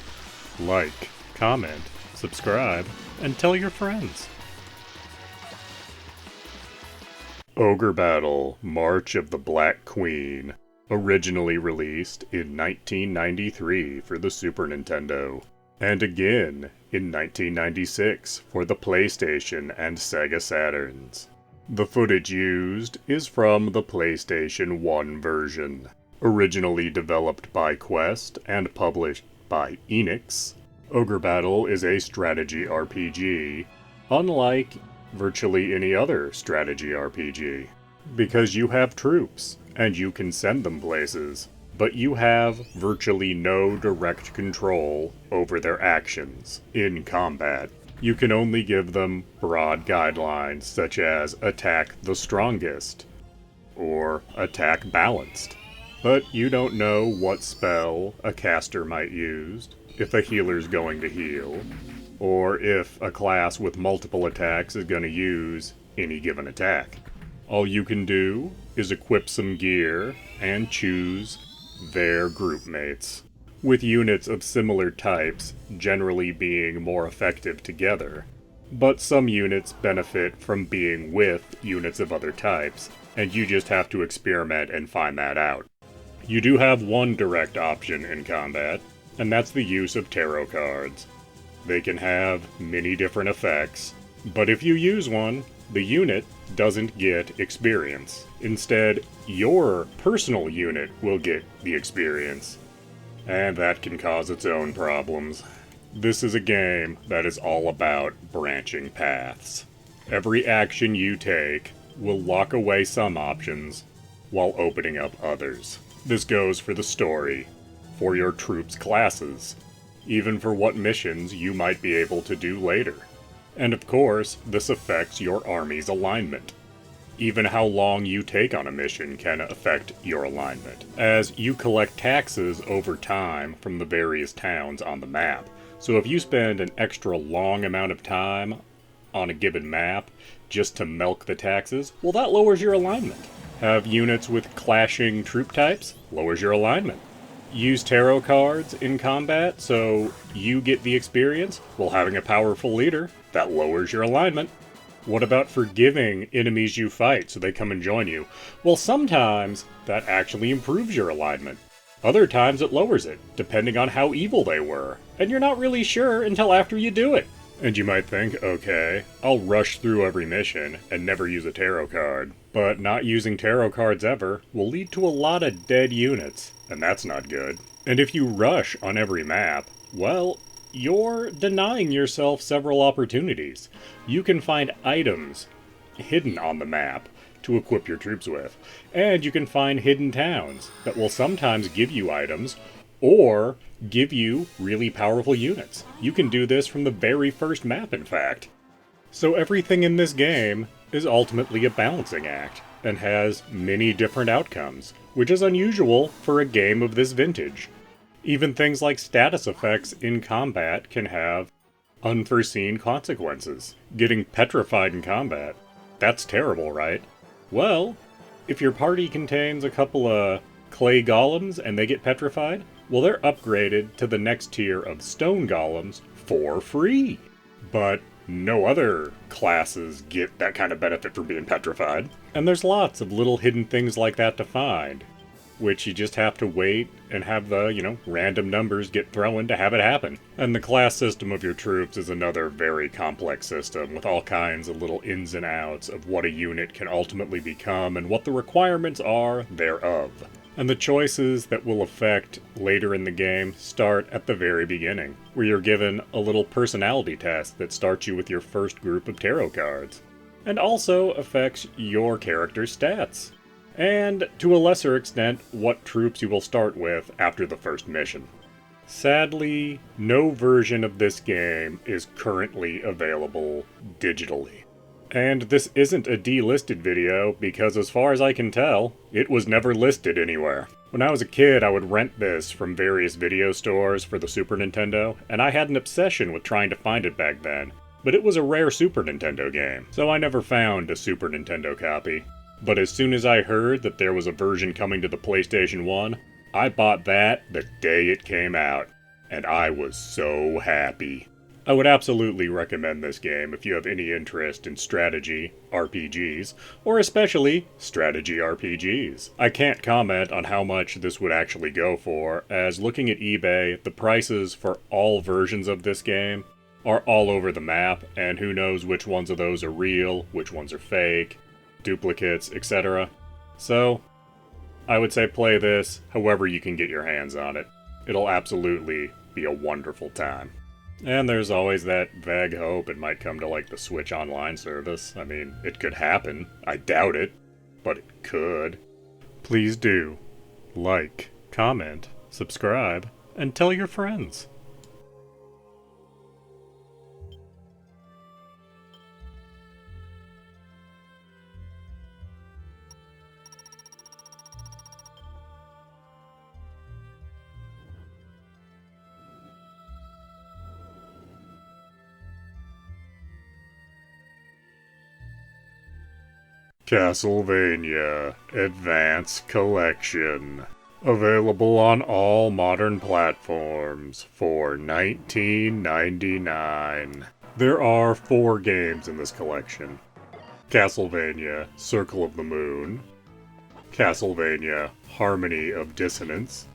like, comment, subscribe, and tell your friends. Ogre Battle March of the Black Queen, originally released in 1993 for the Super Nintendo, and again in 1996 for the PlayStation and Sega Saturns. The footage used is from the PlayStation 1 version, originally developed by Quest and published by Enix. Ogre Battle is a strategy RPG, unlike virtually any other strategy RPG, because you have troops, and you can send them places, but you have virtually no direct control over their actions in combat. You can only give them broad guidelines such as attack the strongest, or attack balanced. But you don't know what spell a caster might use, if a healer's going to heal, or if a class with multiple attacks is going to use any given attack. All you can do is equip some gear and choose their group mates, with units of similar types generally being more effective together. But some units benefit from being with units of other types, and you just have to experiment and find that out. You do have one direct option in combat, and that's the use of tarot cards. They can have many different effects, but if you use one, the unit doesn't get experience. Instead, your personal unit will get the experience, and that can cause its own problems. This is a game that is all about branching paths. Every action you take will lock away some options, while opening up others. This goes for the story, for your troops' classes, even for what missions you might be able to do later. And of course, this affects your army's alignment. Even how long you take on a mission can affect your alignment, as you collect taxes over time from the various towns on the map. So if you spend an extra long amount of time on a given map just to milk the taxes, well, that lowers your alignment. Have units with clashing troop types? Lowers your alignment. Use tarot cards in combat so you get the experience while having a powerful leader. That lowers your alignment. What about forgiving enemies you fight so they come and join you? Well, sometimes that actually improves your alignment. Other times it lowers it, depending on how evil they were, and you're not really sure until after you do it. And you might think, okay, I'll rush through every mission and never use a tarot card. But not using tarot cards ever will lead to a lot of dead units, and that's not good. And if you rush on every map, well, you're denying yourself several opportunities. You can find items hidden on the map to equip your troops with, and you can find hidden towns that will sometimes give you items, or give you really powerful units. You can do this from the very first map, in fact. So everything in this game is ultimately a balancing act, and has many different outcomes, which is unusual for a game of this vintage. Even things like status effects in combat can have unforeseen consequences. Getting petrified in combat, that's terrible, right? Well, if your party contains a couple of clay golems and they get petrified, well, they're upgraded to the next tier of stone golems for free. But no other classes get that kind of benefit from being petrified. And there's lots of little hidden things like that to find, which you just have to wait and have the, random numbers get thrown to have it happen. And the class system of your troops is another very complex system, with all kinds of little ins and outs of what a unit can ultimately become and what the requirements are thereof. And the choices that will affect later in the game start at the very beginning, where you're given a little personality test that starts you with your first group of tarot cards, and also affects your character's stats, and to a lesser extent, what troops you will start with after the first mission. Sadly, no version of this game is currently available digitally. And this isn't a delisted video, because as far as I can tell, it was never listed anywhere. When I was a kid, I would rent this from various video stores for the Super Nintendo, and I had an obsession with trying to find it back then. But it was a rare Super Nintendo game, so I never found a Super Nintendo copy. But as soon as I heard that there was a version coming to the PlayStation 1, I bought that the day it came out, and I was so happy. I would absolutely recommend this game if you have any interest in strategy RPGs, or especially strategy RPGs. I can't comment on how much this would actually go for, as looking at eBay, the prices for all versions of this game are all over the map, and who knows which ones of those are real, which ones are fake, duplicates, etc. So, I would say play this however you can get your hands on it. It'll absolutely be a wonderful time. And there's always that vague hope it might come to like the Switch Online service. I mean, it could happen. I doubt it, but it could. Please do like, comment, subscribe, and tell your friends. Castlevania Advance Collection. Available on all modern platforms for $19.99. There are 4 games in this collection. Castlevania Circle of the Moon, Castlevania Harmony of Dissonance,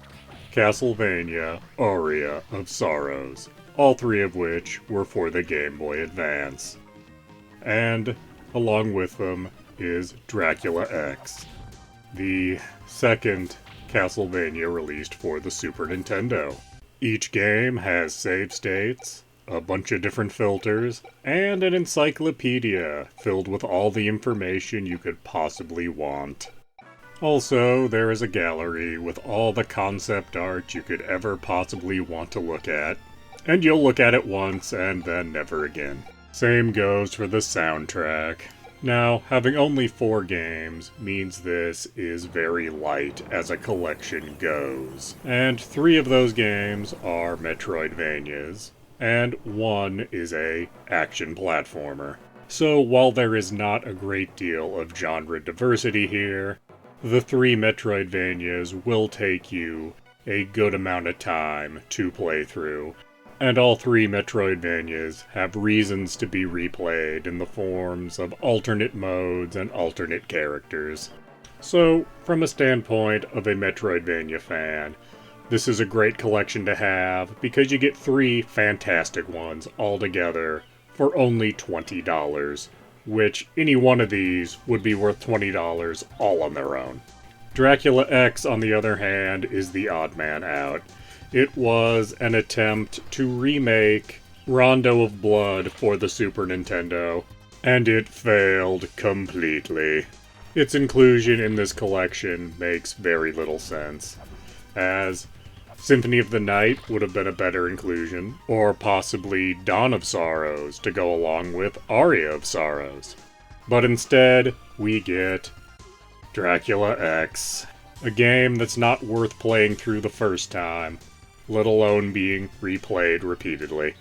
Castlevania Aria of Sorrows, all 3 of which were for the Game Boy Advance. And along with them is Dracula X, the second Castlevania released for the Super Nintendo. Each game has save states, a bunch of different filters, and an encyclopedia filled with all the information you could possibly want. Also, there is a gallery with all the concept art you could ever possibly want to look at, and you'll look at it once and then never again. Same goes for the soundtrack. Now, having only 4 games means this is very light as a collection goes. And 3 of those games are Metroidvanias, and 1 is a action platformer. So while there is not a great deal of genre diversity here, the 3 Metroidvanias will take you a good amount of time to play through. And all 3 Metroidvanias have reasons to be replayed in the forms of alternate modes and alternate characters. So, from a standpoint of a Metroidvania fan, this is a great collection to have because you get 3 fantastic ones all together for only $20, which any one of these would be worth $20 all on their own. Dracula X, on the other hand, is the odd man out. It was an attempt to remake Rondo of Blood for the Super Nintendo, and it failed completely. Its inclusion in this collection makes very little sense, as Symphony of the Night would have been a better inclusion, or possibly Dawn of Sorrows to go along with Aria of Sorrows. But instead, we get Dracula X, a game that's not worth playing through the first time, let alone being replayed repeatedly.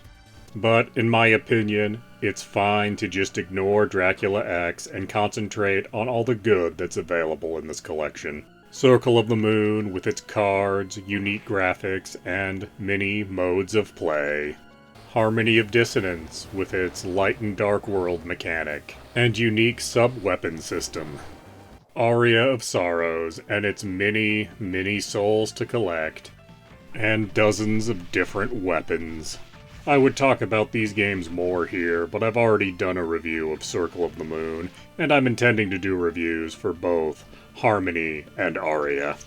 But in my opinion, it's fine to just ignore Dracula X and concentrate on all the good that's available in this collection. Circle of the Moon with its cards, unique graphics, and many modes of play. Harmony of Dissonance with its light and dark world mechanic, and unique sub-weapon system. Aria of Sorrows and its many souls to collect, and dozens of different weapons. I would talk about these games more here, but I've already done a review of Circle of the Moon, and I'm intending to do reviews for both Harmony and Aria.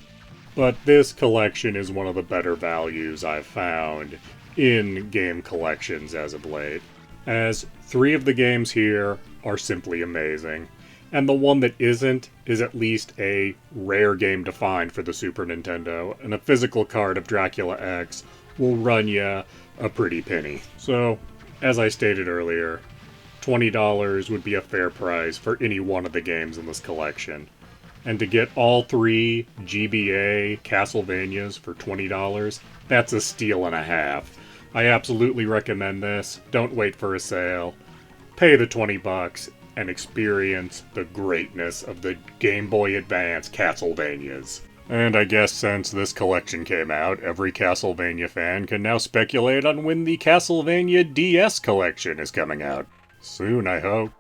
But this collection is one of the better values I've found in game collections as of late, as 3 of the games here are simply amazing. And the one that isn't is at least a rare game to find for the Super Nintendo, and a physical card of Dracula X will run you a pretty penny. So, as I stated earlier, $20 would be a fair price for any one of the games in this collection. And to get all 3 GBA Castlevanias for $20, that's a steal and a half. I absolutely recommend this. Don't wait for a sale. Pay the $20 and experience the greatness of the Game Boy Advance Castlevanias. And I guess since this collection came out, every Castlevania fan can now speculate on when the Castlevania DS collection is coming out. Soon, I hope.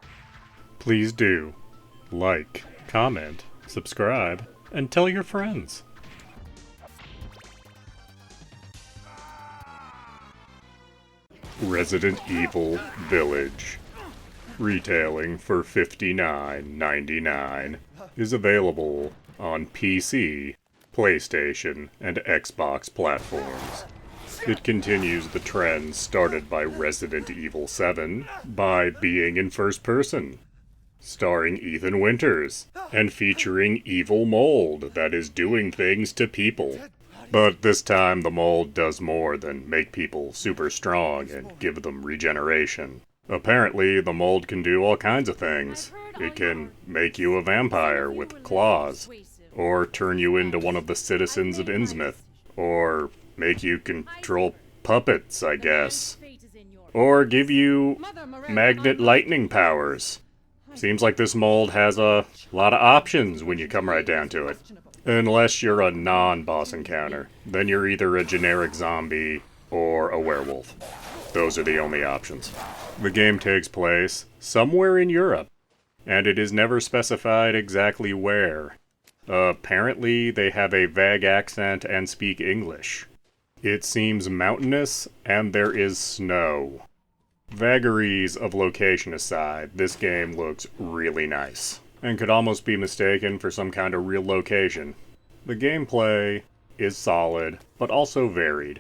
Please do like, comment, subscribe, and tell your friends. Resident Evil Village, retailing for $59.99, is available on PC, PlayStation, and Xbox platforms. It continues the trend started by Resident Evil 7 by being in first person, starring Ethan Winters, and featuring evil mold that is doing things to people. But this time the mold does more than make people super strong and give them regeneration. Apparently, the mold can do all kinds of things. It can make you a vampire with claws, or turn you into one of the citizens of Innsmouth, or make you control puppets, I guess, or give you magnet lightning powers. Seems like this mold has a lot of options when you come right down to it. Unless you're a non-boss encounter. Then you're either a generic zombie or a werewolf. Those are the only options. The game takes place somewhere in Europe, and it is never specified exactly where. Apparently, they have a vague accent and speak English. It seems mountainous, and there is snow. Vagaries of location aside, this game looks really nice, and could almost be mistaken for some kind of real location. The gameplay is solid, but also varied,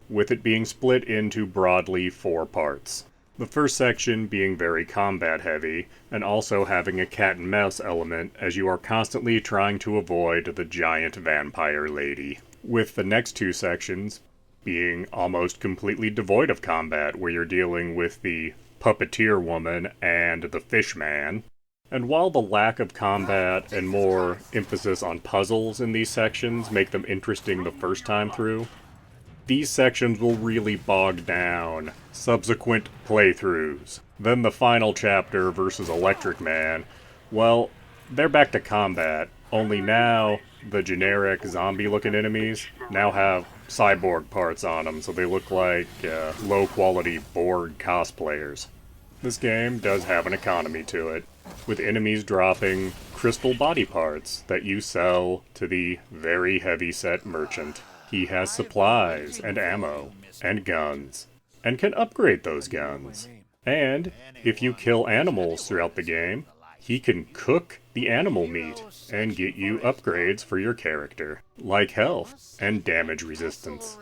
with it being split into broadly 4 parts. The first section being very combat heavy, and also having a cat and mouse element as you are constantly trying to avoid the giant vampire lady. With the next 2 sections being almost completely devoid of combat, where you're dealing with the puppeteer woman and the fish man. And while the lack of combat and more emphasis on puzzles in these sections make them interesting the first time through, these sections will really bog down subsequent playthroughs. Then the final chapter versus Electric Man, well, they're back to combat, only now the generic zombie-looking enemies now have cyborg parts on them, so they look like low-quality Borg cosplayers. This game does have an economy to it, with enemies dropping crystal body parts that you sell to the very heavy-set merchant. He has supplies and ammo and guns, and can upgrade those guns. And if you kill animals throughout the game, he can cook the animal meat and get you upgrades for your character, like health and damage resistance.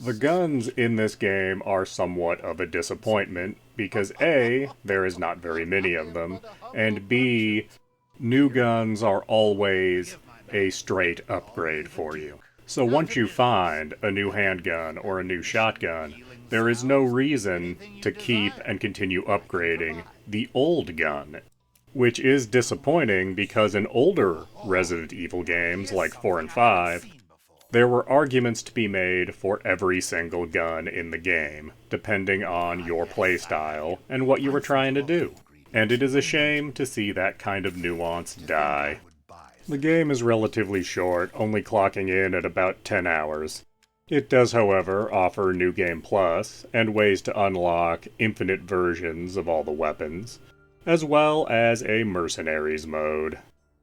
The guns in this game are somewhat of a disappointment because A, there is not very many of them, and B, new guns are always a straight upgrade for you. So once you find a new handgun or a new shotgun, there is no reason to keep and continue upgrading the old gun. Which is disappointing because in older Resident Evil games like 4 and 5, there were arguments to be made for every single gun in the game, depending on your playstyle and what you were trying to do. And it is a shame to see that kind of nuance die. The game is relatively short, only clocking in at about 10 hours. It does, however, offer New Game Plus and ways to unlock infinite versions of all the weapons, as well as a Mercenaries mode.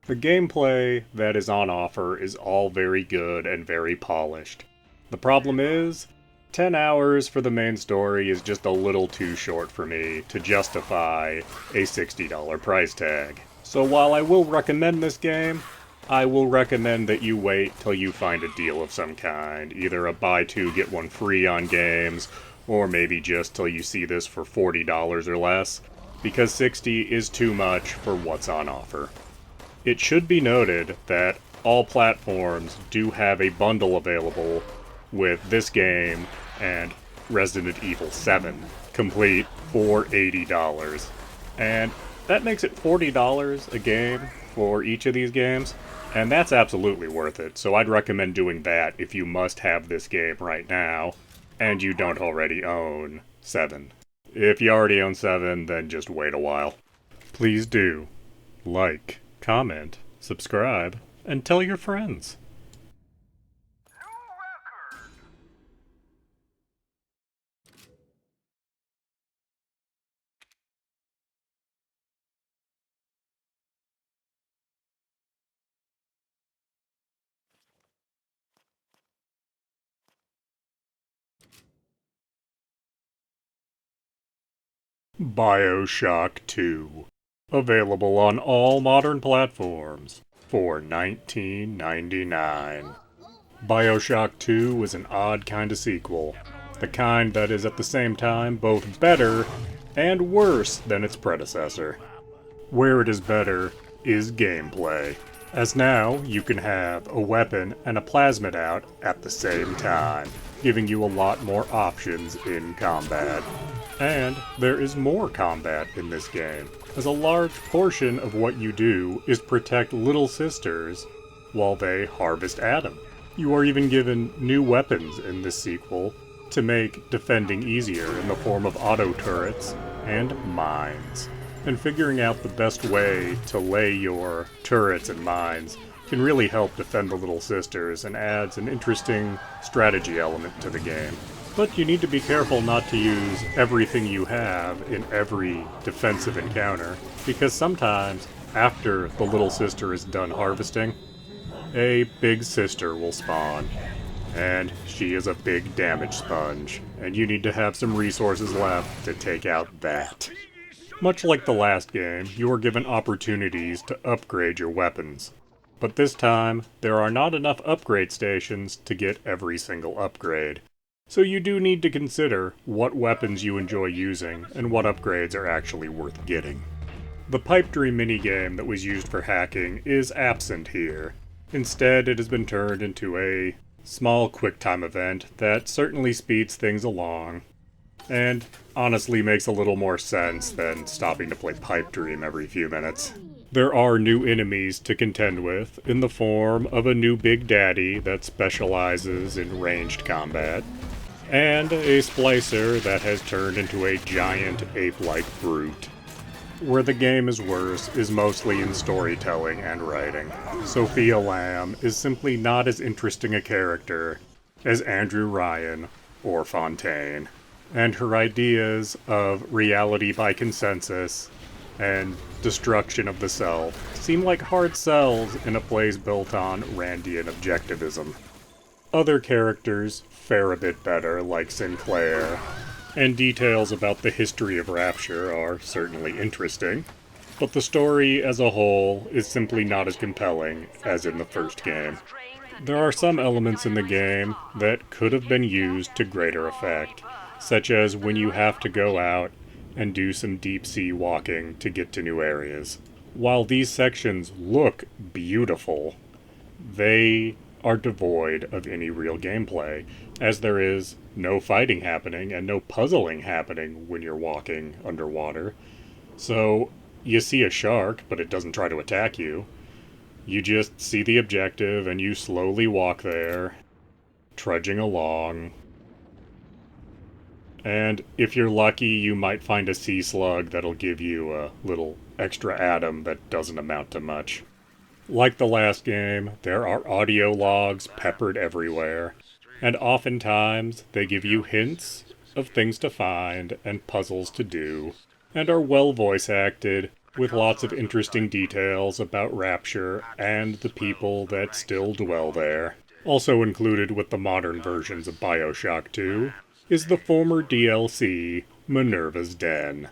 The gameplay that is on offer is all very good and very polished. The problem is, 10 hours for the main story is just a little too short for me to justify a $60 price tag. So while I will recommend this game, I will recommend that you wait till you find a deal of some kind, either a buy 2 get 1 free on games, or maybe just till you see this for $40 or less, because $60 is too much for what's on offer. It should be noted that all platforms do have a bundle available with this game and Resident Evil 7, complete for $80. And that makes it $40 a game for each of these games, and that's absolutely worth it, so I'd recommend doing that if you must have this game right now, and you don't already own 7. If you already own 7, then just wait a while. Please do like, comment, subscribe, and tell your friends. BioShock 2. Available on all modern platforms for $19.99. BioShock 2 is an odd kind of sequel. The kind that is at the same time both better and worse than its predecessor. Where it is better is gameplay, as now you can have a weapon and a plasmid out at the same time, giving you a lot more options in combat. And there is more combat in this game, as a large portion of what you do is protect little sisters while they harvest Adam. You are even given new weapons in this sequel to make defending easier in the form of auto turrets and mines. and figuring out the best way to lay your turrets and mines can really help defend the Little Sisters and adds an interesting strategy element to the game. But you need to be careful not to use everything you have in every defensive encounter, because sometimes, after the Little Sister is done harvesting, a big sister will spawn, and she is a big damage sponge, and you need to have some resources left to take out that. Much like the last game, you are given opportunities to upgrade your weapons, but this time, there are not enough upgrade stations to get every single upgrade. So you do need to consider what weapons you enjoy using and what upgrades are actually worth getting. The pipe dream minigame that was used for hacking is absent here. Instead, it has been turned into a small QuickTime event that certainly speeds things along, and honestly makes a little more sense than stopping to play pipe dream every few minutes. There are new enemies to contend with in the form of a new Big Daddy that specializes in ranged combat, and a splicer that has turned into a giant ape-like brute. Where the game is worse is mostly in storytelling and writing. Sophia Lamb is simply not as interesting a character as Andrew Ryan or Fontaine, and her ideas of reality by consensus and destruction of the self seem like hard sells in a place built on Randian objectivism. Other characters fare a bit better, like Sinclair, and details about the history of Rapture are certainly interesting, but the story as a whole is simply not as compelling as in the first game. There are some elements in the game that could have been used to greater effect, such as when you have to go out and do some deep-sea walking to get to new areas. While these sections look beautiful, they are devoid of any real gameplay, as there is no fighting happening and no puzzling happening when you're walking underwater. So, you see a shark, but it doesn't try to attack you. You just see the objective and you slowly walk there, trudging along. And if you're lucky, you might find a sea slug that'll give you a little extra atom that doesn't amount to much. Like the last game, there are audio logs peppered everywhere, and oftentimes they give you hints of things to find and puzzles to do, and are well voice acted, with lots of interesting details about Rapture and the people that still dwell there. Also included with the modern versions of BioShock 2 is the former DLC, Minerva's Den,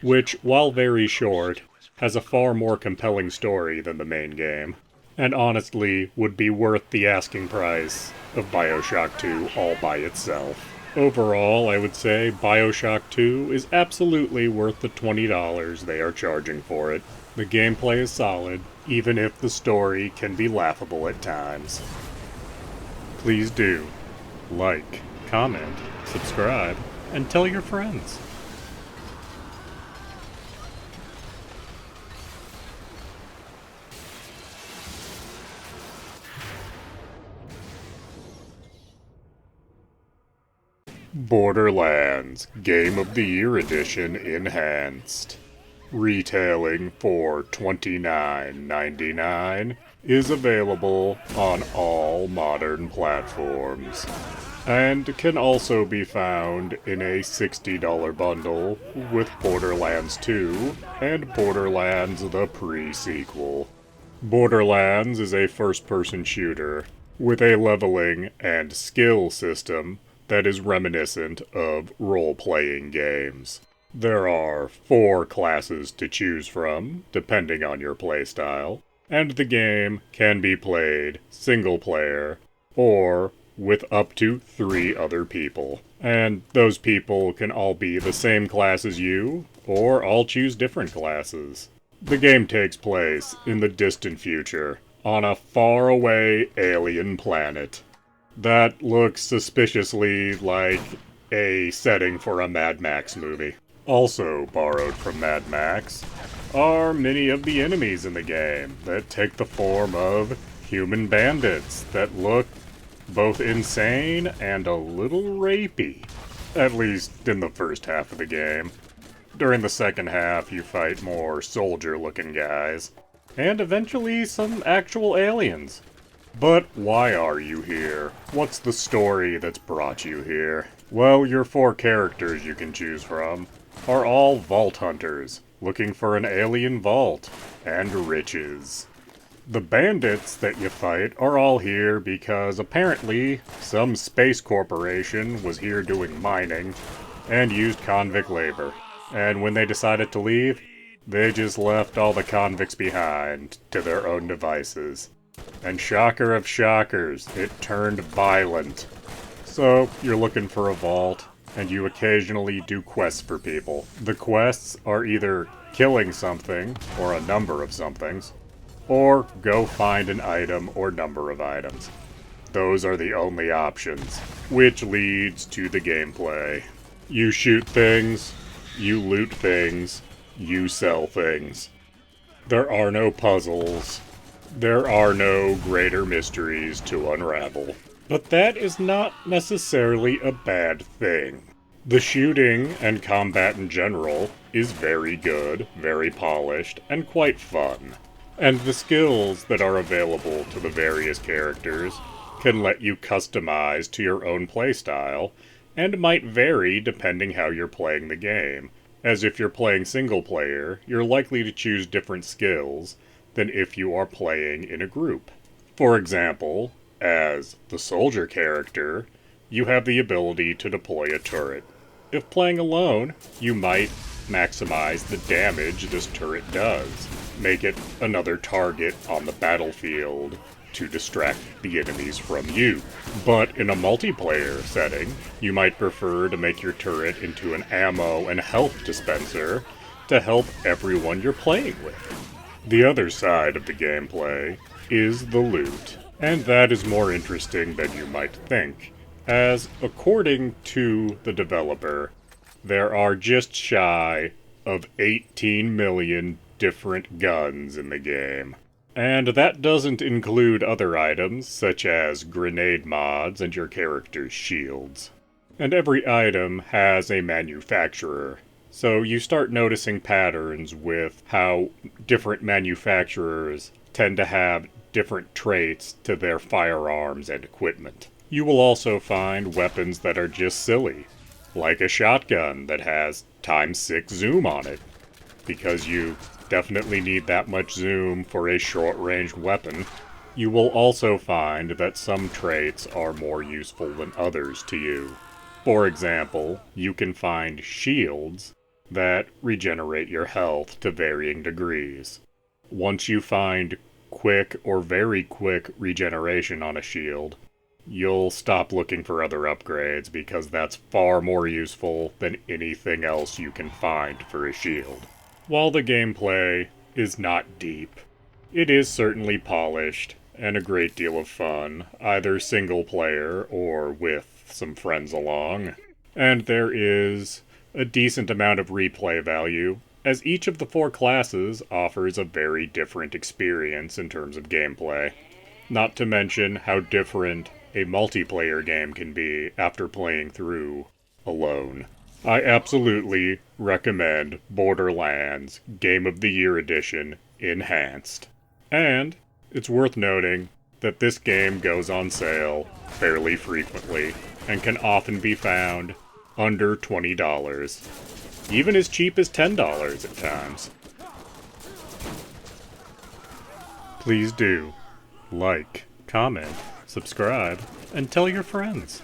which, while very short, has a far more compelling story than the main game, and honestly would be worth the asking price of BioShock 2 all by itself. Overall, I would say BioShock 2 is absolutely worth the $20 they are charging for it. The gameplay is solid, even if the story can be laughable at times. Please do like, comment, subscribe, and tell your friends. Borderlands Game of the Year Edition Enhanced, retailing for $29.99, is available on all modern platforms, and can also be found in a $60 bundle with Borderlands 2 and Borderlands the Pre-Sequel. Borderlands is a first-person shooter with a leveling and skill system that is reminiscent of role-playing games. There are 4 classes to choose from, depending on your playstyle, and the game can be played single-player or with up to 3 other people. And those people can all be the same class as you, or all choose different classes. The game takes place in the distant future, on a faraway alien planet that looks suspiciously like a setting for a Mad Max movie. Also borrowed from Mad Max are many of the enemies in the game that take the form of human bandits that look both insane and a little rapey, at least in the first half of the game. During the second half, you fight more soldier-looking guys, and eventually some actual aliens. But why are you here? What's the story that's brought you here? Well, your 4 characters you can choose from are all vault hunters, looking for an alien vault and riches. The bandits that you fight are all here because apparently some space corporation was here doing mining and used convict labor. And when they decided to leave, they just left all the convicts behind to their own devices. And shocker of shockers, it turned violent. So, you're looking for a vault, and you occasionally do quests for people. The quests are either killing something, or a number of somethings, or go find an item or number of items. Those are the only options, which leads to the gameplay. You shoot things, you loot things, you sell things. There are no puzzles. There are no greater mysteries to unravel. But that is not necessarily a bad thing. The shooting and combat in general is very good, very polished, and quite fun. And the skills that are available to the various characters can let you customize to your own playstyle, and might vary depending how you're playing the game. As if you're playing single player, you're likely to choose different skills than if you are playing in a group. For example, as the soldier character, you have the ability to deploy a turret. If playing alone, you might maximize the damage this turret does, make it another target on the battlefield to distract the enemies from you. But in a multiplayer setting, you might prefer to make your turret into an ammo and health dispenser to help everyone you're playing with. The other side of the gameplay is the loot, and that is more interesting than you might think, as according to the developer, there are just shy of 18 million different guns in the game. And that doesn't include other items, such as grenade mods and your character's shields. And every item has a manufacturer, so you start noticing patterns with how different manufacturers tend to have different traits to their firearms and equipment. You will also find weapons that are just silly, like a shotgun that has ×6 zoom on it, because you definitely need that much zoom for a short-ranged weapon. You will also find that some traits are more useful than others to you. For example, you can find shields that regenerate your health to varying degrees. Once you find quick or very quick regeneration on a shield, you'll stop looking for other upgrades because that's far more useful than anything else you can find for a shield. While the gameplay is not deep, it is certainly polished and a great deal of fun, either single player or with some friends along. And there is a decent amount of replay value, as each of the 4 classes offers a very different experience in terms of gameplay. Not to mention how different a multiplayer game can be after playing through alone. I absolutely recommend Borderlands Game of the Year Edition Enhanced. And it's worth noting that this game goes on sale fairly frequently and can often be found under $20, even as cheap as $10 at times. Please do like, comment, subscribe, and tell your friends.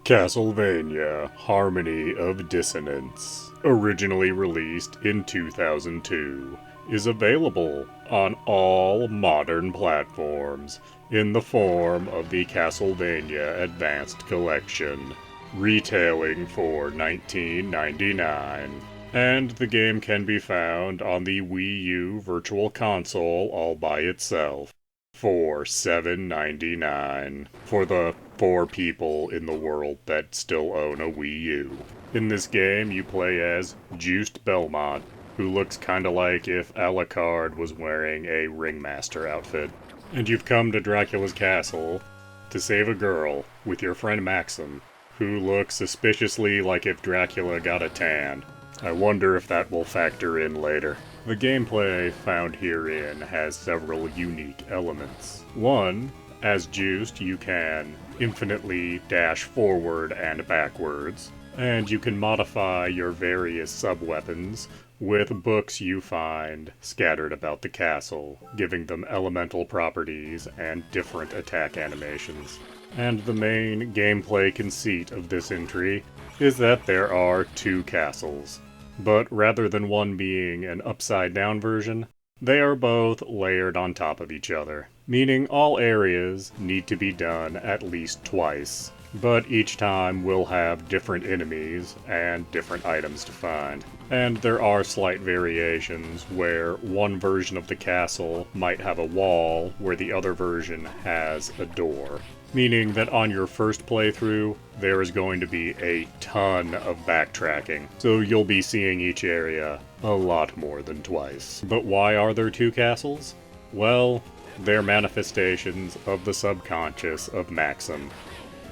Castlevania Harmony of Dissonance, originally released in 2002, is available on all modern platforms in the form of the Castlevania Advanced Collection, retailing for $19.99. And the game can be found on the Wii U Virtual Console all by itself for $7.99 for the 4 people in the world that still own a Wii U. In this game, you play as Juiced Belmont, who looks kinda like if Alucard was wearing a Ringmaster outfit. And you've come to Dracula's castle to save a girl with your friend Maxim, who looks suspiciously like if Dracula got a tan. I wonder if that will factor in later. The gameplay found herein has several unique elements. One, as juiced, you can infinitely dash forward and backwards, and you can modify your various sub-weapons with books you find scattered about the castle, giving them elemental properties and different attack animations. And the main gameplay conceit of this entry is that there are 2 castles, but rather than one being an upside-down version, they are both layered on top of each other, meaning all areas need to be done at least twice, but each time will have different enemies and different items to find. And there are slight variations where one version of the castle might have a wall where the other version has a door, meaning that on your first playthrough, there is going to be a ton of backtracking, so you'll be seeing each area a lot more than twice. But why are there 2 castles? Well, they're manifestations of the subconscious of Maxim,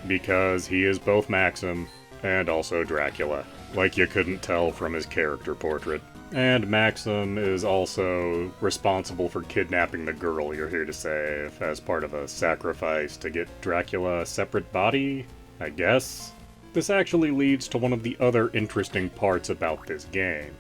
because he is both Maxim and also Dracula, like you couldn't tell from his character portrait. And Maxim is also responsible for kidnapping the girl you're here to save as part of a sacrifice to get Dracula a separate body, I guess? This actually leads to one of the other interesting parts about this game.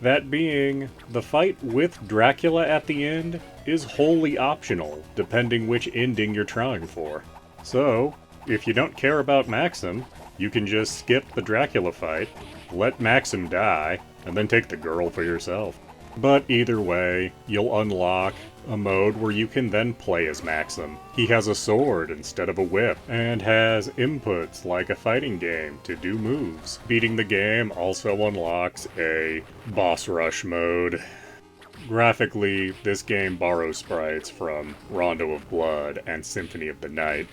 That being, the fight with Dracula at the end is wholly optional, depending which ending you're trying for. So, if you don't care about Maxim, you can just skip the Dracula fight, let Maxim die, and then take the girl for yourself. But either way, you'll unlock a mode where you can then play as Maxim. He has a sword instead of a whip, and has inputs like a fighting game to do moves. Beating the game also unlocks a boss rush mode. Graphically, this game borrows sprites from Rondo of Blood and Symphony of the Night,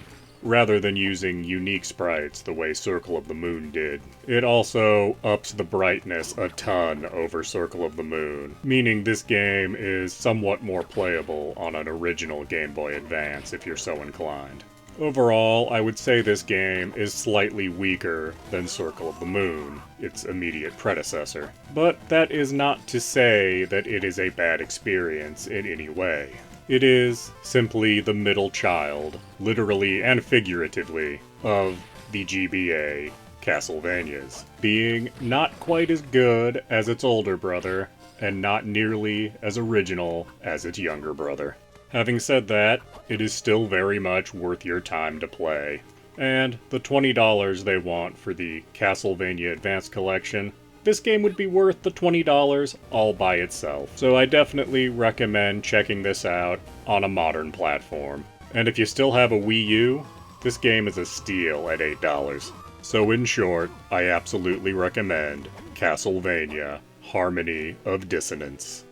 rather than using unique sprites the way Circle of the Moon did. It also ups the brightness a ton over Circle of the Moon, meaning this game is somewhat more playable on an original Game Boy Advance if you're so inclined. Overall, I would say this game is slightly weaker than Circle of the Moon, its immediate predecessor. But that is not to say that it is a bad experience in any way. It is simply the middle child, literally and figuratively, of the GBA Castlevanias, being not quite as good as its older brother, and not nearly as original as its younger brother. Having said that, it is still very much worth your time to play, and the $20 they want for the Castlevania Advance Collection, this game would be worth the $20 all by itself. So I definitely recommend checking this out on a modern platform. And if you still have a Wii U, this game is a steal at $8. So in short, I absolutely recommend Castlevania Harmony of Dissonance.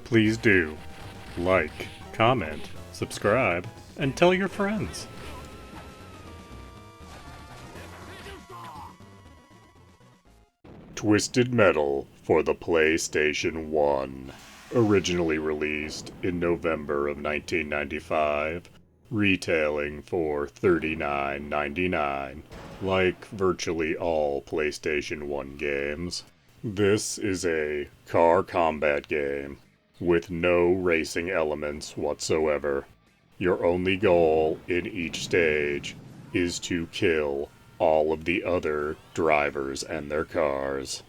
Please do like, comment, subscribe, and tell your friends. Twisted Metal for the PlayStation 1. Originally released in November of 1995, retailing for $39.99, like virtually all PlayStation 1 games. This is a car combat game with no racing elements whatsoever. Your only goal in each stage is to kill all of the other drivers and their cars.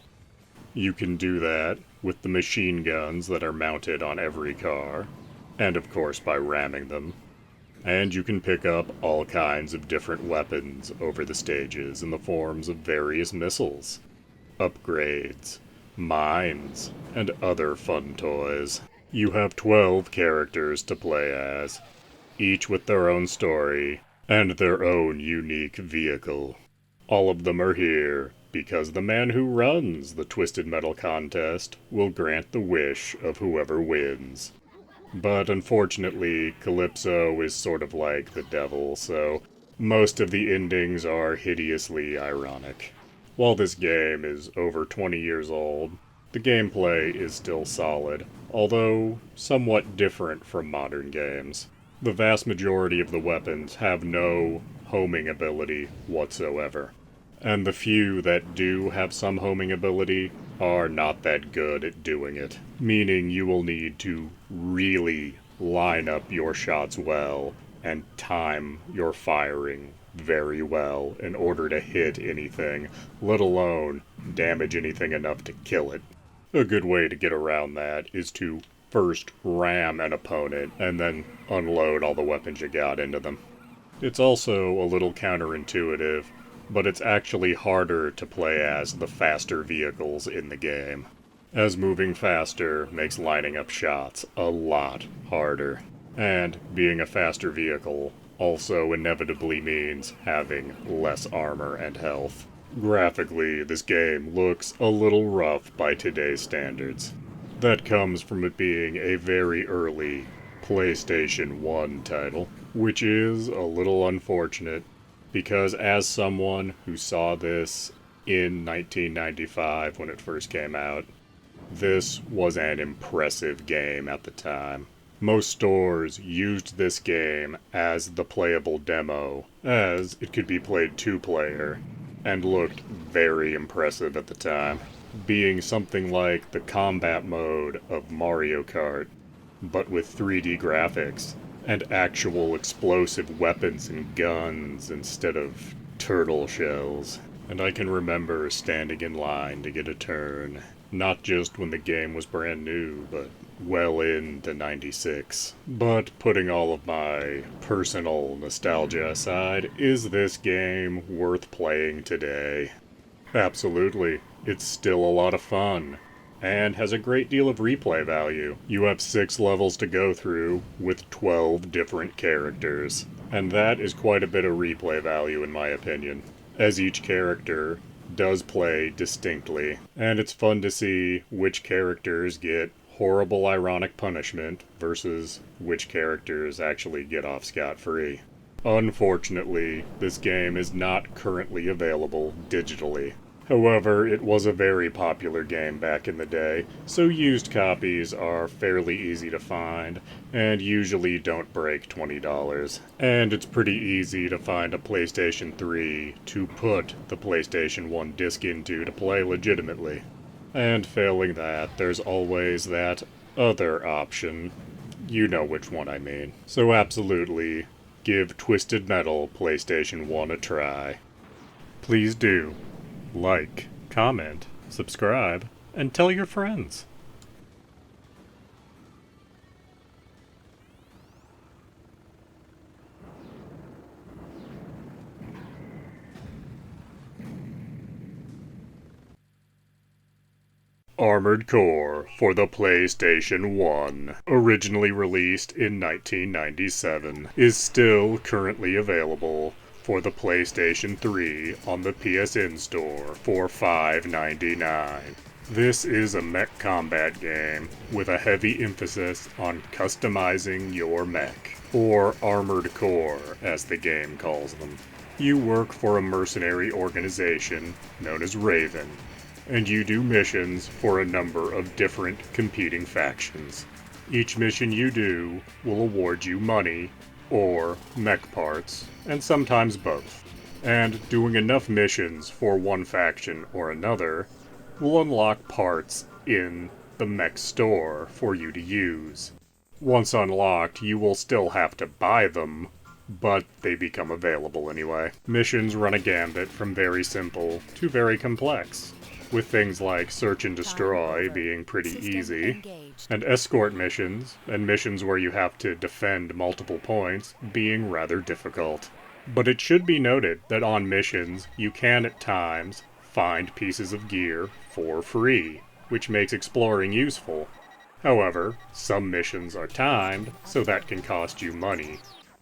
You can do that with the machine guns that are mounted on every car, and of course by ramming them. And you can pick up all kinds of different weapons over the stages in the forms of various missiles, upgrades, mines, and other fun toys. You have 12 characters to play as, each with their own story and their own unique vehicle. All of them are here because the man who runs the Twisted Metal contest will grant the wish of whoever wins. But unfortunately, Calypso is sort of like the devil, so most of the endings are hideously ironic. While this game is over 20 years old, the gameplay is still solid, although somewhat different from modern games. The vast majority of the weapons have no homing ability whatsoever. And the few that do have some homing ability are not that good at doing it. Meaning you will need to really line up your shots well and time your firing very well in order to hit anything, let alone damage anything enough to kill it. A good way to get around that is to first ram an opponent and then unload all the weapons you got into them. It's also a little counterintuitive, but it's actually harder to play as the faster vehicles in the game, as moving faster makes lining up shots a lot harder. And being a faster vehicle also inevitably means having less armor and health. Graphically, this game looks a little rough by today's standards. That comes from it being a very early PlayStation 1 title, which is a little unfortunate, because as someone who saw this in 1995 when it first came out, this was an impressive game at the time. Most stores used this game as the playable demo, as it could be played two-player, and looked very impressive at the time, being something like the combat mode of Mario Kart, but with 3D graphics, and actual explosive weapons and guns instead of turtle shells. And I can remember standing in line to get a turn, not just when the game was brand new, but well into '96. But putting all of my personal nostalgia aside, is this game worth playing today? Absolutely. It's still a lot of fun, and has a great deal of replay value. You have 6 levels to go through with 12 different characters, and that is quite a bit of replay value in my opinion, as each character does play distinctly, and it's fun to see which characters get horrible ironic punishment versus which characters actually get off scot-free. Unfortunately, this game is not currently available digitally. However, it was a very popular game back in the day, so used copies are fairly easy to find, and usually don't break $20. And it's pretty easy to find a PlayStation 3 to put the PlayStation 1 disc into to play legitimately. And failing that, there's always that other option. You know which one I mean. So absolutely, give Twisted Metal PlayStation 1 a try. Please do. Like, comment, subscribe, and tell your friends. Armored Core for the PlayStation 1, originally released in 1997, is still currently available for the PlayStation 3 on the PSN store for $5.99. This is a mech combat game with a heavy emphasis on customizing your mech, or Armored Core as the game calls them. You work for a mercenary organization known as Raven, and you do missions for a number of different competing factions. Each mission you do will award you money, or mech parts, and sometimes both. And doing enough missions for one faction or another will unlock parts in the mech store for you to use. Once unlocked, you will still have to buy them, but they become available anyway. Missions run a gambit from very simple to very complex, with things like Search and Destroy being pretty easy, and escort missions, and missions where you have to defend multiple points, being rather difficult. But it should be noted that on missions, you can at times find pieces of gear for free, which makes exploring useful. However, some missions are timed, so that can cost you money,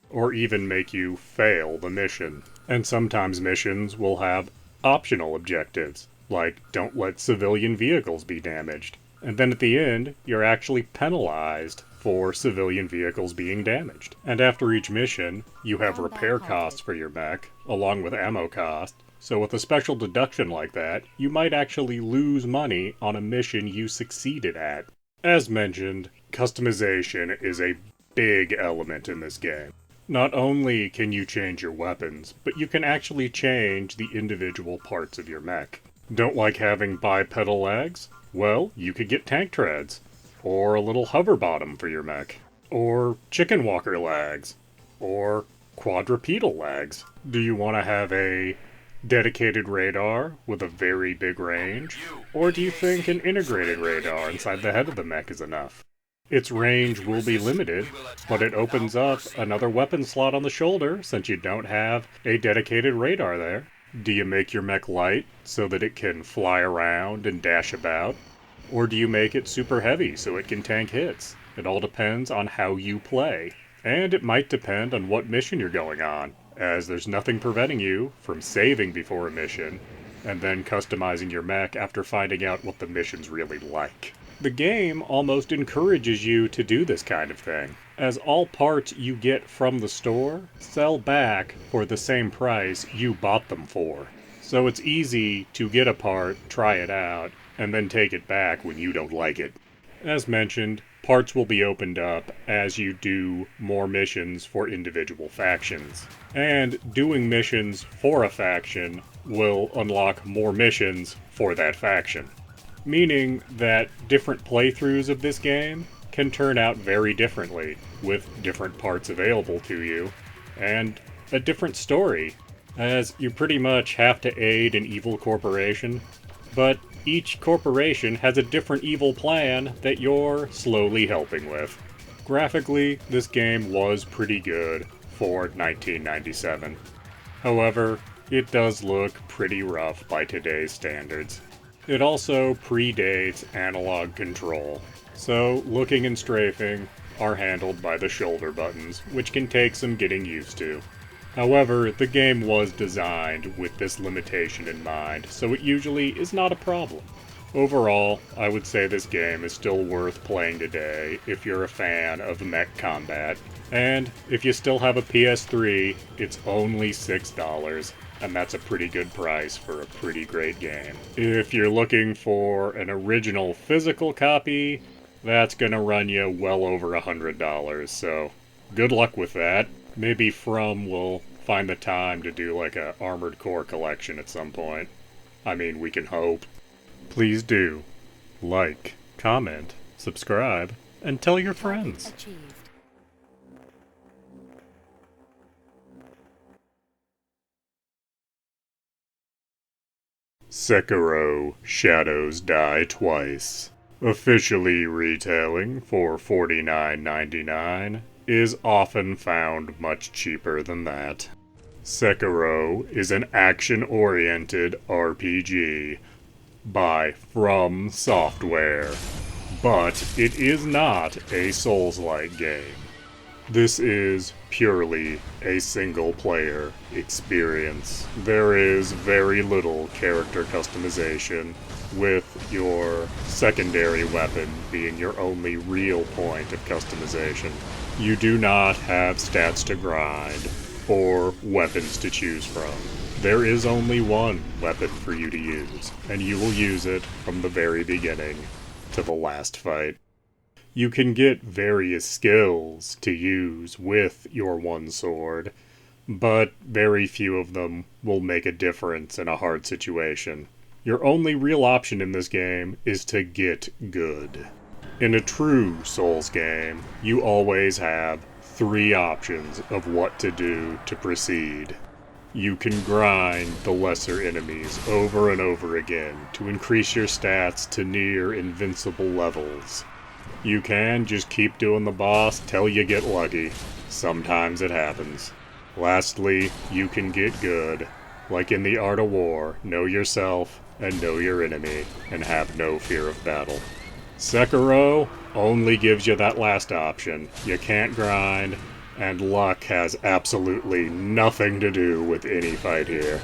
or even make you fail the mission. And sometimes missions will have optional objectives, like don't let civilian vehicles be damaged. And then at the end, you're actually penalized for civilian vehicles being damaged. And after each mission, you have repair costs for your mech, along with ammo cost. So with a special deduction like that, you might actually lose money on a mission you succeeded at. As mentioned, customization is a big element in this game. Not only can you change your weapons, but you can actually change the individual parts of your mech. Don't like having bipedal legs? Well, you could get tank treads, or a little hover bottom for your mech, or chicken walker legs, or quadrupedal legs. Do you want to have a dedicated radar with a very big range, or do you think an integrated radar inside the head of the mech is enough? Its range will be limited, but it opens up another weapon slot on the shoulder since you don't have a dedicated radar there. Do you make your mech light so that it can fly around and dash about? Or do you make it super heavy so it can tank hits? It all depends on how you play. And it might depend on what mission you're going on, as there's nothing preventing you from saving before a mission, and then customizing your mech after finding out what the mission's really like. The game almost encourages you to do this kind of thing, as all parts you get from the store sell back for the same price you bought them for. So it's easy to get a part, try it out, and then take it back when you don't like it. As mentioned, parts will be opened up as you do more missions for individual factions. And doing missions for a faction will unlock more missions for that faction. Meaning that different playthroughs of this game can turn out very differently, with different parts available to you, and a different story, as you pretty much have to aid an evil corporation, but each corporation has a different evil plan that you're slowly helping with. Graphically, this game was pretty good for 1997. However, it does look pretty rough by today's standards. It also predates analog control, so looking and strafing are handled by the shoulder buttons, which can take some getting used to. However, the game was designed with this limitation in mind, so it usually is not a problem. Overall, I would say this game is still worth playing today if you're a fan of mech combat, and if you still have a PS3, it's only $6. And that's a pretty good price for a pretty great game. If you're looking for an original physical copy, that's gonna run you well over $100, so good luck with that. Maybe From will find the time to do like a Armored Core collection at some point. I mean, we can hope. Please do like, comment, subscribe, and tell your friends. Achieved. Sekiro: Shadows Die Twice, officially retailing for $49.99, is often found much cheaper than that. Sekiro is an action-oriented RPG by From Software, but it is not a Souls-like game. This is purely a single-player experience. There is very little character customization, with your secondary weapon being your only real point of customization. You do not have stats to grind, or weapons to choose from. There is only one weapon for you to use, and you will use it from the very beginning to the last fight. You can get various skills to use with your one sword, but very few of them will make a difference in a hard situation. Your only real option in this game is to get good. In a true Souls game, you always have 3 options of what to do to proceed. You can grind the lesser enemies over and over again to increase your stats to near invincible levels. You can just keep doing the boss till you get lucky. Sometimes it happens. Lastly, you can get good. Like in the Art of War, know yourself and know your enemy, and have no fear of battle. Sekiro only gives you that last option. You can't grind, and luck has absolutely nothing to do with any fight here.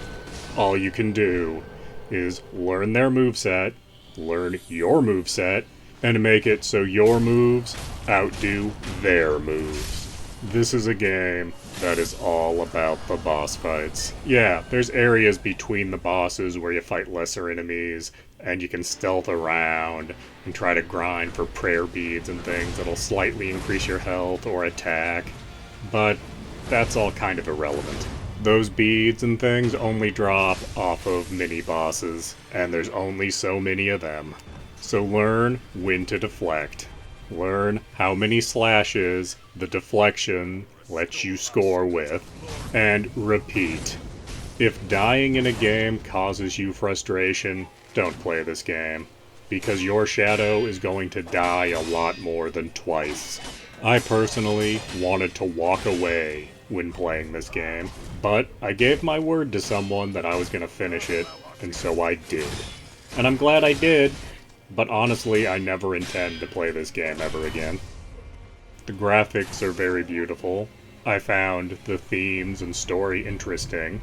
All you can do is learn their moveset, learn your moveset, and make it so your moves outdo their moves. This is a game that is all about the boss fights. Yeah, there's areas between the bosses where you fight lesser enemies, and you can stealth around and try to grind for prayer beads and things that'll slightly increase your health or attack, but that's all kind of irrelevant. Those beads and things only drop off of mini-bosses, and there's only so many of them. So learn when to deflect. Learn how many slashes the deflection lets you score with, and repeat. If dying in a game causes you frustration, don't play this game, because your shadow is going to die a lot more than twice. I personally wanted to walk away when playing this game, but I gave my word to someone that I was going to finish it, and so I did. And I'm glad I did, but honestly, I never intend to play this game ever again. The graphics are very beautiful. I found the themes and story interesting,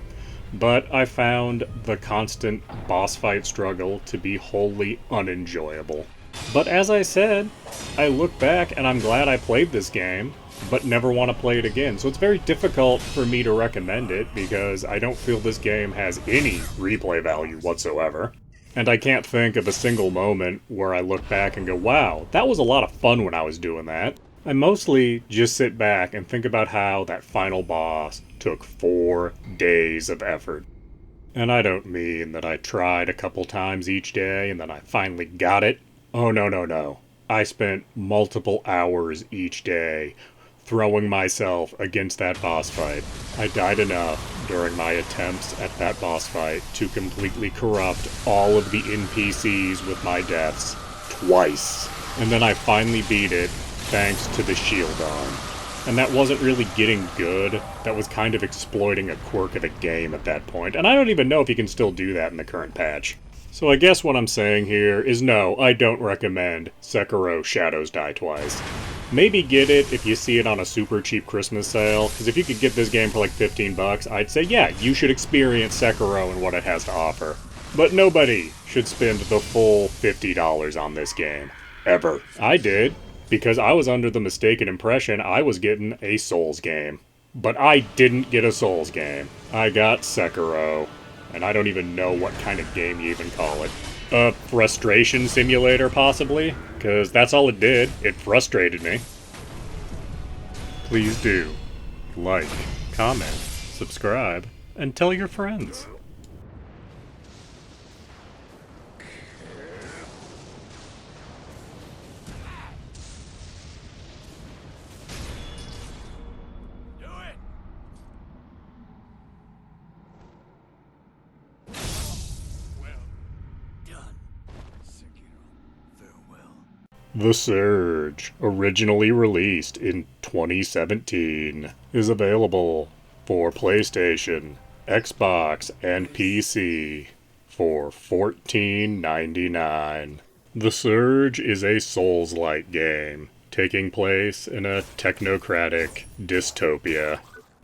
but I found the constant boss fight struggle to be wholly unenjoyable. But as I said, I look back and I'm glad I played this game, but never want to play it again. So it's very difficult for me to recommend it because I don't feel this game has any replay value whatsoever. And I can't think of a single moment where I look back and go, wow, that was a lot of fun when I was doing that. I mostly just sit back and think about how that final boss took 4 days of effort. And I don't mean that I tried a couple times each day and then I finally got it. Oh no. I spent multiple hours each day throwing myself against that boss fight. I died enough during my attempts at that boss fight to completely corrupt all of the NPCs with my deaths twice. And then I finally beat it thanks to the shield arm. And that wasn't really getting good, that was kind of exploiting a quirk of the game at that point. And I don't even know if you can still do that in the current patch. So I guess what I'm saying here is no, I don't recommend Sekiro Shadows Die Twice. Maybe get it if you see it on a super cheap Christmas sale, because if you could get this game for like 15 bucks, I'd say yeah, you should experience Sekiro and what it has to offer. But nobody should spend the full $50 on this game. Ever. I did, because I was under the mistaken impression I was getting a Souls game. But I didn't get a Souls game. I got Sekiro. And I don't even know what kind of game you even call it. A frustration simulator, possibly? Because that's all it did. It frustrated me. Please do like, comment, subscribe, and tell your friends. The Surge, originally released in 2017, is available for PlayStation, Xbox, and PC for $14.99. The Surge is a Souls-like game, taking place in a technocratic dystopia,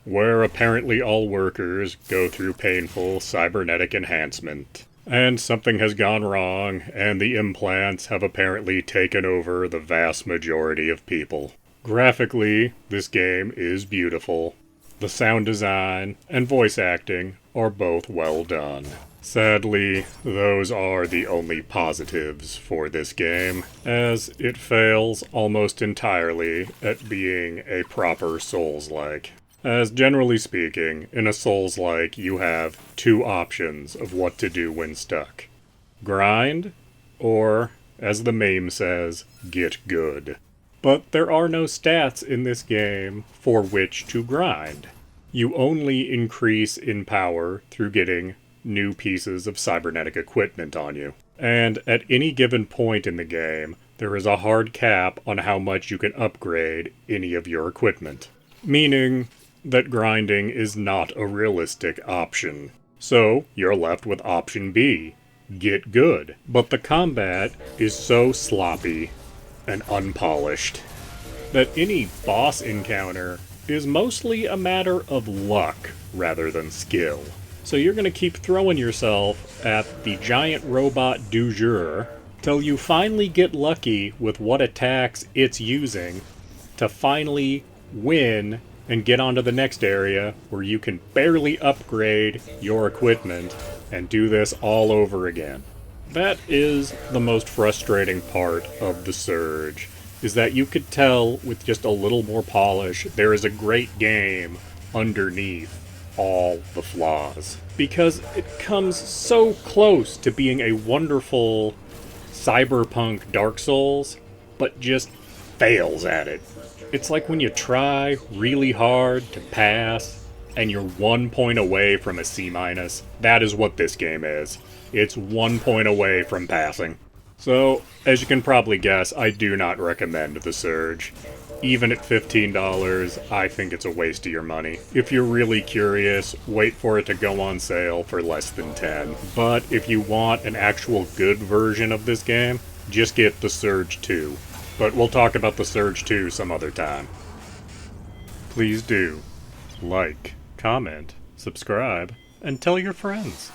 where apparently all workers go through painful cybernetic enhancement. And something has gone wrong, and the implants have apparently taken over the vast majority of people. Graphically, this game is beautiful. The sound design and voice acting are both well done. Sadly, those are the only positives for this game, as it fails almost entirely at being a proper Souls-like. As generally speaking, in a Souls-like, you have 2 options of what to do when stuck. Grind, or, as the meme says, get good. But there are no stats in this game for which to grind. You only increase in power through getting new pieces of cybernetic equipment on you. And at any given point in the game, there is a hard cap on how much you can upgrade any of your equipment. Meaning that grinding is not a realistic option. So, you're left with option B, get good. But the combat is so sloppy and unpolished that any boss encounter is mostly a matter of luck rather than skill. So you're going to keep throwing yourself at the giant robot du jour till you finally get lucky with what attacks it's using to finally win, and get onto the next area where you can barely upgrade your equipment and do this all over again. That is the most frustrating part of the Surge, is that you could tell with just a little more polish there is a great game underneath all the flaws. Because it comes so close to being a wonderful cyberpunk Dark Souls, but just fails at it. It's like when you try really hard to pass, and you're 1 point away from a C-. That is what this game is. It's 1 point away from passing. So, as you can probably guess, I do not recommend the Surge. Even at $15, I think it's a waste of your money. If you're really curious, wait for it to go on sale for less than $10. But if you want an actual good version of this game, just get the Surge 2. But we'll talk about the Surge 2 some other time. Please do like, comment, subscribe, and tell your friends.